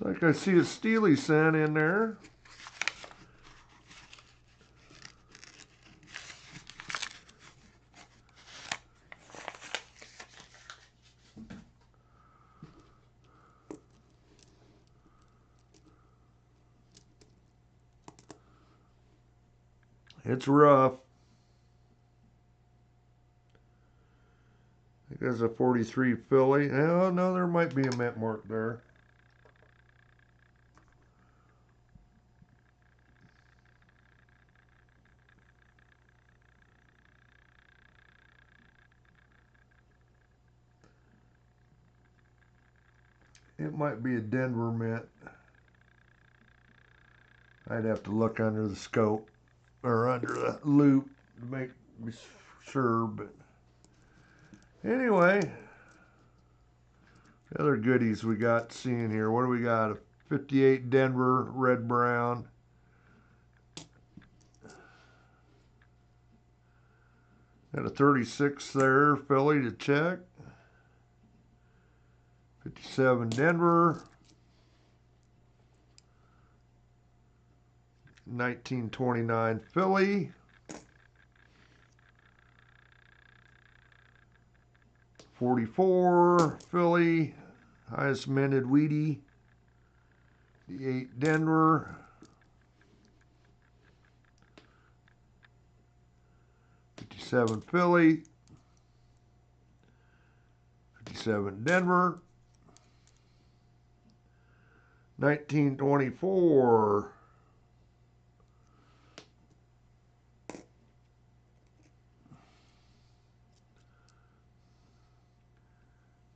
It's like I see a Steely cent in there. It's rough. I think there's a 43 Philly. Oh, no, there might be a mint mark there. It might be a Denver mint. I'd have to look under the scope or under the loop to make be sure, but anyway, the other goodies we got seeing here. What do we got? A 58 Denver red brown. Got a 36 there, Philly to check. 57 Denver. 1929 Philly. 44 Philly. Highest minted wheatie. 58 Denver. 57 Philly. 57 Denver. 1924.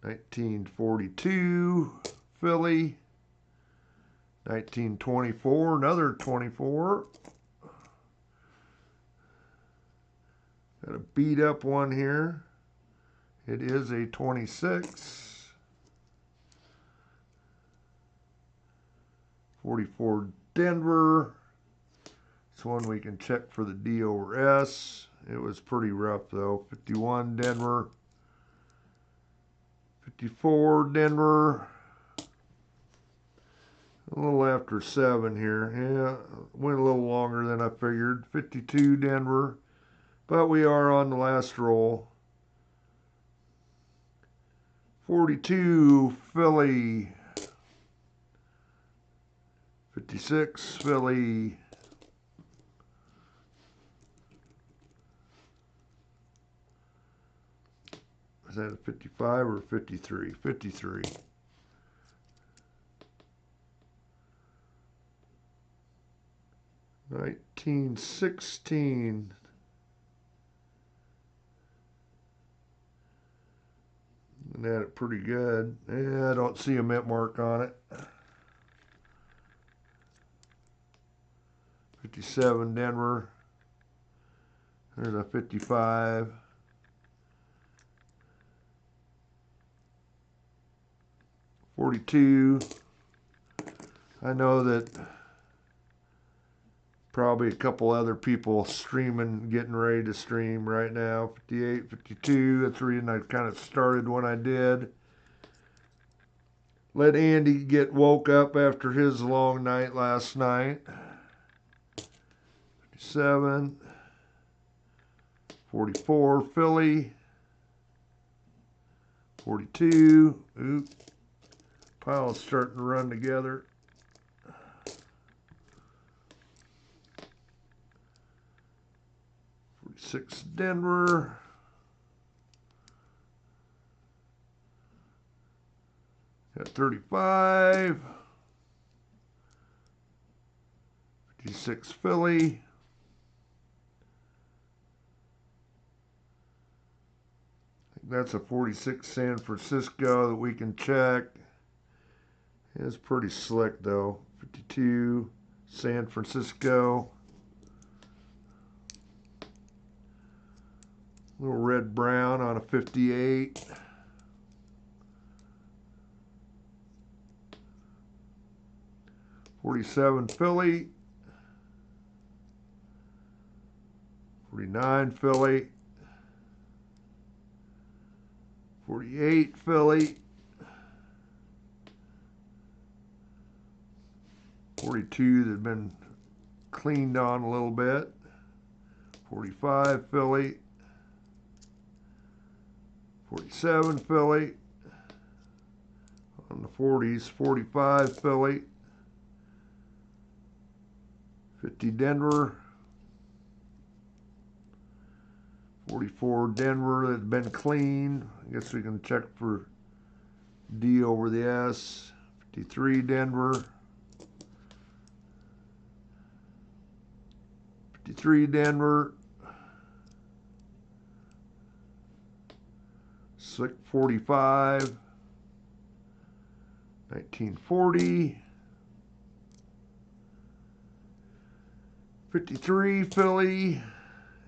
1942 filly. 1924, another 24. Got a beat up one here. It is a 26. 44 Denver. This one we can check for the D over S. It was pretty rough though. 51 Denver. 54 Denver. A little after 7 here. Yeah, went a little longer than I figured. 52 Denver. But we are on the last roll. 42 Philly. 56 Philly. Is that a 55 or 53? 53. 1916. And that it pretty good. Yeah, I don't see a mint mark on it. 57 Denver. There's a 55. 42. I know that probably a couple other people streaming, getting ready to stream right now. 58, 52. That's the reason I kind of started when I did. Let Andy get woke up after his long night last night. 57. 44 Philly. 42. Oop. Pile's starting to run together. 46 Denver. Got 35. 56 Philly. That's a 46 San Francisco that we can check. It's pretty slick though. 52 San Francisco. Little red brown on a 58. '47 Philly. 49 Philly. 48 Philly. 42 that had been cleaned on a little bit. 45 Philly. 47 Philly. On the 40s, 45 Philly. 50 Denver. 44 Denver that's been cleaned. I guess we can check for D over the S. 53 Denver. 53 Denver. Slick 45. 1940. 53 Philly.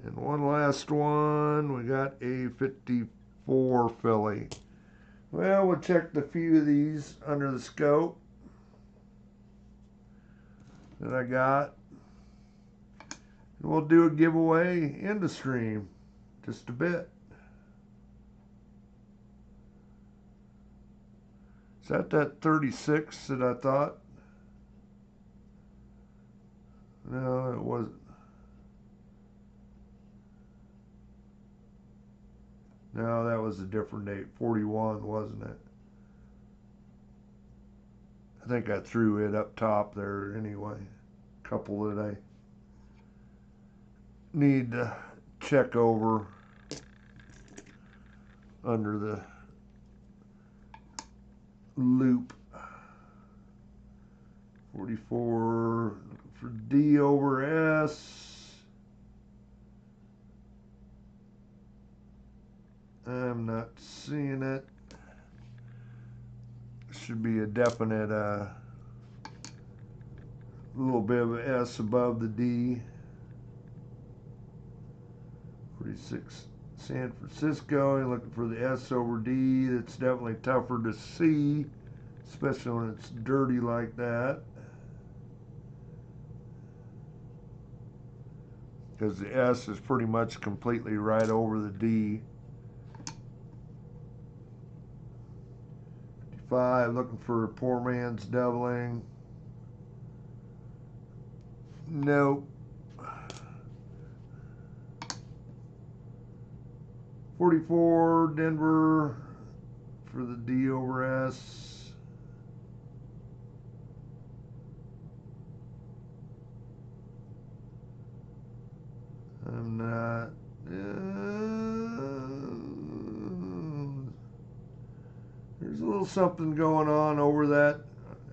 And one last one, we got a 54 Philly. Well, we'll check the few of these under the scope that I got. And we'll do a giveaway in the stream, just a bit. Is that 36 that I thought? No, it wasn't. No, that was a different date. 41, wasn't it? I think I threw it up top there anyway. A couple that I need to check over under the loop. 44 for D over S. I'm not seeing it. Should be a definite little bit of an S above the D. 46 San Francisco. You're looking for the S over D. That's definitely tougher to see, especially when it's dirty like that. Because the S is pretty much completely right over the D. 55, looking for a poor man's doubling. Nope. 44, Denver for the D over S. I'm not. There's a little something going on over that.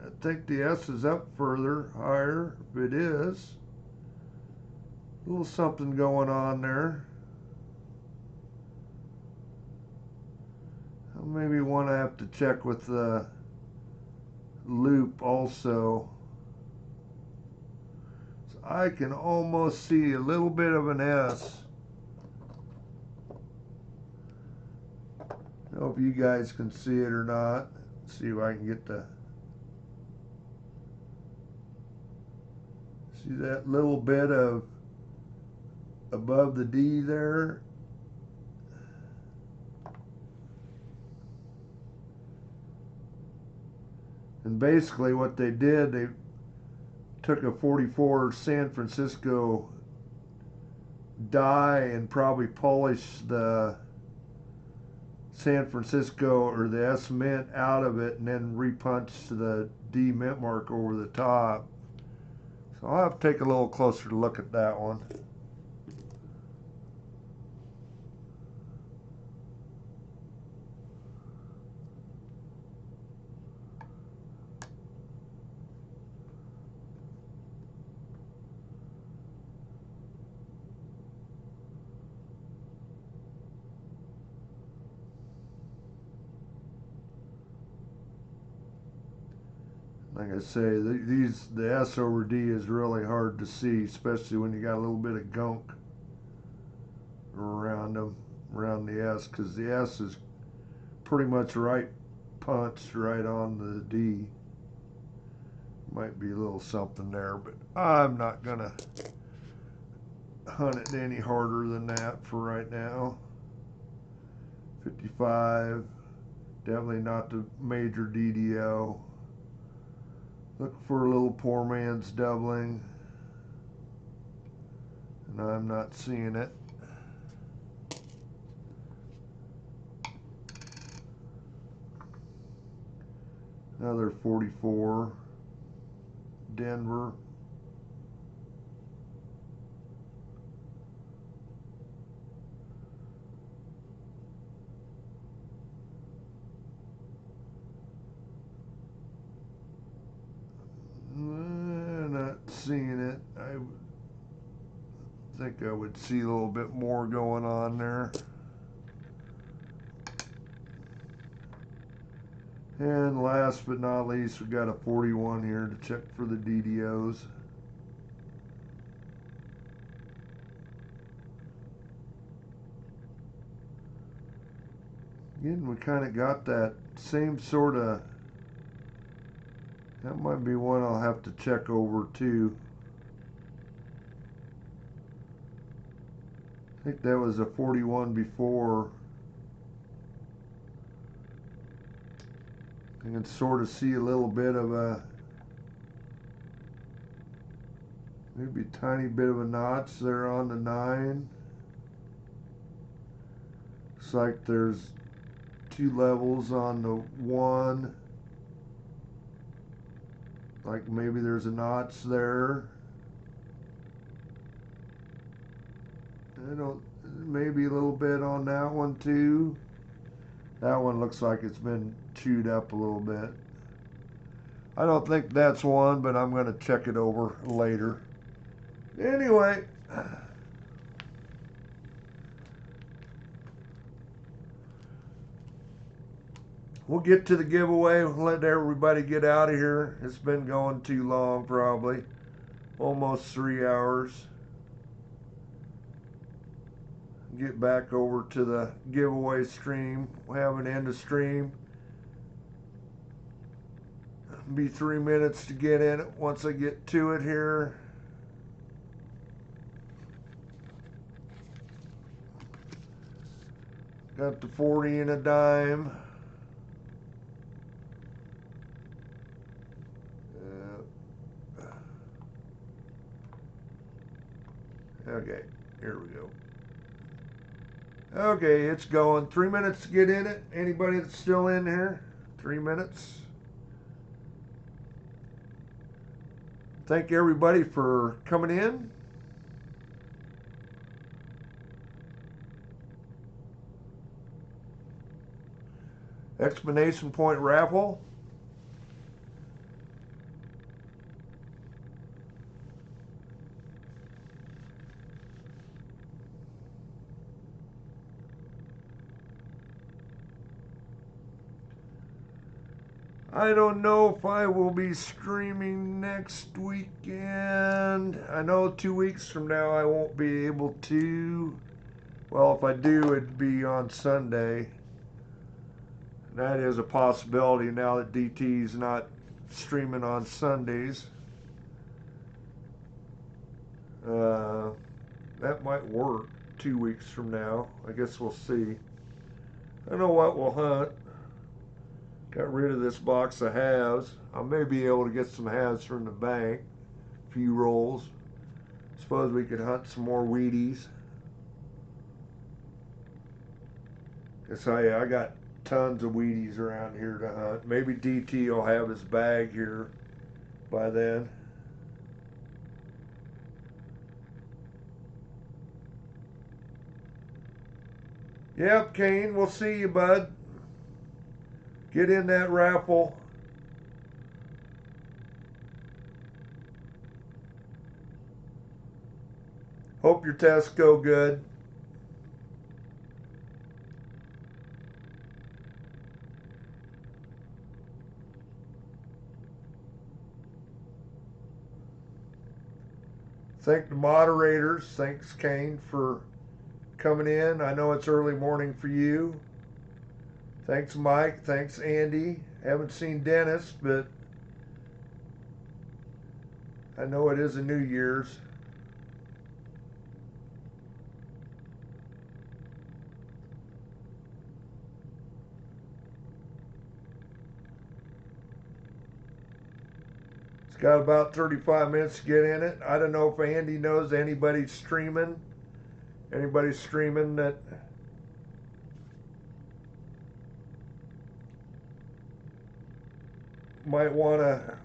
I think the S is up further, higher, if it is. A little something going on there. Maybe one I have to check with the loop also. So I can almost see a little bit of an S. I don't know if you guys can see it or not. Let's see if I can get the... See that little bit of above the D there? And basically what they did, they took a 44 San Francisco die and probably polished the San Francisco or the S mint out of it and then repunched the D mint mark over the top. So I'll have to take a little closer look at that one. Like I say, the S over D is really hard to see, especially when you got a little bit of gunk around them, around the S, because the S is pretty much right punched right on the D. Might be a little something there, but I'm not gonna hunt it any harder than that for right now. 55, definitely not the major DDO. Look for a little poor man's doubling, and I'm not seeing it. Another 44, Denver. Not seeing it. I think I would see a little bit more going on there. And last but not least, we got a 41 here to check for the DDOs. Again, we kind of got that same sort of, that might be one I'll have to check over too. I think that was a 41 before. I can sort of see a little bit of a, maybe a tiny bit of a notch there on the 9. Looks like there's 2 levels on the 1. Like maybe there's a notch there. I don't, maybe a little bit on that one too. That one looks like it's been chewed up a little bit. I don't think that's one, but I'm going to check it over later. Anyway, we'll get to the giveaway. We'll let everybody get out of here. It's been going too long, probably. Almost 3 hours. Get back over to the giveaway stream. We'll have an end of stream. Be 3 minutes to get in it once I get to it here. Got the 40 and a dime. Okay, here we go. Okay, it's going. 3 minutes to get in it. Anybody that's still in here? 3 minutes. Thank everybody for coming in. Exclamation point raffle. I don't know if I will be streaming next weekend. I know 2 weeks from now I won't be able to. Well, if I do, it'd be on Sunday. That is a possibility now that DT's not streaming on Sundays. That might work 2 weeks from now. I guess we'll see. I know what we'll hunt. Got rid of this box of halves. I may be able to get some halves from the bank. A few rolls. Suppose we could hunt some more wheaties. I got tons of wheaties around here to hunt. Maybe DT will have his bag here by then. Yep, Kane, we'll see you, bud. Get in that raffle. Hope your tests go good. Thank the moderators. Thanks, Kane, for coming in. I know it's early morning for you. Thanks, Mike. Thanks, Andy. Haven't seen Dennis, but I know it is a New Year's. It's got about 35 minutes to get in it. I don't know if Andy knows anybody's streaming. Anybody's streaming that might want to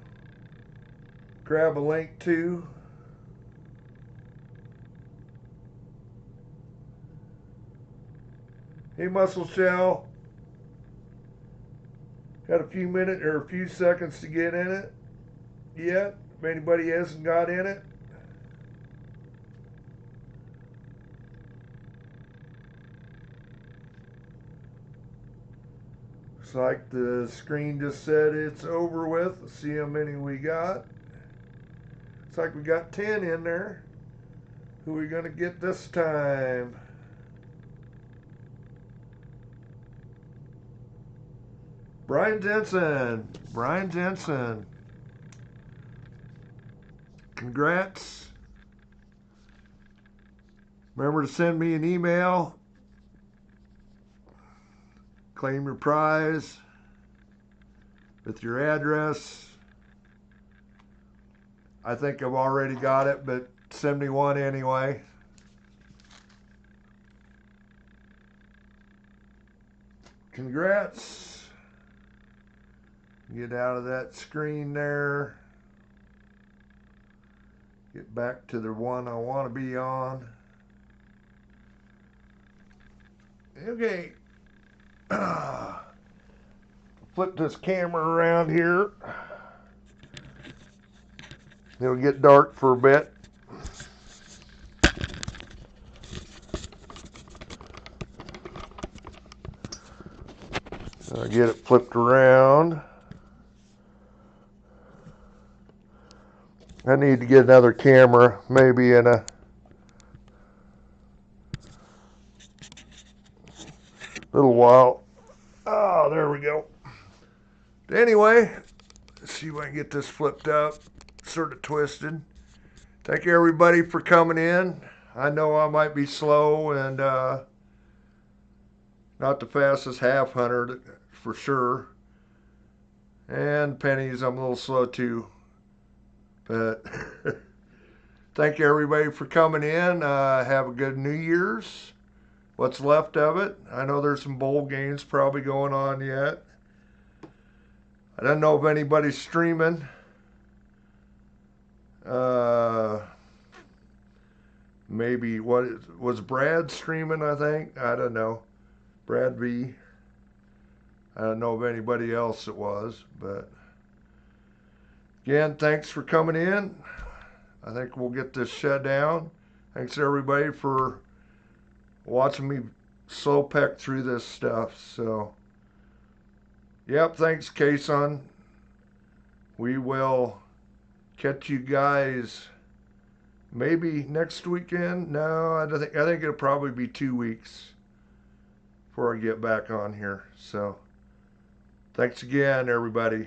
grab a link to. Hey, Muscle Shell. Got a few minutes or a few seconds to get in it yet. If anybody hasn't got in it. Looks like the screen just said it's over with. Let's see how many we got. Looks like we got 10 in there. Who are we going to get this time? Brian Jensen. Brian Jensen. Congrats. Remember to send me an email. Claim your prize with your address. I think I've already got it, but send me one anyway. Congrats. Get out of that screen there. Get back to the one I want to be on. Okay. Flip this camera around here. It'll get dark for a bit. I'll get it flipped around. I need to get another camera, maybe in a little while. Oh, there we go. Anyway, let's see if I can get this flipped up, sort of twisted. Thank you everybody for coming in. I know I might be slow and not the fastest half hunter for sure. And pennies, I'm a little slow too. But thank you everybody for coming in. Have a good New Year's. What's left of it. I know there's some bowl games probably going on yet. I don't know if anybody's streaming. Maybe was Brad streaming, I think? I don't know. Brad V. I don't know if anybody else it was, but again, thanks for coming in. I think we'll get this shut down. Thanks everybody for watching me slow peck through this stuff. So, yep, thanks, Kason. We will catch you guys maybe next weekend. No, I think it'll probably be 2 weeks before I get back on here. So, thanks again, everybody.